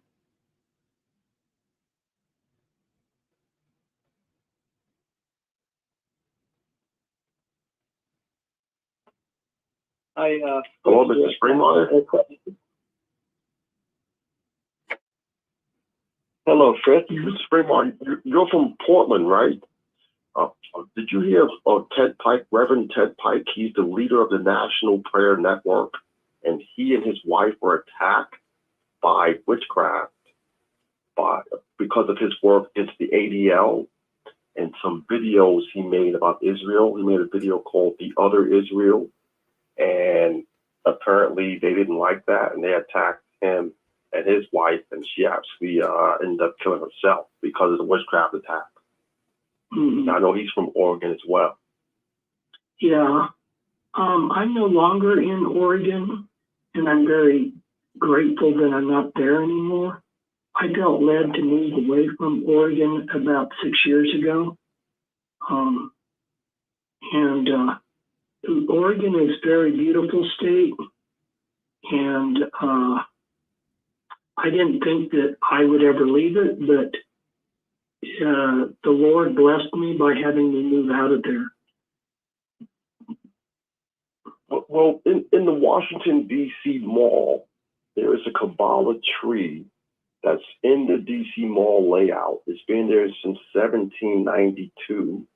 Hello, Mr. Springmeier. Hello, Fritz. Mr. Springmeier, you're from Portland, right? Did you hear of Ted Pike, Reverend Ted Pike? He's the leader of the National Prayer Network, and he and his wife were attacked by witchcraft because of his work against the ADL and some videos he made about Israel. He made a video called The Other Israel, and apparently they didn't like that, and they attacked him and his wife, and she actually ended up killing herself because of the witchcraft attack. Mm-hmm. I know he's from Oregon as well. Yeah. I'm no longer in Oregon, and I'm very grateful that I'm not there anymore. I felt led to move away from Oregon about 6 years ago. Oregon is a very beautiful state, and I didn't think that I would ever leave it, but the Lord blessed me by having me move out of there. Well, in the Washington, D.C. Mall, there is a Kabbalah tree that's in the D.C. Mall layout. It's been there since 1792,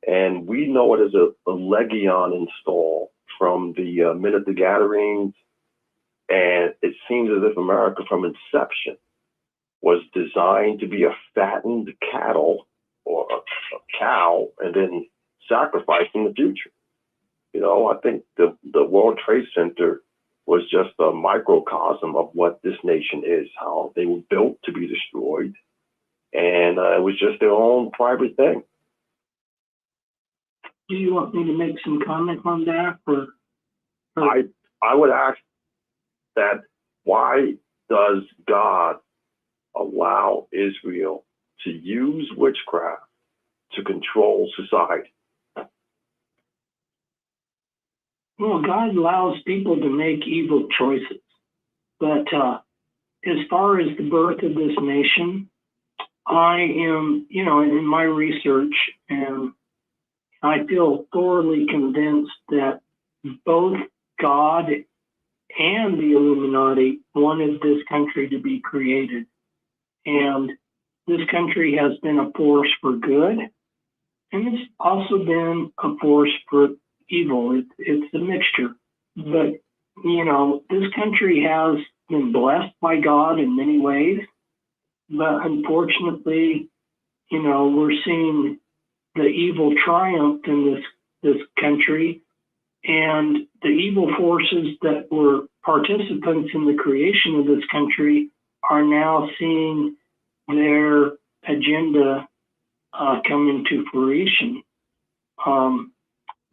and we know it as a Legion install from the Men of the Gatherings, and it seems as if America from inception was designed to be a fattened cattle or a cow and then sacrificed in the future. You know, I think the World Trade Center was just a microcosm of what this nation is, how they were built to be destroyed, and it was just their own private thing. Do you want me to make some comment on that? Or? I would ask that, why does God allow Israel to use witchcraft to control society? Well, God allows people to make evil choices. But as far as the birth of this nation, I am, you know, in my research, and I feel thoroughly convinced that both God and the Illuminati wanted this country to be created. And this country has been a force for good, and it's also been a force for evil. It's a mixture. But, you know, this country has been blessed by God in many ways, but unfortunately, you know, we're seeing the evil triumph in this country, and the evil forces that were participants in the creation of this country are now seeing their agenda come into fruition.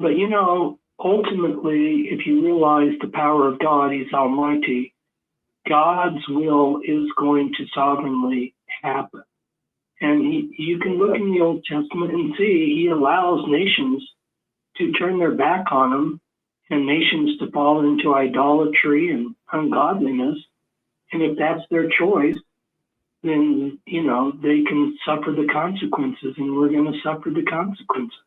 But, you know, ultimately, if you realize the power of God, He's almighty, God's will is going to sovereignly happen. And you can look in the Old Testament and see He allows nations to turn their back on Him and nations to fall into idolatry and ungodliness. And if that's their choice, then, you know, they can suffer the consequences, and we're going to suffer the consequences.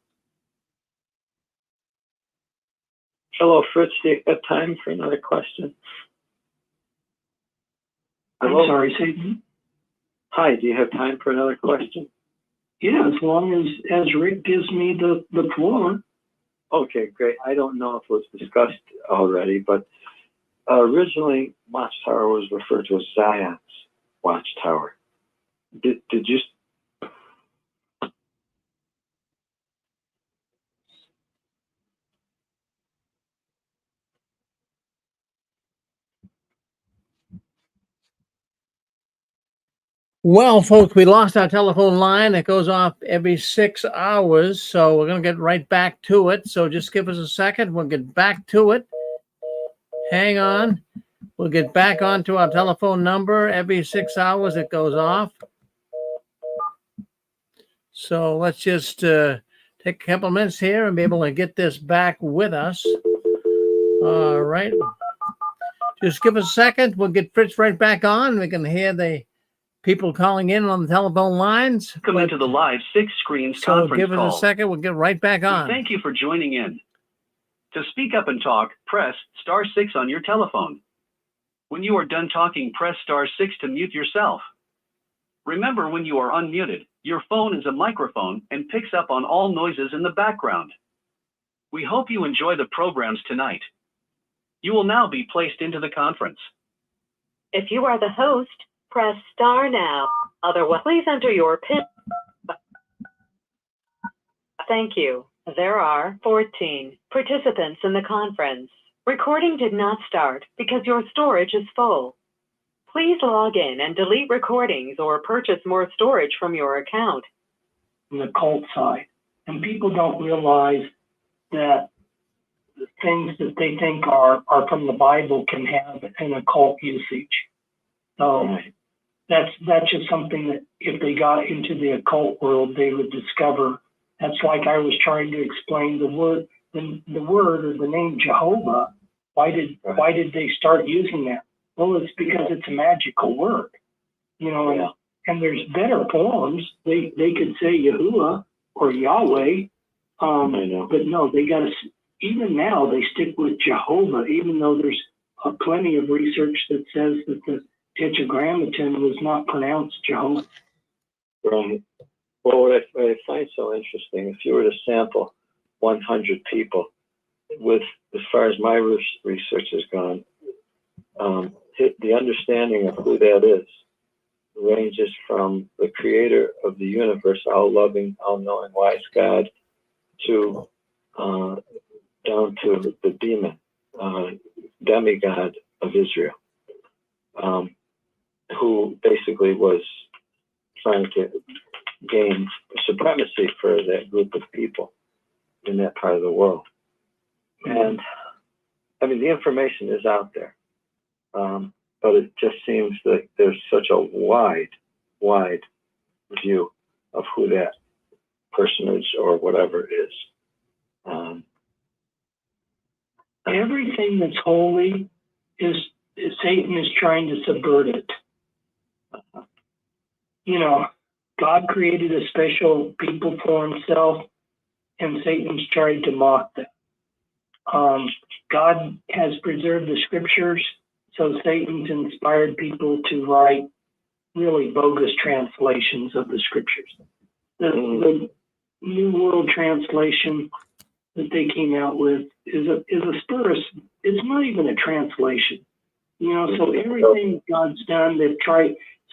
Hello, Fritz. Do you have time for another question? I'm Hello? sorry, Satan. Hi, do you have time for another question? Yeah, as long as Rick gives me the floor. Okay, great. I don't know if it was discussed already, but originally Watchtower was referred to as Zion's Watchtower. Did you? Well, folks, we lost our telephone line. It goes off every 6 hours, so we're going to get right back to it. So just give us a second. We'll get back to it. Hang on. We'll get back onto our telephone number. Every 6 hours, it goes off. So let's just take a couple minutes here and be able to get this back with us. All right. Just give us a second. We'll get Fritz right back on. We can hear the people calling in on the telephone lines. Welcome to the live Six Screens So conference give us call. a second. We'll get right back on. Thank you for joining in. To speak up and talk, press *6 on your telephone. When you are done talking, press *6 to mute yourself. Remember, when you are unmuted, your phone is a microphone and picks up on all noises in the background. We hope you enjoy the programs tonight. You will now be placed into the conference. If you are the host, press star now. Otherwise, please enter your PIN. Thank you. There are 14 participants in the conference. Recording did not start because your storage is full. Please log in and delete recordings or purchase more storage from your account. On the cult side, and people don't realize that the things that they think are from the Bible can have an occult usage. So that's just something that if they got into the occult world, they would discover. That's like I was trying to explain the word or the name Jehovah. Why did they start using that? Well, it's because it's a magical word, and there's better forms. They could say Yahuwah or Yahweh, but no, they got to. Even now, they stick with Jehovah, even though there's plenty of research that says that the Tetragrammaton was not pronounced Jehovah. Right. Well, what I find so interesting, if you were to sample 100 people, with as far as my research has gone, the understanding of who that is ranges from the creator of the universe, all-loving, all-knowing, wise God, to down to the demon, demigod of Israel, who basically was trying to gain supremacy for that group of people in that part of the world. And I mean, the information is out there, but it just seems that there's such a wide view of who that personage or whatever is. Everything that's holy is Satan is trying to subvert it. God created a special people for himself, and Satan's tried to mock them. God has preserved the scriptures, so Satan's inspired people to write really bogus translations of the scriptures. The New World Translation that they came out with is a spurious. It's not even a translation, So everything God's done,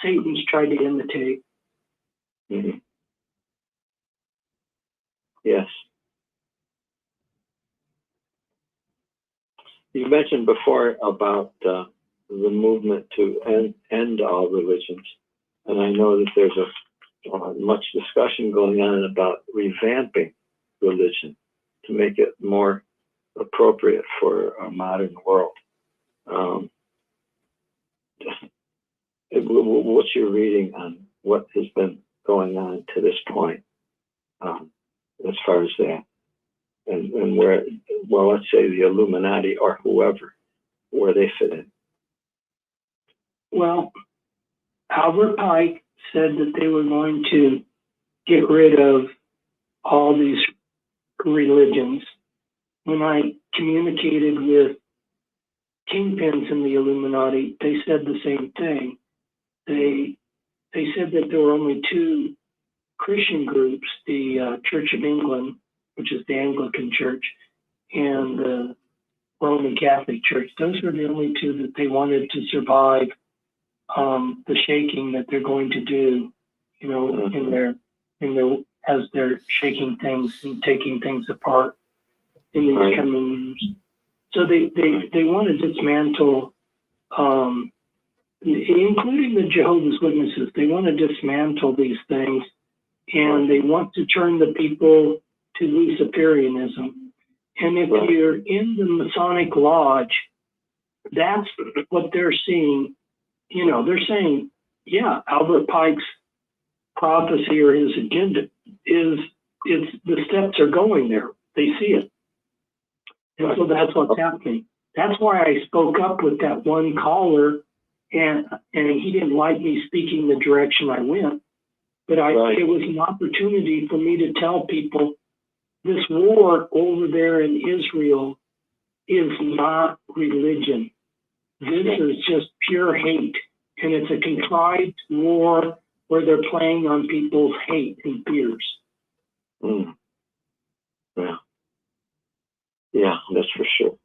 Satan's tried to imitate. Mm-hmm. Yes. You mentioned before about the movement to end all religions, and I know that there's much discussion going on about revamping religion to make it more appropriate for our modern world. What's your reading on what has been going on to this point, as far as that, and where, well, let's say the Illuminati or whoever, where they fit in? Well, Albert Pike said that they were going to get rid of all these religions. When I communicated with kingpins in the Illuminati, they said the same thing. they said that there were only two Christian groups, the Church of England, which is the Anglican Church, and the Roman Catholic Church. Those were the only two that they wanted to survive the shaking that they're going to do, in their as they're shaking things and taking things apart in these coming years. So they want to dismantle, including the Jehovah's Witnesses. They want to dismantle these things, and they want to turn the people to Luciferianism. And if you're in the Masonic Lodge, that's what they're seeing. They're saying, yeah, Albert Pike's prophecy or his agenda is the steps are going there. They see it. And so that's what's happening. That's why I spoke up with that one caller, and he didn't like me speaking the direction I went. But it was an opportunity for me to tell people this war over there in Israel is not religion. This is just pure hate. And it's a contrived war where they're playing on people's hate and fears. Yeah, that's for sure.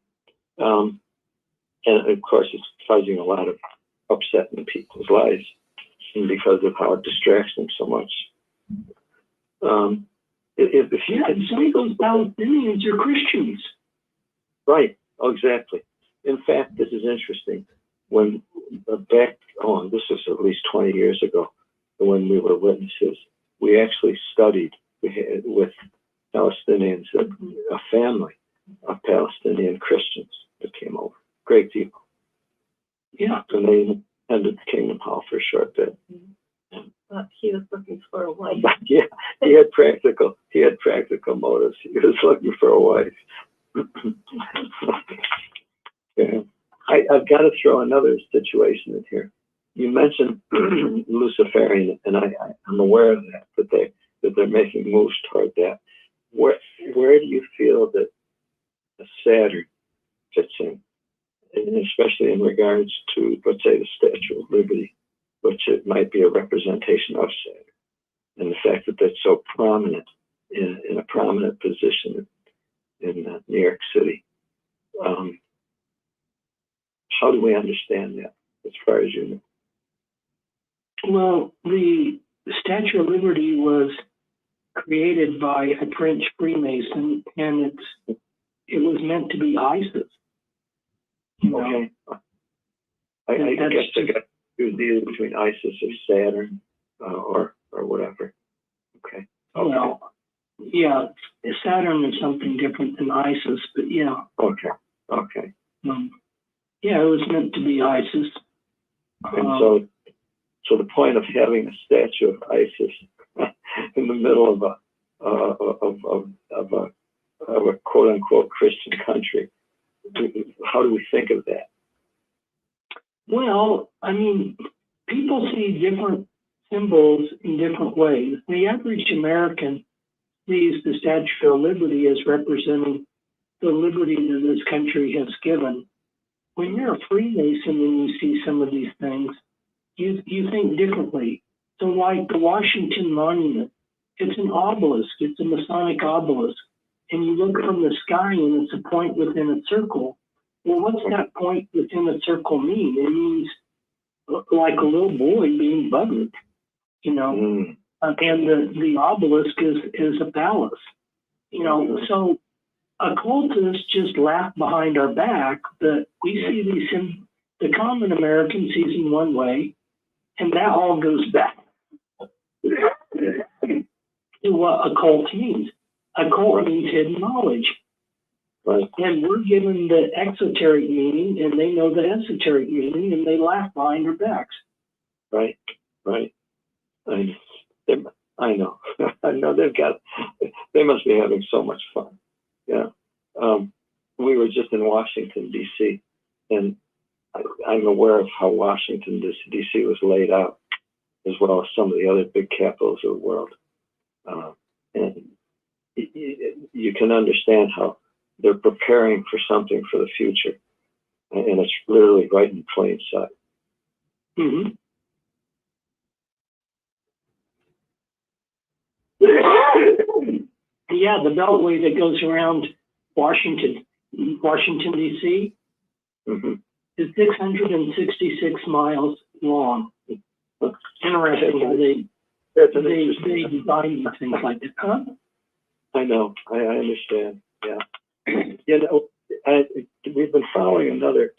And of course, it's causing a lot of upset in people's lives because of how it distracts them so much. If you and some of those Palestinians are Christians. Right. Oh, exactly. In fact, this is interesting. When this was at least 20 years ago, when we were witnesses, we actually studied with Palestinians, a family of Palestinian Christians that came over. Great people. Yeah. And they attended Kingdom Hall for a short bit. But he was looking for a wife. Yeah, he had practical motives. He was looking for a wife. Yeah. I've got to throw another situation in here. You mentioned Luciferian, and I'm aware of that they're making moves toward that. Where do you feel that Saturn fits in, and especially in regards to, let's say, the Statue of Liberty, which it might be a representation of Saturn, and the fact that that's so prominent in a prominent position in New York City. How do we understand that, as far as you know? Well, the Statue of Liberty was created by a French Freemason, and it was meant to be ISIS. Okay. I guess I got the deal between ISIS or Saturn, or whatever. Okay. Well, yeah, Saturn is something different than ISIS, but yeah. Okay. Yeah, it was meant to be ISIS. And so the point of having a statue of ISIS in the middle of a quote unquote Christian country, how do we think of that? Well, I mean, people see different symbols in different ways. The average American sees the Statue of Liberty as representing the liberty that this country has given. When you're a Freemason and you see some of these things, you think differently. So like the Washington Monument, it's an obelisk, it's a Masonic obelisk. And you look from the sky and it's a point within a circle. Well, what's that point within a circle mean? It means like a little boy being buggered, and the obelisk is a palace, so occultists just laugh behind our back, but we see these the common American sees in one way, and that all goes back to what occult means. Occult means hidden knowledge. Right. And we're given the exoteric meaning, and they know the esoteric meaning, and they laugh behind our backs. Right. I know. I know they must be having so much fun. Yeah. We were just in Washington, D.C., and I'm aware of how Washington, D.C. was laid out, as well as some of the other big capitals of the world. And you can understand how they're preparing for something for the future, and it's literally right in plain sight. Mm-hmm. Yeah, the beltway that goes around Washington, D.C. Mm-hmm. is 666 miles long. Interesting how they design these things like that. Huh? I know. I understand. Yeah. You know, we've been following another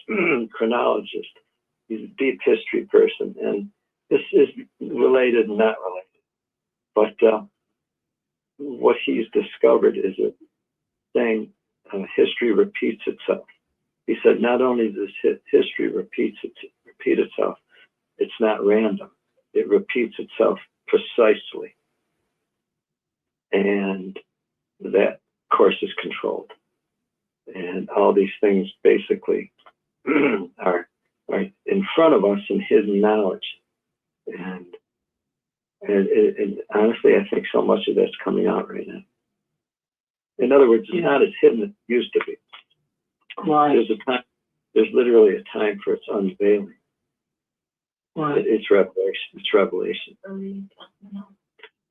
chronologist. He's a deep history person, and this is related and not related. But what he's discovered is that saying history repeats itself. He said not only does history repeat itself, it's not random. It repeats itself precisely. And that course is controlled. And all these things basically are in front of us in hidden knowledge. And honestly, I think so much of that's coming out right now. In other words, it's not as hidden as it used to be. Right. There's literally a time for its unveiling. Right. It's revelation. It's revelation.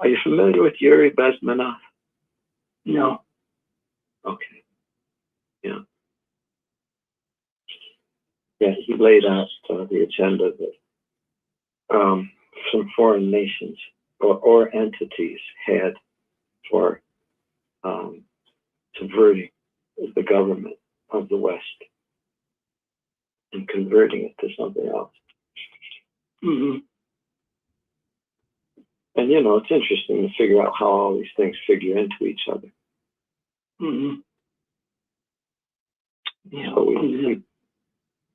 Are you familiar with Yuri Bezmenov? No. Okay. Yeah. Yeah, he laid out the agenda that some foreign nations or entities had for subverting the government of the West and converting it to something else. Mm-hmm. And, you know, it's interesting to figure out how all these things figure into each other. Mm-hmm. Yeah. So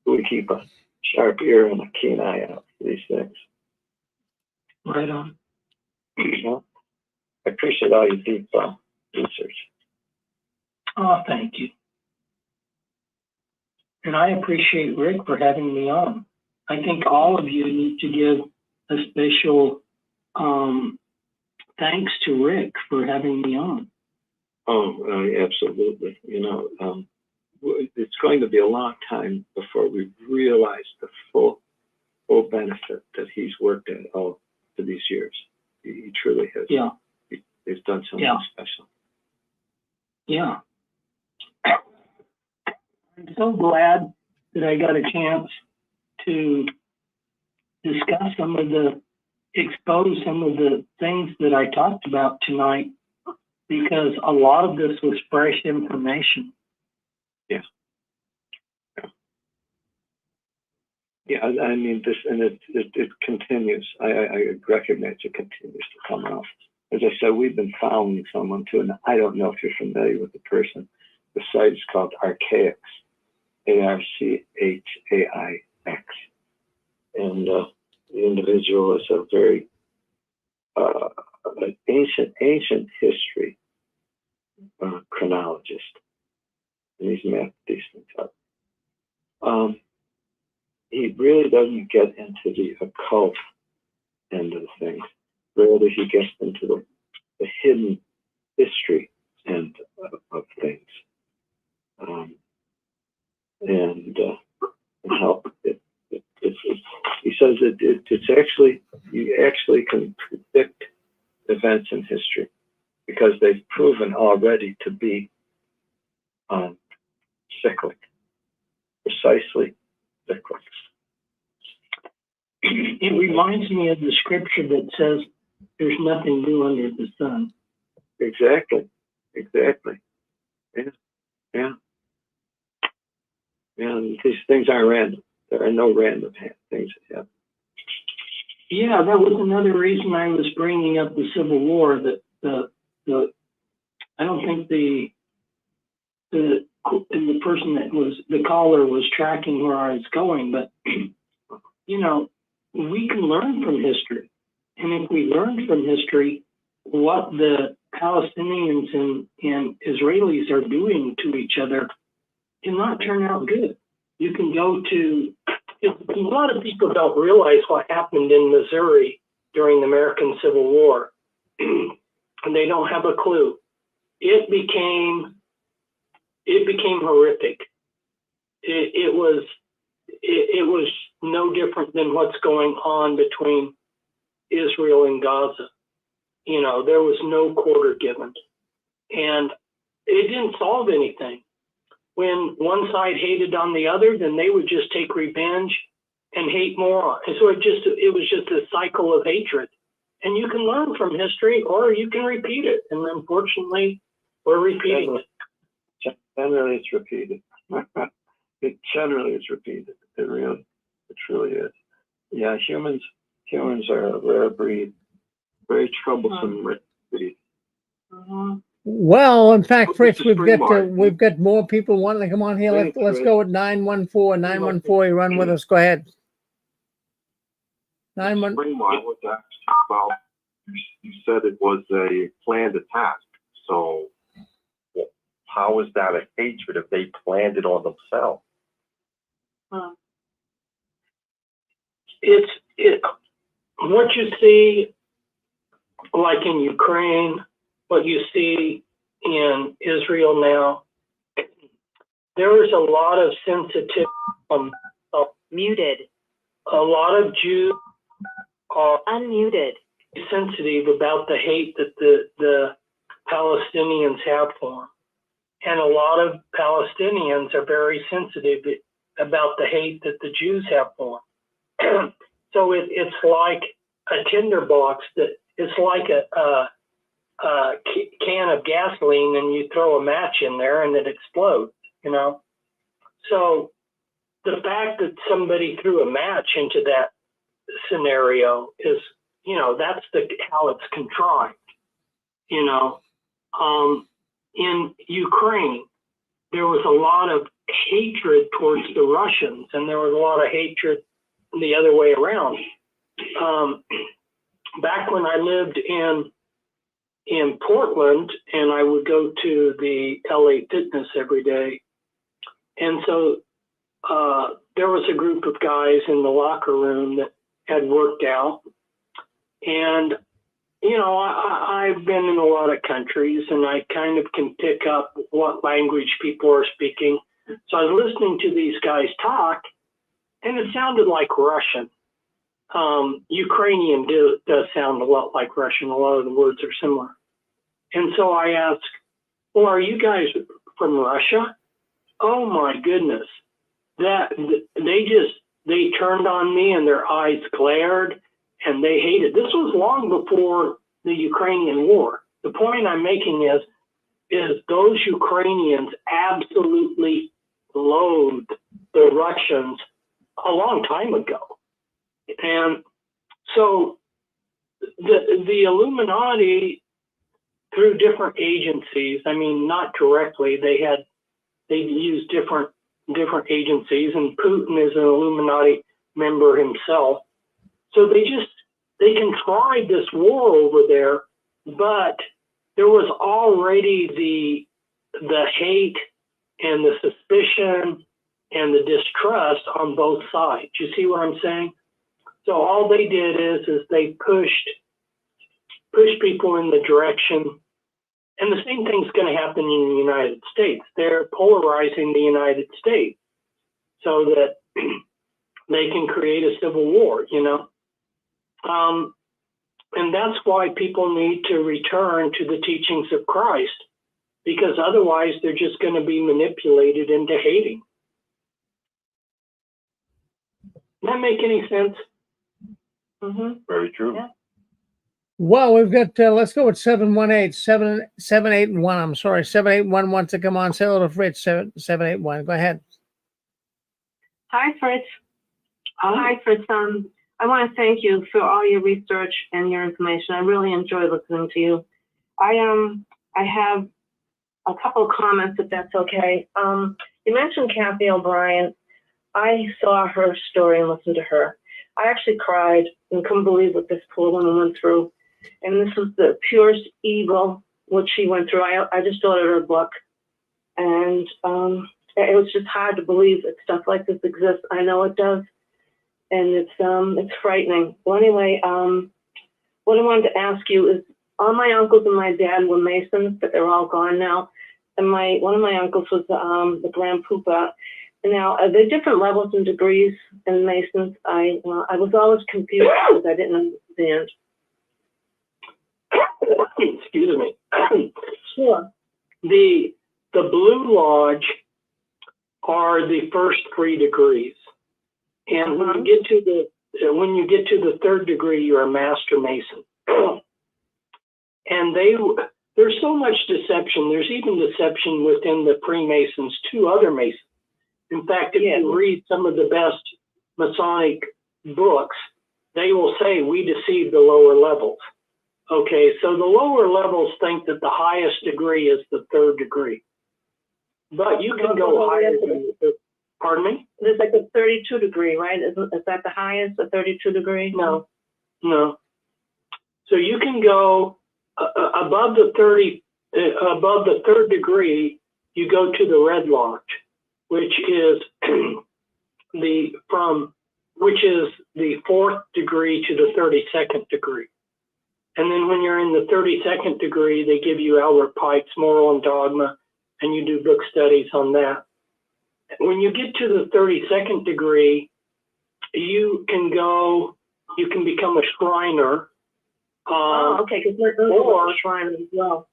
we keep a sharp ear and a keen eye out for these things. Right on. Well, I appreciate all your deep research. Oh, thank you. And I appreciate Rick for having me on. I think all of you need to give a special thanks to Rick for having me on. Oh, absolutely. You know, it's going to be a long time before we realize the full benefit that he's worked at all for these years. He truly has. Yeah. He's done something special. Yeah. I'm so glad that I got a chance to expose some of the things that I talked about tonight, because a lot of this was fresh information. Yeah. Yeah, I mean, this, and it continues. I recognize it continues to come out. As I said, we've been following someone too, and I don't know if you're familiar with the person. The site is called Archaix, Archaix. And the individual is a very ancient history chronologist. And he's mapped these things up. He really doesn't get into the occult end of things. Rather, he gets into the hidden history end of things. And how he says it's actually, you actually can predict events in history because they've proven already to be cyclic, precisely cyclic. It reminds me of the scripture that says there's nothing new under the sun. Exactly. Yeah. And these things aren't random. There are no random things that happen. Yeah, that was another reason I was bringing up the Civil War. That I don't think the person that was the caller was tracking where I was going, but you know, we can learn from history, and if we learn from history what the Palestinians and Israelis are doing to each other, cannot turn out good. You can go to, a lot of people don't realize what happened in Missouri during the American Civil War, and they don't have a clue. It became horrific. It was no different than what's going on between Israel and Gaza. You know, there was no quarter given. And it didn't solve anything. When one side hated on the other, then they would just take revenge and hate more. And so it was just a cycle of hatred. And you can learn from history or you can repeat it. And unfortunately, we're repeating it. Generally, it's repeated. It generally is repeated. It truly is. Yeah, humans are a rare breed, very troublesome breed. Well, in fact, Fritz, Mr. we've got more people wanting to come on here. Let's go with 914. 914, you run with us. Go ahead. Springmeier was asked about. You said it was a planned attack. So, how is that a hatred if they planned it on themselves? What you see, like in Ukraine, what you see in Israel now, there is a lot of sensitivity. Muted. A lot of Jews are unmuted, sensitive about the hate that the Palestinians have for them. And a lot of Palestinians are very sensitive about the hate that the Jews have for them. So it's like a tinderbox that it's like a can of gasoline, and you throw a match in there and it explodes, you know? So the fact that somebody threw a match into that scenario is, you know, that's how it's contrived, you know? In Ukraine, there was a lot of hatred towards the Russians, and there was a lot of hatred the other way around. Back when I lived in Portland, and I would go to the LA Fitness every day, and so there was a group of guys in the locker room that had worked out, and you know, I've been in a lot of countries, and I kind of can pick up what language people are speaking. So I was listening to these guys talk, and it sounded like Russian. Ukrainian does sound a lot like Russian. A lot of the words are similar. And so I asked, well, are you guys from Russia? Oh my goodness. They turned on me and their eyes glared and they hated. This was long before the Ukrainian war. The point I'm making is those Ukrainians absolutely loathed the Russians a long time ago. And so the Illuminati, through different agencies, I mean, not directly, they used different agencies, and Putin is an Illuminati member himself. So they contrived this war over there, but there was already the hate and the suspicion and the distrust on both sides. You see what I'm saying? So all they did is they pushed people in the direction, and the same thing's going to happen in the United States. They're polarizing the United States so that they can create a civil war, you know? And that's why people need to return to the teachings of Christ, because otherwise they're just going to be manipulated into hating. Does that make any sense? Mm-hmm. Very true. Yeah. Well, we've got, let's go with 781. I'm sorry, 781 wants to come on. Say hello to Fritz, 781. Go ahead. Hi, Fritz. Hi, Fritz. I want to thank you for all your research and your information. I really enjoy listening to you. I have a couple of comments, if that's okay. You mentioned Kathy O'Brien. I saw her story and listened to her. I actually cried and couldn't believe what this poor woman went through. And this was the purest evil, what she went through. I just ordered her book. And it was just hard to believe that stuff like this exists. I know it does. And it's frightening. Well, anyway, what I wanted to ask you is, all my uncles and my dad were Masons, but they're all gone now. And one of my uncles was the Grand Pupa. Now, are there different levels and degrees in Masons? I was always confused because I didn't understand. Excuse me. Sure. The Blue Lodge are the first 3 degrees, and when you get to the 3rd degree, you're a Master Mason. And there's so much deception. There's even deception within the Freemasons to other Masons. In fact, if you read some of the best Masonic books, they will say we deceive the lower levels. Okay, so the lower levels think that the highest degree is the 3rd degree. But you can go higher than, pardon me? There's like a 32 degree, right? Is that the highest, the 32 degree? No. So you can go above the 3rd degree, you go to the Red Lodge, which is the 4th degree to the 32nd degree. And then when you're in the 32nd degree, they give you Albert Pike's Moral and Dogma, and you do book studies on that. When you get to the 32nd degree, you can become a Shriner. Okay, because we're Shriners as well.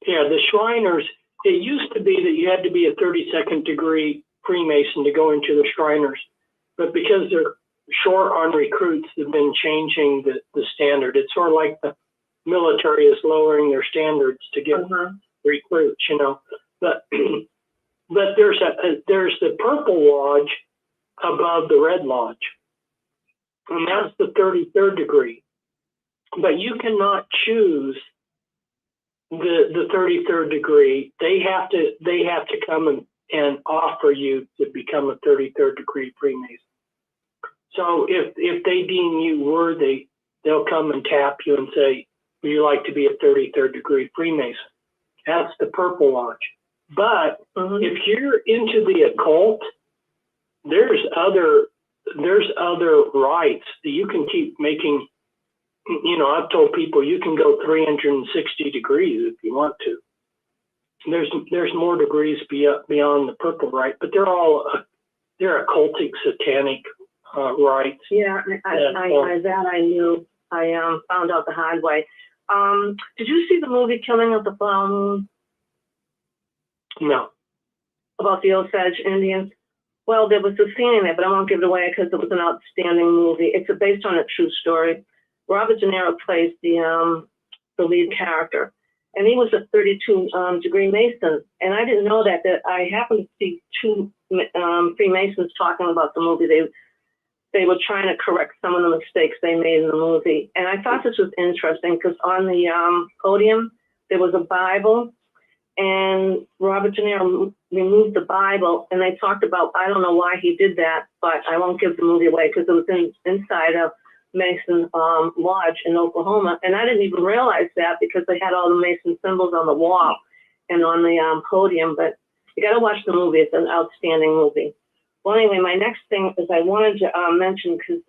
Yeah, the Shriners, it used to be that you had to be a 32nd degree Freemason to go into the Shriners. But because they're short on recruits, they've been changing the standard. It's sort of like the military is lowering their standards to get recruits, you know. But there's the Purple Lodge above the Red Lodge, and that's the 33rd degree. But you cannot choose the 33rd degree. They have to come and offer you to become a 33rd degree Freemason. So if they deem you worthy, they'll come and tap you and say, would you like to be a 33rd degree Freemason? That's the Purple Lodge. But if you're into the occult, there's other rites that you can keep making. You know, I've told people you can go 360 degrees if you want to. There's more degrees beyond the Purple Rite, but they're occultic, satanic rites. Yeah, that I knew. I found out the hard way. Did you see the movie Killing of the Flower Moon? No. About the Osage Indians? Well, there was a scene in it, but I won't give it away because it was an outstanding movie. It's based on a true story. Robert De Niro plays the lead character, and he was a 32 degree Mason. And I didn't know that I happened to see 2 Freemasons talking about the movie. They were trying to correct some of the mistakes they made in the movie. And I thought this was interesting because on the podium, there was a Bible, and Robert De Niro removed the Bible, and they talked about, I don't know why he did that, but I won't give the movie away because it was inside of Mason Lodge in Oklahoma. And I didn't even realize that because they had all the Mason symbols on the wall and on the podium. But you got to watch the movie. It's an outstanding movie. Well, anyway, my next thing is I wanted to mention, because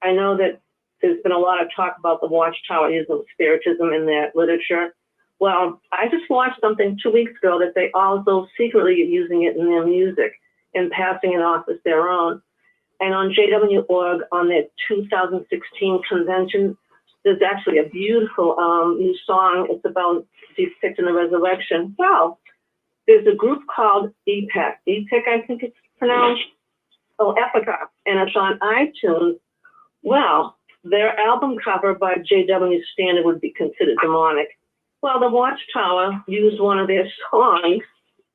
I know that there's been a lot of talk about the Watchtower use of Spiritism in their literature. Well, I just watched something 2 weeks ago that they also secretly are using it in their music and passing it off as their own. And on JW.org, on their 2016 convention, there's actually a beautiful new song. It's about depicting the resurrection. Well, there's a group called EPIC. EPIC, I think it's pronounced. Oh, Epica. And it's on iTunes. Well, their album cover by JW standard would be considered demonic. Well, the Watchtower used one of their songs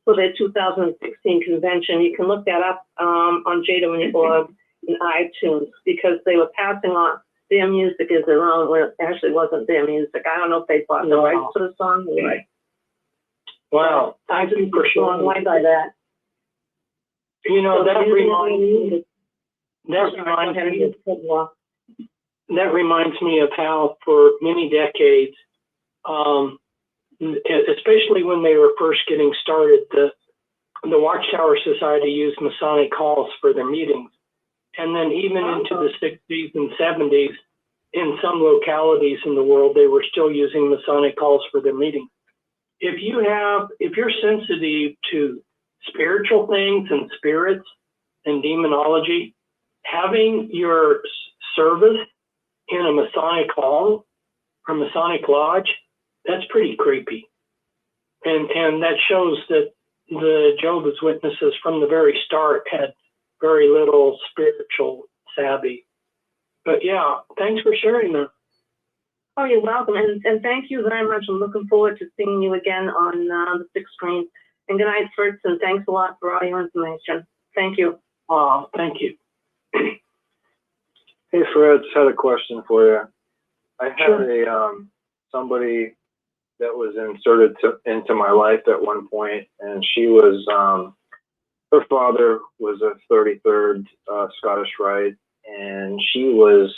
for their 2016 convention. You can look that up on JW.org in iTunes, because they were passing on their music as their own, when it actually wasn't their music. I don't know if they bought the rights to the song. Right. Wow. I think for sure by that. You know, So that reminds me of how for many decades, especially when they were first getting started, the Watchtower Society used Masonic halls for their meetings. And then even into the 60s and 70s, in some localities in the world, they were still using Masonic halls for their meetings. If you're sensitive to spiritual things and spirits and demonology, having your service in a Masonic hall or Masonic lodge, that's pretty creepy. and that shows that the Jehovah's Witnesses from the very start had very little spiritual savvy. But yeah, thanks for sharing that. Oh, you're welcome, and thank you very much. I'm looking forward to seeing you again on the 6 screen. And good night, Fritz, and thanks a lot for all your information. Thank you. Oh, thank you. Hey, Fritz, had a question for you. I had Sure. somebody that was inserted into my life at one point, and she was, her father was a 33rd Scottish Rite, and she was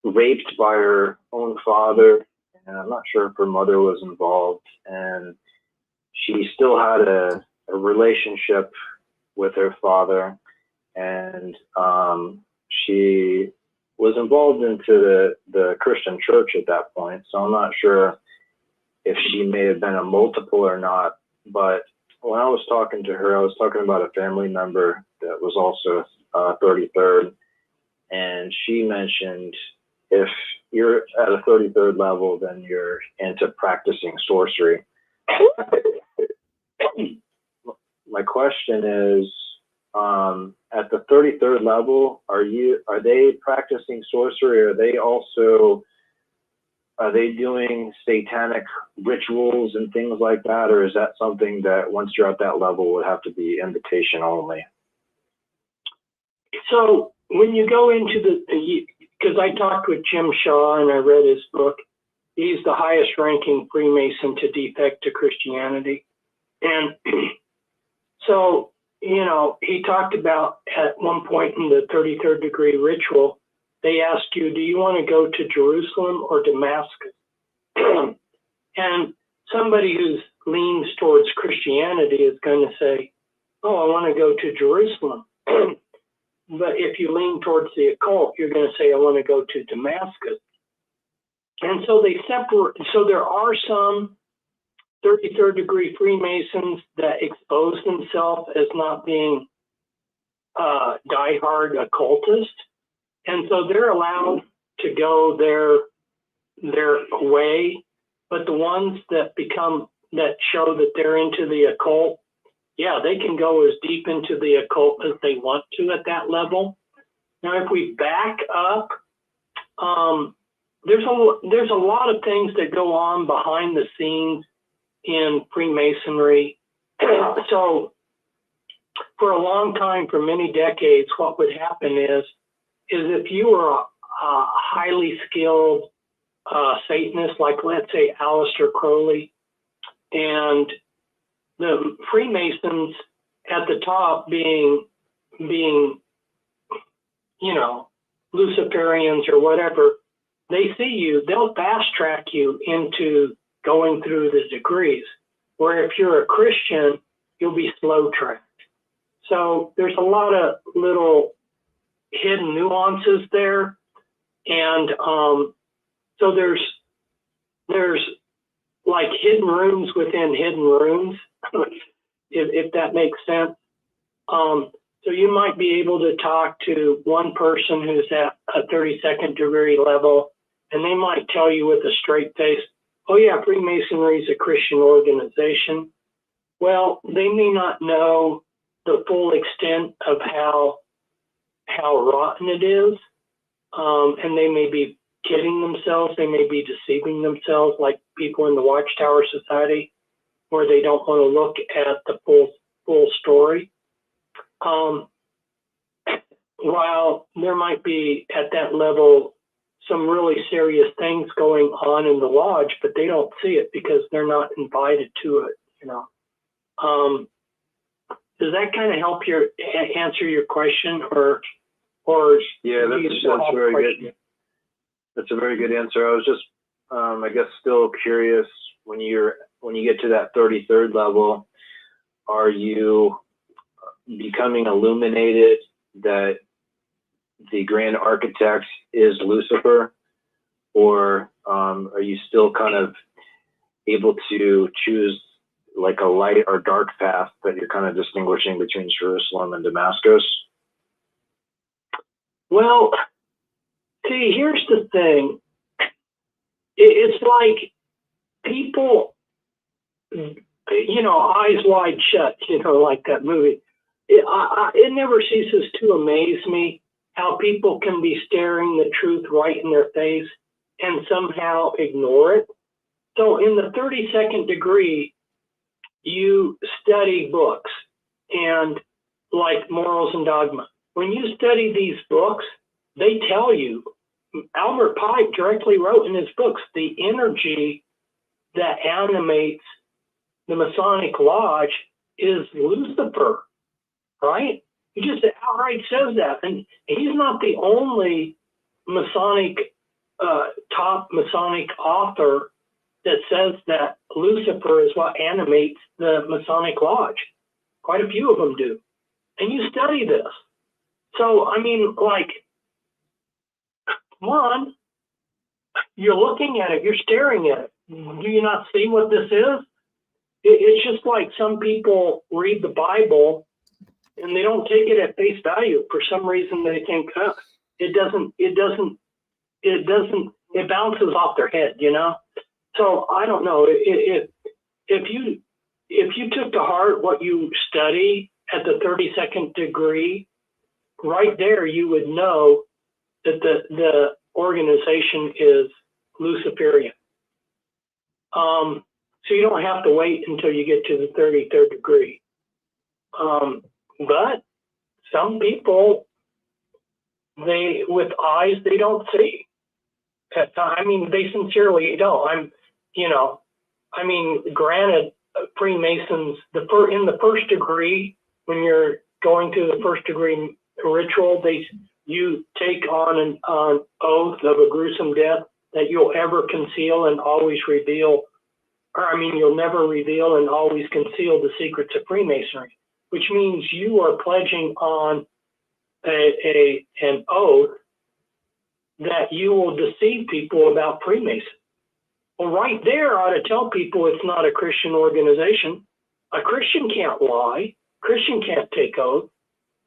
raped by her own father, and I'm not sure if her mother was involved, and she still had a relationship with her father, and she was involved into the Christian church at that point, so I'm not sure if she may have been a multiple or not, but when I was talking to her, I was talking about a family member that was also 33rd, and she mentioned if you're at a 33rd level, then you're into practicing sorcery. My question is, at the 33rd level, are they practicing sorcery? Are they doing satanic rituals and things like that? Or is that something that once you're at that level would have to be invitation only? So when you go into because I talked with Jim Shaw and I read his book, he's the highest ranking Freemason to defect to Christianity. And so, he talked about at one point in the 33rd degree ritual, they ask you, do you want to go to Jerusalem or Damascus? And somebody who leans towards Christianity is going to say, oh, I want to go to Jerusalem. But if you lean towards the occult, you're going to say, I want to go to Damascus. And so they separate. So there are some 33rd degree Freemasons that expose themselves as not being diehard occultists. And so they're allowed to go their way. But the ones that show that they're into the occult, yeah, they can go as deep into the occult as they want to at that level. Now, if we back up, there's a lot of things that go on behind the scenes in Freemasonry. So for a long time, for many decades, what would happen is if you were a highly skilled Satanist, like let's say Aleister Crowley, and the Freemasons at the top being Luciferians or whatever, they see you, they'll fast track you into going through the degrees. Where if you're a Christian, you'll be slow tracked. So there's a lot of little hidden nuances there. And so there's like hidden rooms within hidden rooms, if that makes sense. So you might be able to talk to one person who's at a 32nd degree level, and they might tell you with a straight face, oh yeah, Freemasonry is a Christian organization. Well, they may not know the full extent of how rotten it is, and they may be kidding themselves. They may be deceiving themselves, like people in the Watchtower Society, where they don't want to look at the full story. While there might be at that level some really serious things going on in the lodge, but they don't see it because they're not invited to it. Does that kind of help answer your question, or yeah, that's very good. That's a very good answer. I was just, I guess, still curious when you get to that 33rd level, are you becoming illuminated that the grand architect is Lucifer, or are you still kind of able to choose like a light or dark path that you're kind of distinguishing between Jerusalem and Damascus? Well, see, here's the thing. It's like people eyes wide shut, like that movie. It never ceases to amaze me how people can be staring the truth right in their face and somehow ignore it. So in the 32nd degree, you study books and like Morals and Dogma. When you study these books, they tell you, Albert Pike directly wrote in his books, the energy that animates the Masonic Lodge is Lucifer, right? He just outright says that. And he's not the only Masonic, top Masonic author that says that Lucifer is what animates the Masonic Lodge. Quite a few of them do. And you study this. So, I mean, like, come on, you're looking at it, you're staring at it. Do you not see what this is? It's just like some people read the Bible and they don't take it at face value. For some reason, they think, it bounces off their head, So I don't know. If you took to heart what you study at the 32nd degree, right there you would know that the organization is Luciferian. So you don't have to wait until you get to the 33rd degree. But some people, with eyes they don't see. I mean, they sincerely don't. Granted, Freemasons, in the first degree, when you're going through the first degree ritual, you take on an oath of a gruesome death that you'll ever conceal and always reveal, you'll never reveal and always conceal the secrets of Freemasonry, which means you are pledging on an oath that you will deceive people about Freemasons. Well, right there, I ought to tell people it's not a Christian organization. A Christian can't lie. Christian can't take oath.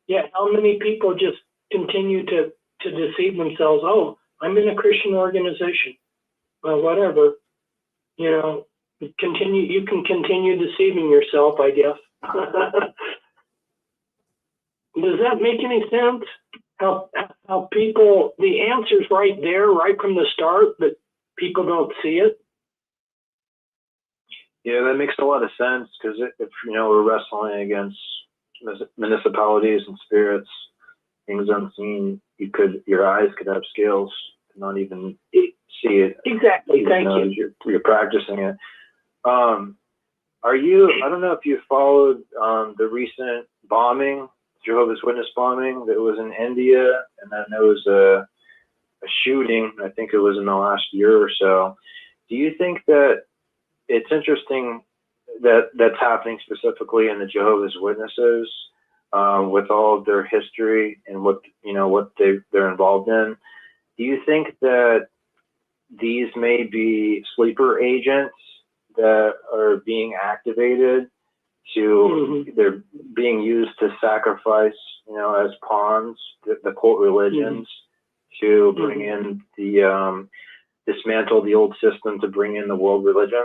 Yet how many people just continue to deceive themselves? Oh, I'm in a Christian organization. Well, whatever. You can continue deceiving yourself, I guess. Does that make any sense? How people, the answer's right there, right from the start, but people don't see it? Yeah, that makes a lot of sense, because if we're wrestling against municipalities and spirits, things unseen, your eyes could have scales and not even see it. Exactly. Thank you. You're practicing it. I don't know if you followed the recent bombing, Jehovah's Witness bombing that was in India, and then there was a shooting, I think it was in the last year or so. Do you think that it's interesting that that's happening specifically in the Jehovah's Witnesses, with all of their history and what they're involved in? Do you think that these may be sleeper agents that are being activated they're being used to sacrifice, as pawns, the cult religions, to bring in dismantle the old system to bring in the world religion?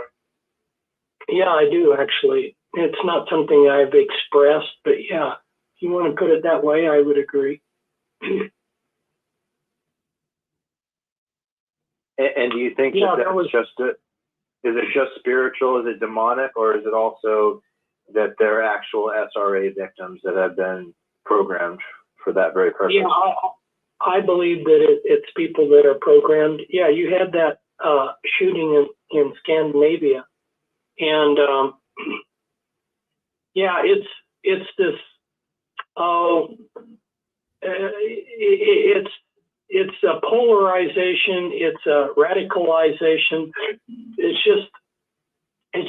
Yeah, I do, actually. It's not something I've expressed, but yeah, if you want to put it that way, I would agree. And do you think is it just spiritual? Is it demonic? Or is it also that they're actual SRA victims that have been programmed for that very purpose? Yeah, I believe that it's people that are programmed. Yeah, you had that shooting in Scandinavia. And it's this, it's a polarization, it's a radicalization. It's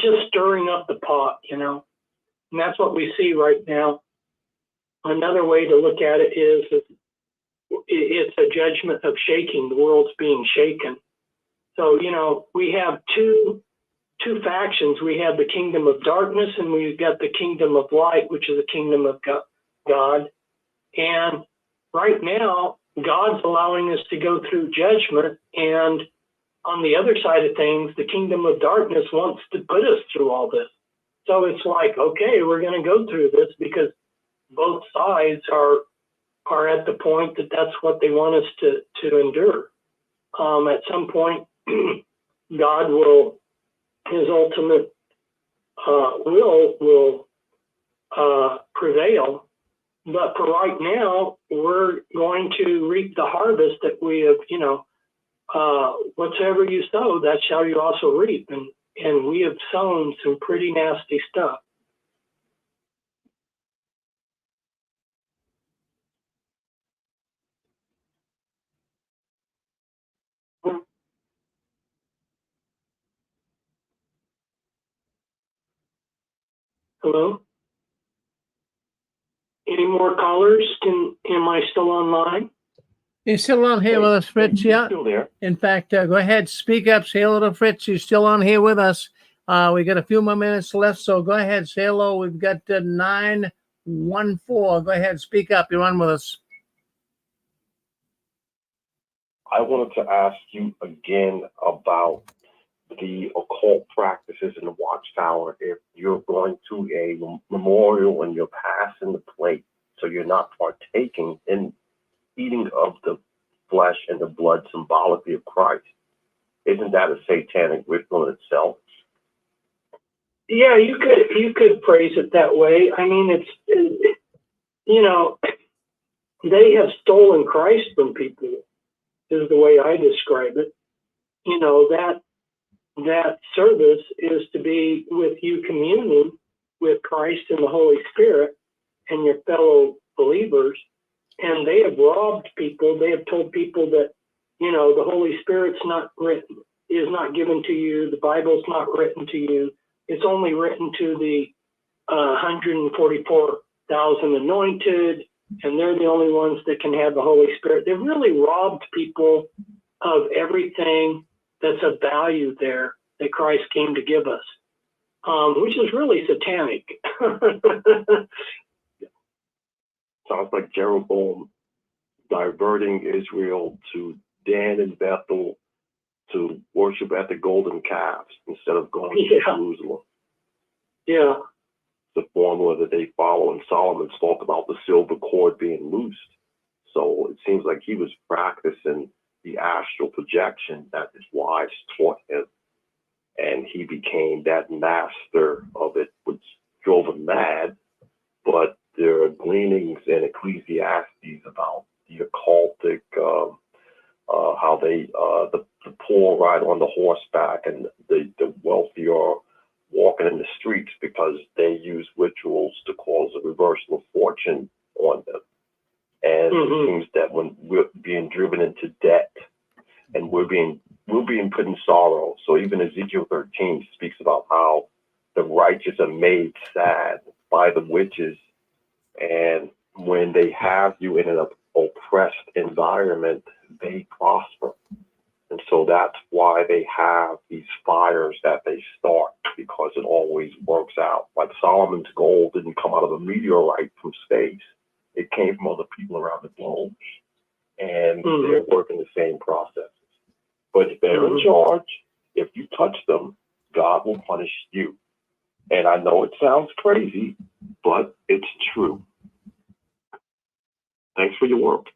just stirring up the pot, and that's what we see right now. Another way to look at it is it's a judgment of shaking. The world's being shaken. So, we have two factions. We have the kingdom of darkness, and we've got the kingdom of light, which is the kingdom of God. And right now, God's allowing us to go through judgment. And on the other side of things, the kingdom of darkness wants to put us through all this. So it's like, okay, we're going to go through this because both sides are at the point that that's what they want us to endure. At some point, God will, his ultimate will prevail. But for right now, we're going to reap the harvest that we have, whatsoever you sow, that shall you also reap. And we have sown some pretty nasty stuff. Hello? Any more callers? Am I still online? You're still on here with us, Fritz, yeah? Still there. In fact, go ahead, speak up, say hello to Fritz. You're still on here with us. We got a few more minutes left, so go ahead, say hello. We've got 914. Go ahead, speak up. You're on with us. I wanted to ask you again about the occult practices in the Watchtower. If you're going to a memorial and you're passing the plate, so you're not partaking in eating of the flesh and the blood symbolically of Christ, isn't that a satanic ritual in itself? Yeah, you could phrase it that way. I mean, it's they have stolen Christ from people, is the way I describe it. That service is to be with you communing with Christ and the Holy Spirit and your fellow believers. And they have robbed people. They have told people that, the Holy Spirit's is not given to you. The Bible's not written to you. It's only written to the 144,000 anointed, and they're the only ones that can have the Holy Spirit. They've really robbed people of everything that's of value there that Christ came to give us, which is really satanic. Sounds like Jeroboam diverting Israel to Dan and Bethel to worship at the golden calves instead of going to Jerusalem. Yeah. The formula that they follow, and Solomon spoke about the silver cord being loosed. So it seems like he was practicing the astral projection that his wives taught him, and he became that master of it, which drove him mad. But there are gleanings in Ecclesiastes about the occultic, how they the poor ride on the horseback and the wealthy are walking in the streets because they use rituals to cause a reversal of fortune on them. And it seems that when we're being driven into debt and we're being put in sorrow. So even Ezekiel 13 speaks about how the righteous are made sad by the witches. And when they have you in an oppressed environment, they prosper. And so that's why they have these fires that they start, because it always works out. Like Solomon's gold didn't come out of a meteorite from space. It came from other people around the globe. And they're working the same processes. But if they're in charge, if you touch them, God will punish you. And I know it sounds crazy, but it's true. Thanks for your work.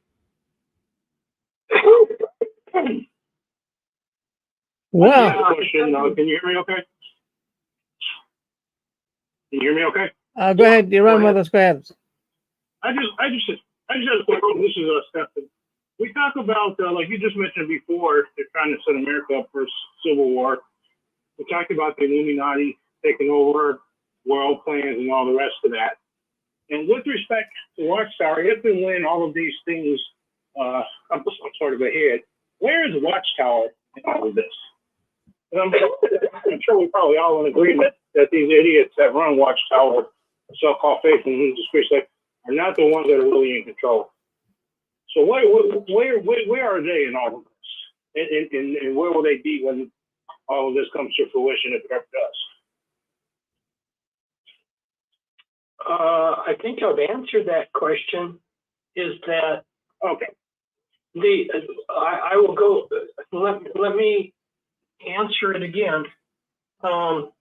Wow. Question, can you hear me okay? Can you hear me okay? Go ahead. You're on with us. Go ahead. I just had a question. This is Stephen. We talk about, like you just mentioned before, they're trying to set America up for civil war. We talked about the Illuminati taking over world plans and all the rest of that. And with respect to Watchtower, if and when all of these things, I'm sort of ahead, where is Watchtower in all of this? I'm sure we're probably all in agreement that these idiots that run Watchtower, so-called faith and religious groups, are not the ones that are really in control. So where are they in all of this? And where will they be when all of this comes to fruition, if it ever does? I think I've answered that question. Is that okay? I will go. Let me answer it again. That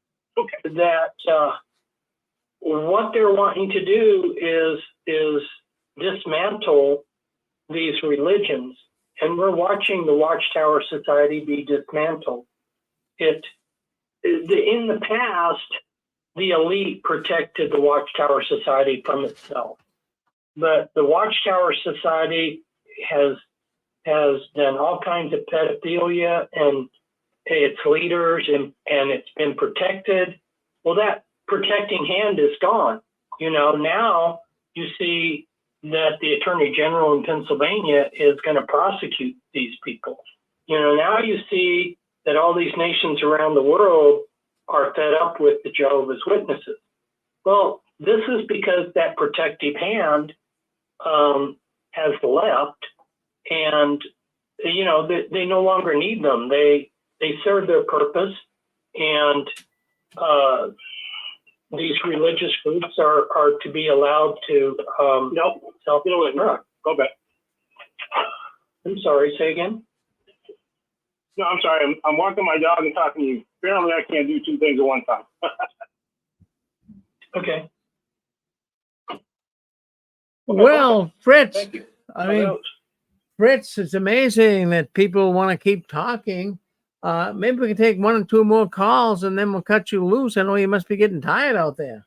what they're wanting to do is dismantle these religions, and we're watching the Watchtower Society be dismantled. In the past, the elite protected the Watchtower Society from itself, but the Watchtower Society has done all kinds of pedophilia and its leaders, and it's been protected. Well, that protecting hand is gone. Now you see that the Attorney General in Pennsylvania is going to prosecute these people. Now you see that all these nations around the world are fed up with the Jehovah's Witnesses. Well, this is because that protective hand has left, and they no longer need them. They serve their purpose, and these religious groups are to be allowed to self-destruct. Go back. I'm sorry, say again? No, I'm sorry. I'm walking my dog and talking to you. Apparently, I can't do two things at one time. Okay. Well, Fritz, Thank you. Fritz, it's amazing that people want to keep talking. Maybe we can take one or two more calls and then we'll cut you loose. I know you must be getting tired out there.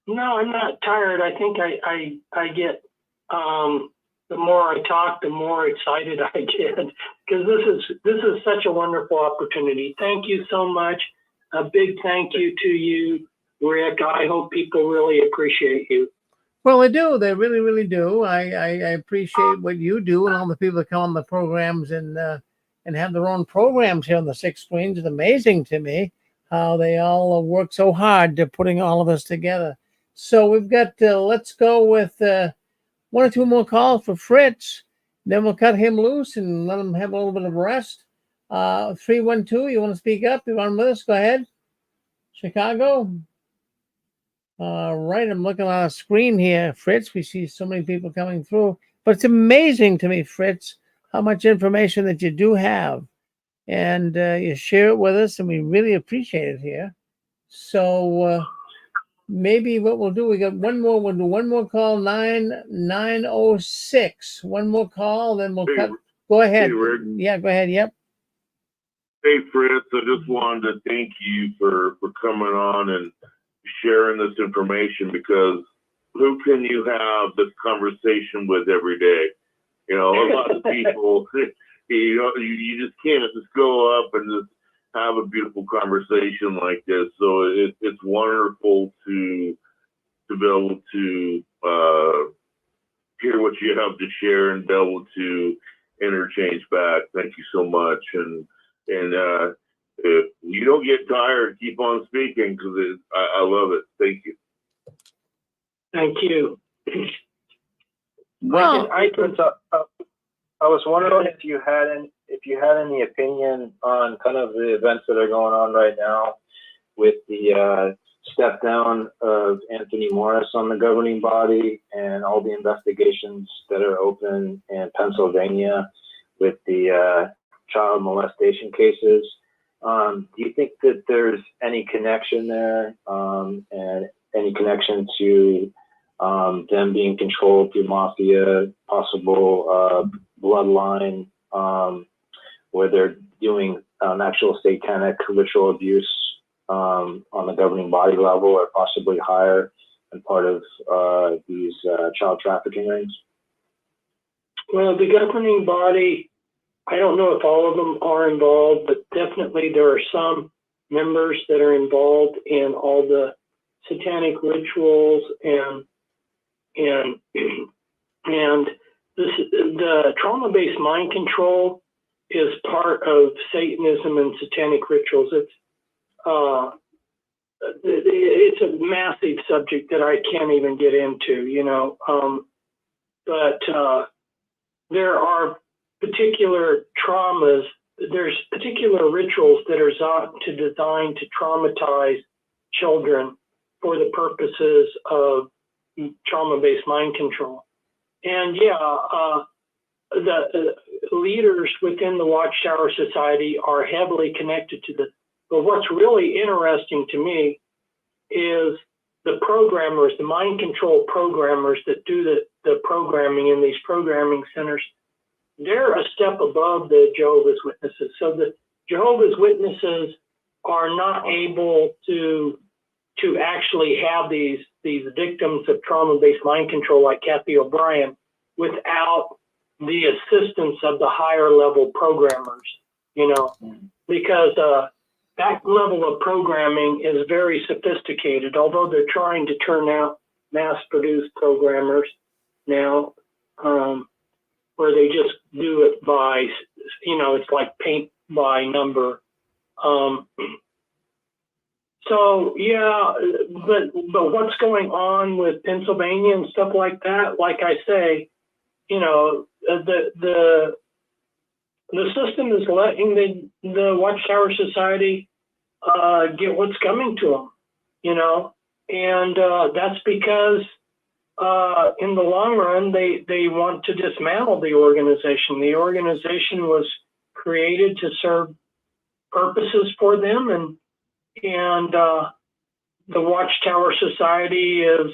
No, I'm not tired. I think I get, the more I talk, the more excited I get, because this is such a wonderful opportunity. Thank you so much. A big thank you to you, Rick. I hope people really appreciate you. Well, they do. They really, really do. I appreciate what you do, and all the people that come on the programs and have their own programs here on the Six Screens. It's amazing to me how they all work so hard to putting all of us together. So we've got, let's go with one or two more calls for Fritz. Then we'll cut him loose and let him have a little bit of rest. 312, you want to speak up? You want with us? Go ahead. Chicago. All right, I'm looking on a screen here, Fritz. We see so many people coming through, but it's amazing to me, Fritz, how much information that you do have, and you share it with us, and we really appreciate it here. So maybe what we'll do, we got one more. We'll do one more call, 906. One more call, then we'll cut. Go ahead. Hey, Rick. Yeah, go ahead. Yep. Hey, Fritz, I just wanted to thank you for coming on and sharing this information, because who can you have this conversation with every day? A lot of people, you just can't just go up and just have a beautiful conversation like this. So it's wonderful to be able to hear what you have to share and be able to interchange back. Thank you so much. And if you don't get tired, keep on speaking, because I love it. Thank you. Thank you. Well, I was wondering if you had any opinion on kind of the events that are going on right now with the step down of Anthony Morris on the governing body and all the investigations that are open in Pennsylvania with the child molestation cases. Do you think that there's any connection there, and any connection to them being controlled through mafia, possible bloodline, where they're doing actual satanic ritual abuse on the governing body level, or possibly higher, and part of these child trafficking rings? Well, the governing body, I don't know if all of them are involved, but definitely there are some members that are involved in all the satanic rituals and the trauma-based mind control is part of Satanism and satanic rituals. It's a massive subject that I can't even get into, but there are particular traumas. There's particular rituals that are designed to traumatize children for the purposes of trauma-based mind control. And the leaders within the Watchtower Society are heavily connected to this. But what's really interesting to me is the programmers, the mind control programmers that do the programming in these programming centers, they're a step above the Jehovah's Witnesses. So the Jehovah's Witnesses are not able to actually have these victims of trauma-based mind control like Kathy O'Brien without the assistance of the higher level programmers, because that level of programming is very sophisticated, although they're trying to turn out mass-produced programmers now, where they just do it by, it's like paint by number. So yeah, but what's going on with Pennsylvania and stuff like that? Like I say, the system is letting the Watchtower Society get what's coming to them, and that's because in the long run they want to dismantle the organization. The organization was created to serve purposes for them, and the Watchtower Society is,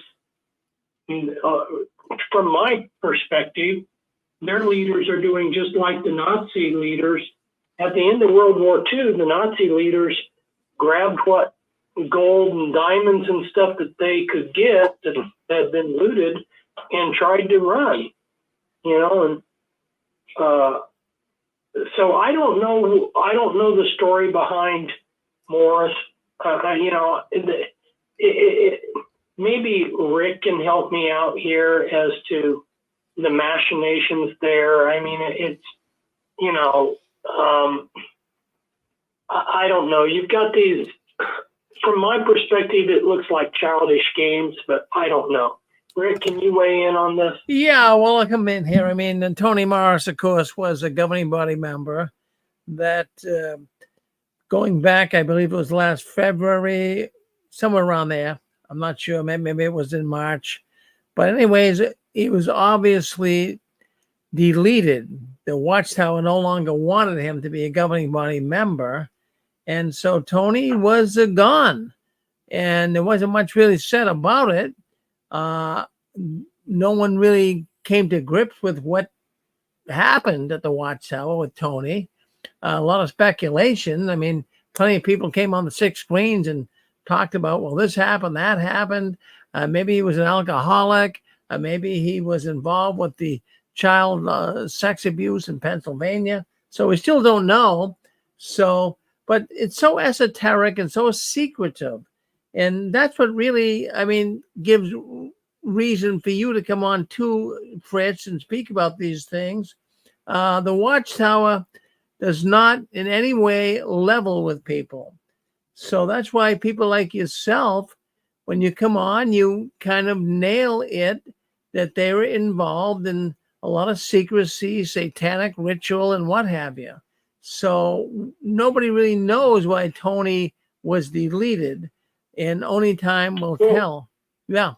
from my perspective, their leaders are doing just like the Nazi leaders. At the end of World War II, the Nazi leaders grabbed what gold and diamonds and stuff that they could get that had been looted and tried to run, and so I don't know the story behind Morris. Maybe Rick can help me out here as to the machinations there. I mean, it's, I don't know. You've got these, from my perspective, it looks like childish games, but I don't know. Rick, can you weigh in on this? Yeah, well, I'll come in here. I mean, Tony Morris, of course, was a governing body member that, going back, I believe it was last February, somewhere around there. I'm not sure. Maybe it was in March. But anyways, it was obviously deleted. The Watchtower no longer wanted him to be a governing body member. And so Tony was gone. And there wasn't much really said about it. No one really came to grips with what happened at the Watchtower with Tony. A lot of speculation. I mean, plenty of people came on the 6 screens and talked about, well, this happened, that happened. Maybe he was an alcoholic. Maybe he was involved with the child sex abuse in Pennsylvania. So we still don't know. So, but it's so esoteric and so secretive. And that's what really, I mean, gives reason for you to come on too, Fritz, and speak about these things. The Watchtower does not in any way level with people. So that's why people like yourself, when you come on, you kind of nail it that they were involved in a lot of secrecy, satanic ritual, and what have you. So nobody really knows why Tony was deleted, and only time will tell. Yeah.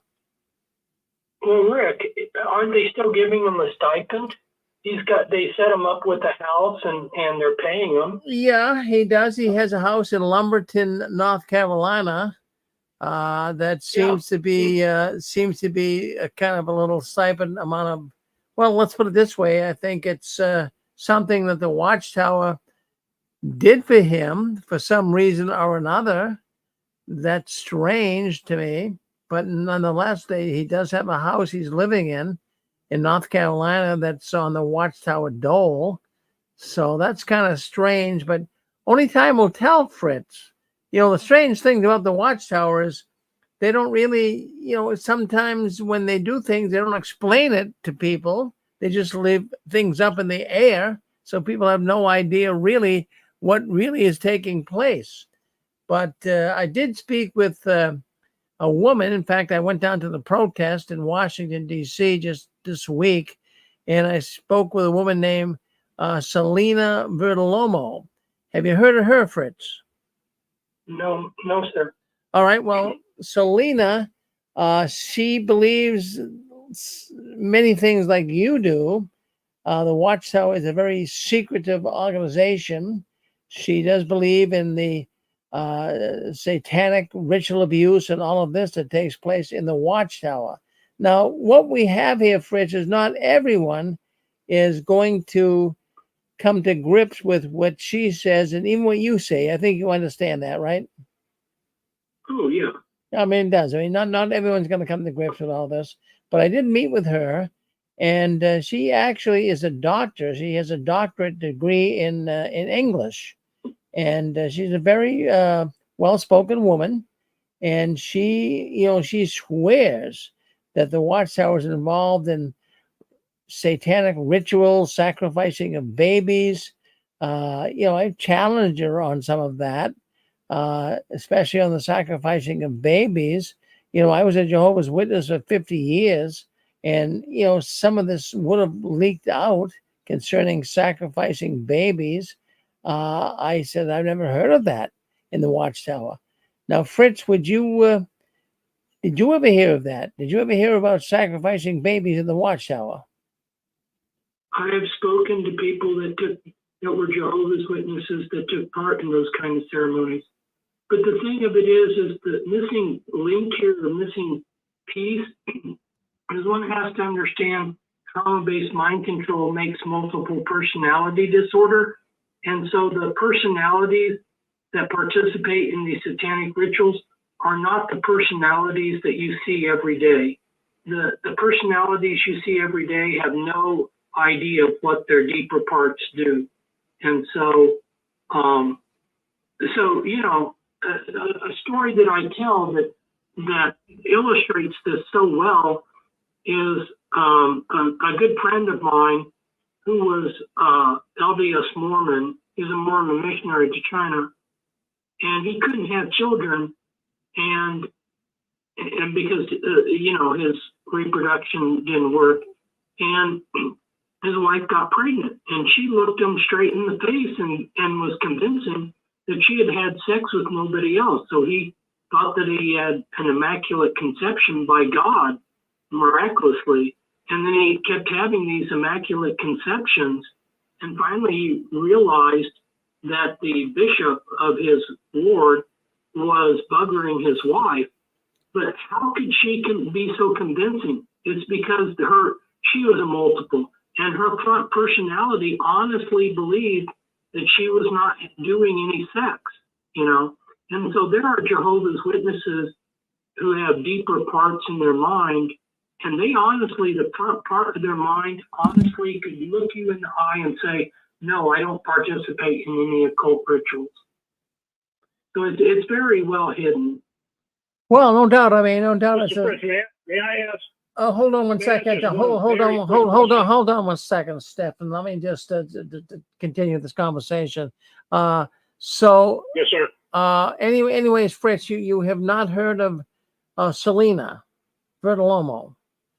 Well, Rick, aren't they still giving him a stipend? They set him up with a house and they're paying him. Yeah, he does. He has a house in Lumberton, North Carolina. That seems to be a kind of a little stipend amount of, well, let's put it this way. I think it's something that the Watchtower did for him for some reason or another. That's strange to me, but nonetheless, he does have a house he's living in North Carolina that's on the Watchtower dole. So that's kind of strange, but only time will tell, Fritz. The strange thing about the Watchtower is they don't really, sometimes when they do things, they don't explain it to people. They just leave things up in the air. So people have no idea really what really is taking place. But I did speak with a woman. In fact, I went down to the protest in Washington, D.C. just this week, and I spoke with a woman named Selena Vertolomo. Have you heard of her, Fritz? No, sir. All right. Well, Selena, she believes many things like you do. The Watchtower is a very secretive organization. She does believe in the satanic ritual abuse and all of this that takes place in the Watchtower. Now, what we have here, Fritz, is not everyone is going to come to grips with what she says and even what you say. I think you understand that, right? Oh, yeah. I mean, it does. I mean, not everyone's going to come to grips with all this, but I did meet with her, and she actually is a doctor. She has a doctorate degree in English, and she's a very well-spoken woman. And she swears that the Watchtower is involved in satanic rituals, sacrificing of babies. I challenged her on some of that. Especially on the sacrificing of babies. I was a Jehovah's Witness for 50 years, and, some of this would have leaked out concerning sacrificing babies. I said, I've never heard of that in the Watchtower. Now, Fritz, did you ever hear of that? Did you ever hear about sacrificing babies in the Watchtower? I have spoken to people that were Jehovah's Witnesses that took part in those kind of ceremonies. But the thing of it is the missing link here, the missing piece, is one has to understand trauma-based mind control makes multiple personality disorder. And so the personalities that participate in these satanic rituals are not the personalities that you see every day. The personalities you see every day have no idea of what their deeper parts do. And so, a story that I tell that illustrates this so well is a good friend of mine who was LDS Mormon. He's a Mormon missionary to China, and he couldn't have children, and because his reproduction didn't work, and his wife got pregnant, and she looked him straight in the face and was convincing that she had had sex with nobody else. So he thought that he had an immaculate conception by God, miraculously. And then he kept having these immaculate conceptions. And finally he realized that the bishop of his ward was buggering his wife. But how could she be so convincing? It's because she was a multiple. And her front personality honestly believed that she was not doing any sex, And so there are Jehovah's Witnesses who have deeper parts in their mind, and they honestly, the front part of their mind, honestly could look you in the eye and say, no, I don't participate in any occult rituals. So it's very well hidden. Well, no doubt. I mean, no doubt. Mr. President, may I ask? Hold on one second. Hold on 1 second, Stephen. Let me just continue this conversation. Yes, sir. Anyways, Fritz, you have not heard of Selena Vertolomo?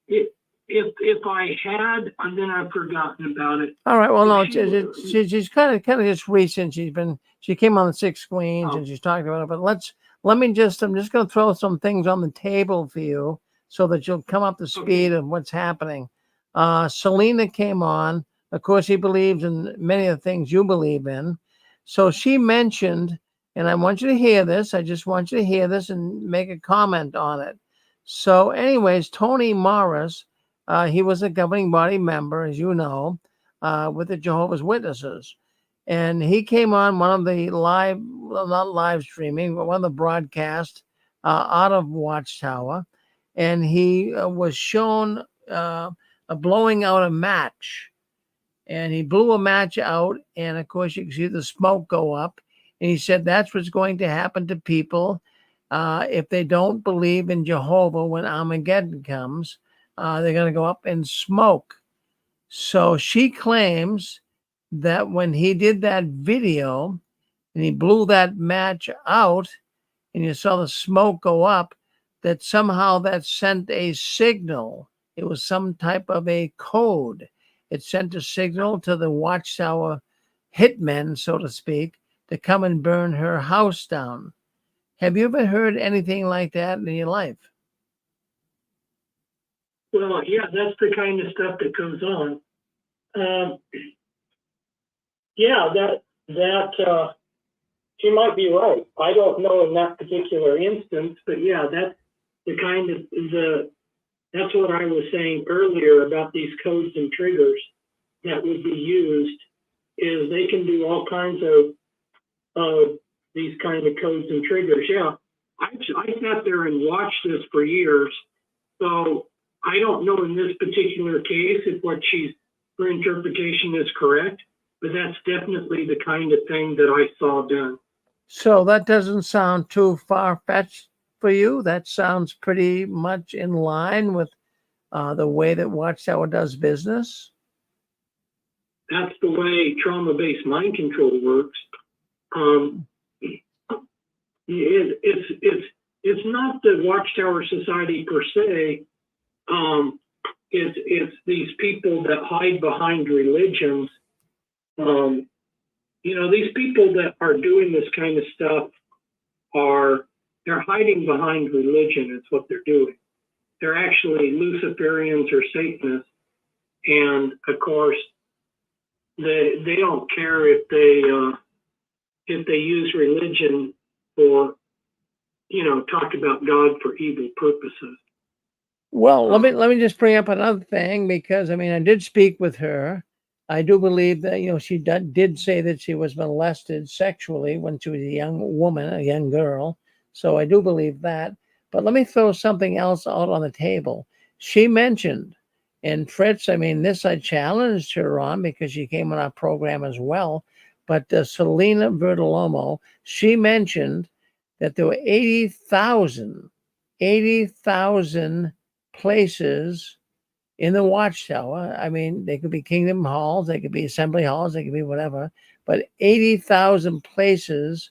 If I had, and then I've forgotten about it. All right. Well, no, she's kind of just recent. She came on the 6 screens and she's talking about it. But I'm just going to throw some things on the table for you, so that you'll come up to speed of what's happening. Selena came on. Of course, he believes in many of the things you believe in. So she mentioned, and I want you to hear this. I just want you to hear this and make a comment on it. So anyways, Tony Morris, he was a governing body member, as you know, with the Jehovah's Witnesses. And he came on one of the not live streaming, but one of the broadcasts out of Watchtower. And he was shown blowing out a match, and he blew a match out, and of course you can see the smoke go up, and he said that's what's going to happen to people if they don't believe in Jehovah when Armageddon comes. They're going to go up in smoke. So she claims that when he did that video and he blew that match out and you saw the smoke go up, that somehow that sent a signal. It was some type of a code. It sent a signal to the Watchtower hitmen, so to speak, to come and burn her house down. Have you ever heard anything like that in your life? Well, yeah, that's the kind of stuff that goes on. she might be right. I don't know in that particular instance, but yeah, that's the kind of that's what I was saying earlier about these codes and triggers that would be used. Is they can do all kinds of these kind of codes and triggers. Yeah, I sat there and watched this for years, so I don't know in this particular case if her interpretation is correct, but that's definitely the kind of thing that I saw done. So that doesn't sound too far-fetched for you. That sounds pretty much in line with the way that Watchtower does business. That's the way trauma-based mind control works. It's not the Watchtower Society per se. It's these people that hide behind religions. These people that are doing this kind of stuff they're hiding behind religion. It's what they're doing. They're actually Luciferians or Satanists, and of course, they don't care if they use religion for talk about God for evil purposes. Well, let me just bring up another thing, because I did speak with her. I do believe that she did say that she was molested sexually when she was a young woman, a young girl. So I do believe that. But let me throw something else out on the table. She mentioned, and Fritz, this I challenged her on because she came on our program as well. But Selena Vertolomo, she mentioned that there were 80,000 places in the Watchtower. They could be Kingdom Halls, they could be Assembly Halls, they could be whatever, but 80,000 places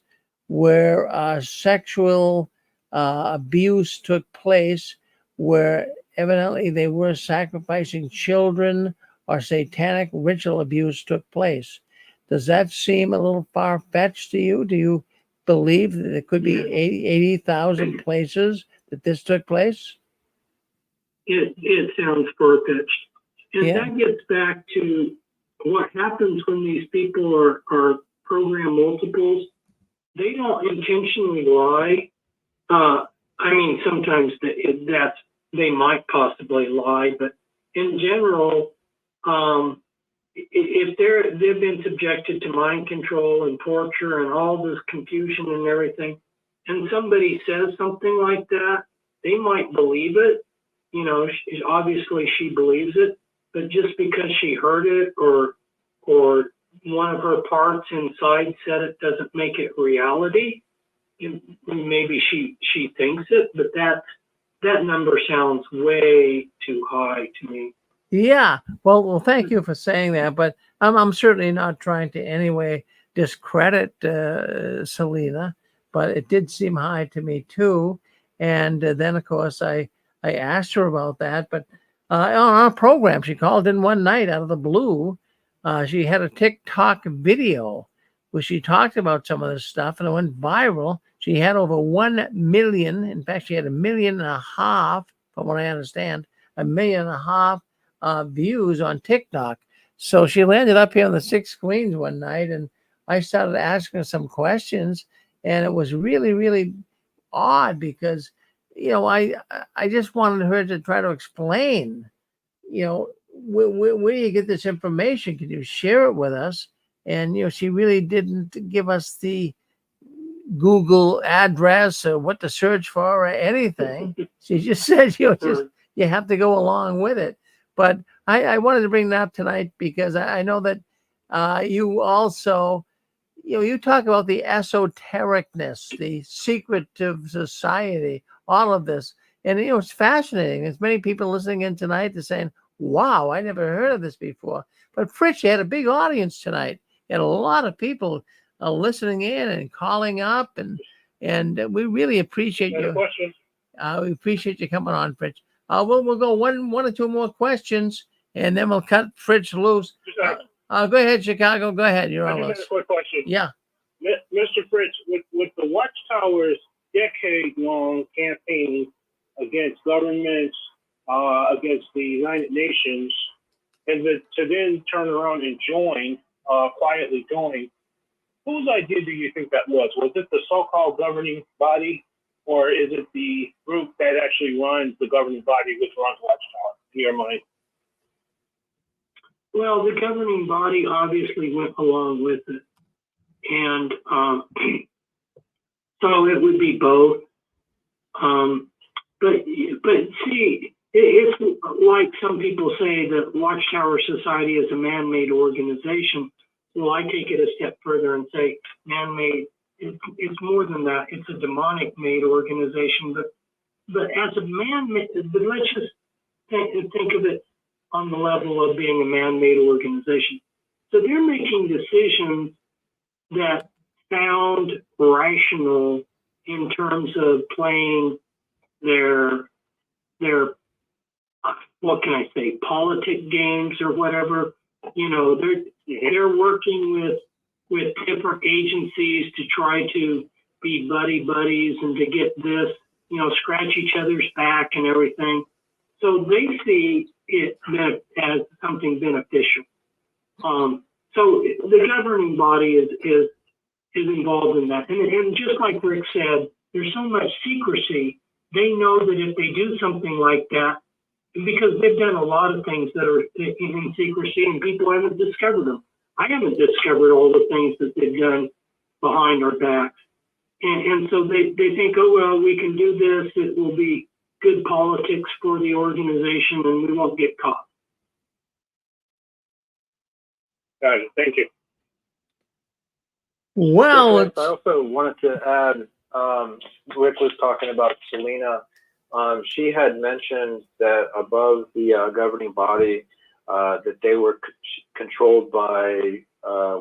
where sexual abuse took place, where evidently they were sacrificing children or satanic ritual abuse took place. Does that seem a little far-fetched to you? Do you believe that there could be 80,000 places that this took place? It sounds far-fetched. And Yeah. that gets back to what happens when these people are program multiples. They don't intentionally lie. Sometimes they might possibly lie, but in general, if they've been subjected to mind control and torture and all this confusion and everything, and somebody says something like that, they might believe it. Obviously she believes it, but just because she heard it or one of her parts inside said it doesn't make it reality. Maybe she thinks it, but that number sounds way too high to me. Yeah. Well, thank you for saying that, but I'm certainly not trying to in any way discredit Selena, but it did seem high to me too. And then, of course, I asked her about that, but on our program, she called in one night out of the blue. She had a TikTok video where she talked about some of this stuff, and it went viral. She had over 1 million. In fact, she had 1.5 million, from what I understand, 1.5 million views on TikTok. So she landed up here on the 6 screens one night, and I started asking her some questions, and it was really, really odd because I just wanted her to try to explain, where you get this information. Can you share it with us? And she really didn't give us the Google address or what to search for or anything. She just said, you have to go along with it. But I wanted to bring that up tonight because I know that you also, you talk about the esotericness, the secretive society, all of this. And, it's fascinating. There's many people listening in tonight that's saying, wow, I never heard of this before. But Fritz, you had a big audience tonight. You had a lot of people listening in and calling up, and we really appreciate you. We appreciate you coming on, Fritz. We'll go one or two more questions, and then we'll cut Fritz loose. Go ahead, Chicago. Go ahead. You're on. I just had a quick question. Yeah. Mr. Fritz, with the Watchtower's decade-long campaign against governments, against the United Nations, and to then turn around and quietly join, whose idea do you think that was? Was it the so-called governing body, or is it the group that actually runs the governing body, which runs Watchtower, in your mind? Well, the governing body obviously went along with it. And so it would be both. But see, it's like some people say that Watchtower Society is a man-made organization. Well, I take it a step further and say man-made. It's more than that. It's a demonic-made organization. But as a man-made, but let's just think of it on the level of being a man-made organization. So they're making decisions that sound rational in terms of playing their what can I say, politic games or whatever. You know, they're working with different agencies to try to be buddies and to get this, you know, scratch each other's back and everything. So they see it as something beneficial. So the governing body is involved in that. And just like Rick said, there's so much secrecy. They know that if they do something like that, because they've done a lot of things that are in secrecy and people haven't discovered them. I haven't discovered all the things that they've done behind our backs. And so they think, oh, well, we can do this. It will be good politics for the organization and we won't get caught. Got it. Thank you. Well, I also wanted to add, Rick was talking about Selena. She had mentioned that above the governing body, that they were controlled by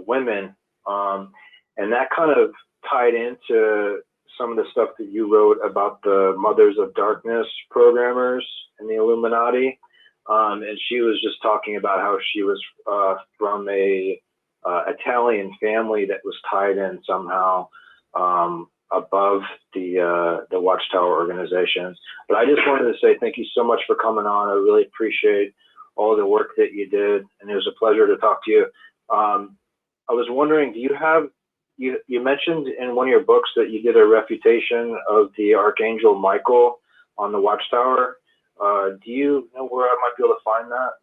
women. And that kind of tied into some of the stuff that you wrote about the Mothers of Darkness programmers in the Illuminati. And she was just talking about how she was from a Italian family that was tied in somehow above the Watchtower organization. But I just wanted to say thank you so much for coming on. I really appreciate all the work that you did, and it was a pleasure to talk to you. I was wondering, do you have, you mentioned in one of your books that you did a refutation of the Archangel Michael on the Watchtower. Do you know where I might be able to find that?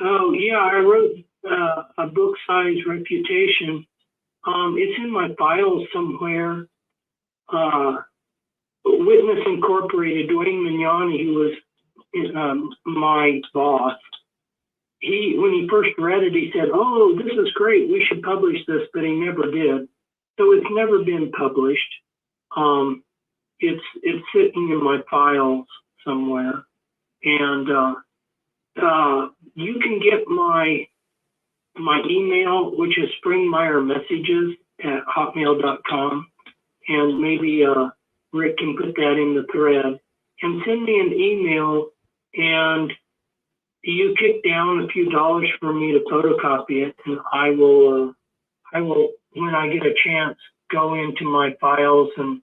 Oh, yeah, I wrote a book-sized refutation. It's in my files somewhere. Witness Incorporated, Dwayne Mignani, who was my boss, when he first read it, he said, oh, this is great, we should publish this, but he never did. So it's never been published. It's sitting in my files somewhere. And you can get my email, which is springmeiermessages@hotmail.com, and maybe Rick can put that in the thread, and send me an email, and you kick down a few dollars for me to photocopy it, and I will, when I get a chance, go into my files and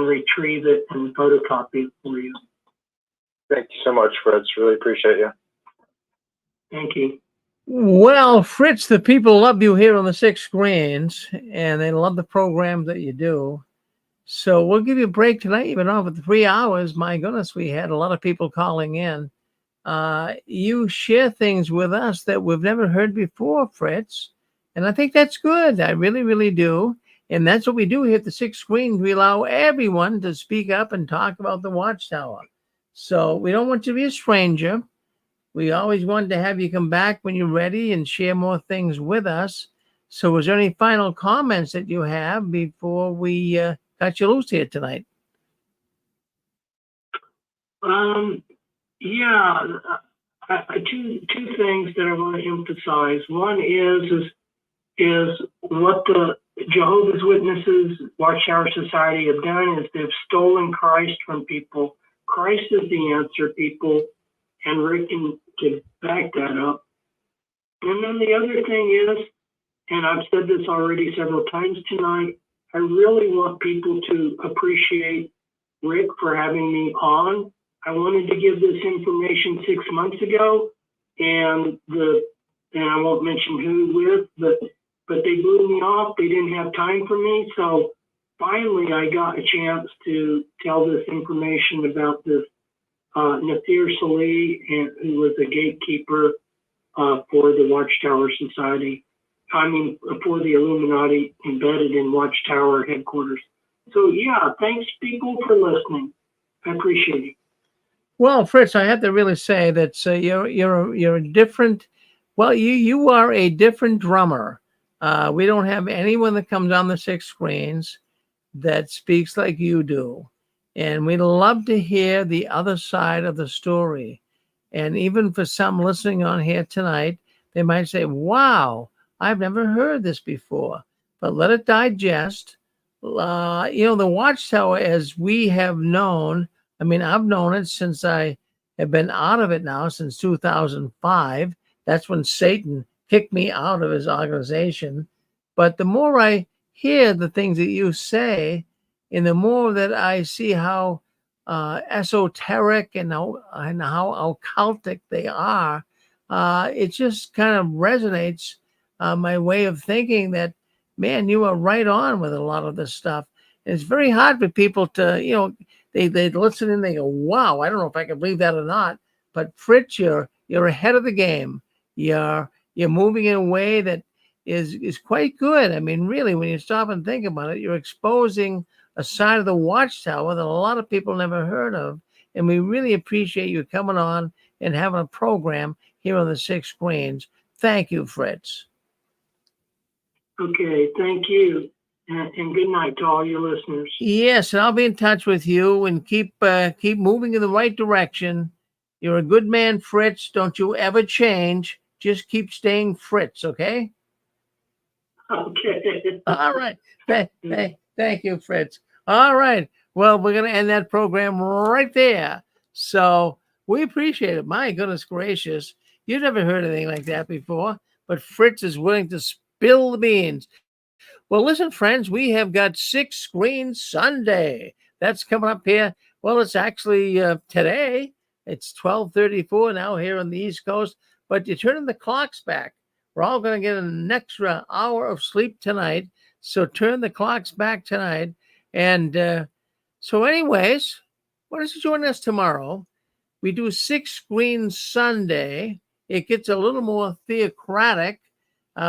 retrieve it and photocopy it for you. Thank you so much, Fritz. Really appreciate you. Thank you. Well, Fritz, the people love you here on the 6 Screens, and they love the program that you do. So we'll give you a break tonight. You've been on for 3 hours. My goodness, we had a lot of people calling in. You share things with us that we've never heard before, Fritz. And I think that's good. I really, really do. And that's what we do here at the 6 Screens. We allow everyone to speak up and talk about the Watchtower. So we don't want you to be a stranger. We always wanted to have you come back when you're ready and share more things with us. So is there any final comments that you have before we got you loose here tonight? Yeah, two things that I want to emphasize. One is what the Jehovah's Witnesses, Watchtower Society have done is they've stolen Christ from people. Christ is the answer, people, and Rick can back that up. And then the other thing is, and I've said this already several times tonight, I really want people to appreciate Rick for having me on. I wanted to give this information 6 months ago, and I won't mention who with, but but they blew me off. They didn't have time for me. So finally, I got a chance to tell this information about this Nasir Salih, who was a gatekeeper for the Watchtower Society. I mean, for the Illuminati embedded in Watchtower headquarters. So yeah, thanks people for listening. I appreciate it. Well, Fritz, I have to really say that you're a different. Well, you are a different drummer. We don't have anyone that comes on the 6 screens that speaks like you do, and we'd love to hear the other side of the story. And even for some listening on here tonight, they might say, "Wow, I've never heard this before." But let it digest. The Watchtower, as we have known. I mean, I've known it since I have been out of it now since 2005. That's when Satan kicked me out of his organization. But the more I hear the things that you say, and the more that I see how esoteric and how occultic they are, it just kind of resonates my way of thinking that, man, you are right on with a lot of this stuff. And it's very hard for people to, they listen and they go, wow, I don't know if I can believe that or not. But Fritz, you're ahead of the game. You're moving in a way that is quite good. I mean, really, when you stop and think about it, you're exposing a side of the Watchtower that a lot of people never heard of. And we really appreciate you coming on and having a program here on the 6 screens. Thank you, Fritz. Okay, thank you. And good night to all your listeners. Yes, and I'll be in touch with you and keep moving in the right direction. You're a good man, Fritz. Don't you ever change. Just keep staying Fritz, okay? Okay. All right. Thank you, Fritz. All right. Well, we're going to end that program right there. So we appreciate it. My goodness gracious. You've never heard anything like that before, but Fritz is willing to spill the beans. Well, listen, friends, we have got 6 Screens Sunday. That's coming up here. Well, it's actually today. It's 12:34 now here on the East Coast, but you're turning the clocks back. We're all going to get an extra hour of sleep tonight, so turn the clocks back tonight. And so anyways, why don't you join us tomorrow? We do 6 Screens Sunday. It gets a little more theocratic.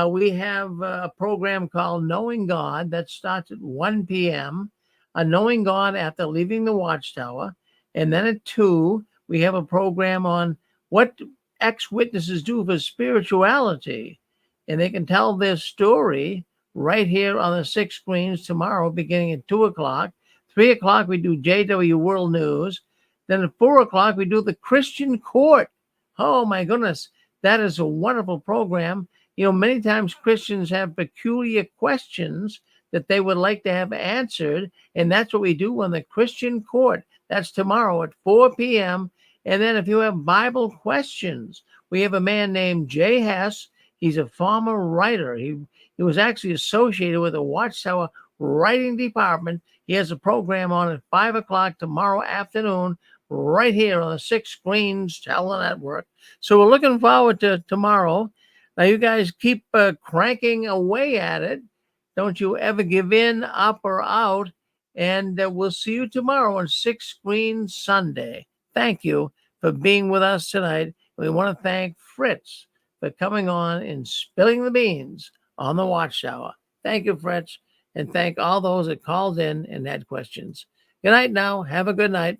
We have a program called Knowing God that starts at 1 p.m., Knowing God after leaving the Watchtower. And then at 2, we have a program on what ex-witnesses do for spirituality. And they can tell their story right here on the 6 screens tomorrow, beginning at 2 o'clock. 3 o'clock, we do JW World News. Then at 4 o'clock, we do the Christian Court. Oh, my goodness. That is a wonderful program. Many times Christians have peculiar questions that they would like to have answered. And that's what we do on the Christian Court. That's tomorrow at 4 p.m. And then if you have Bible questions, we have a man named Jay Hess. He's a former writer. He was actually associated with the Watchtower writing department. He has a program on at 5 o'clock tomorrow afternoon, right here on the 6 Screens Tele Network. So we're looking forward to tomorrow. Now, you guys keep cranking away at it. Don't you ever give in, up, or out. And we'll see you tomorrow on 6 Screens Sunday. Thank you for being with us tonight. We want to thank Fritz for coming on and spilling the beans on the Watchtower. Thank you, Fritz. And thank all those that called in and had questions. Good night now. Have a good night.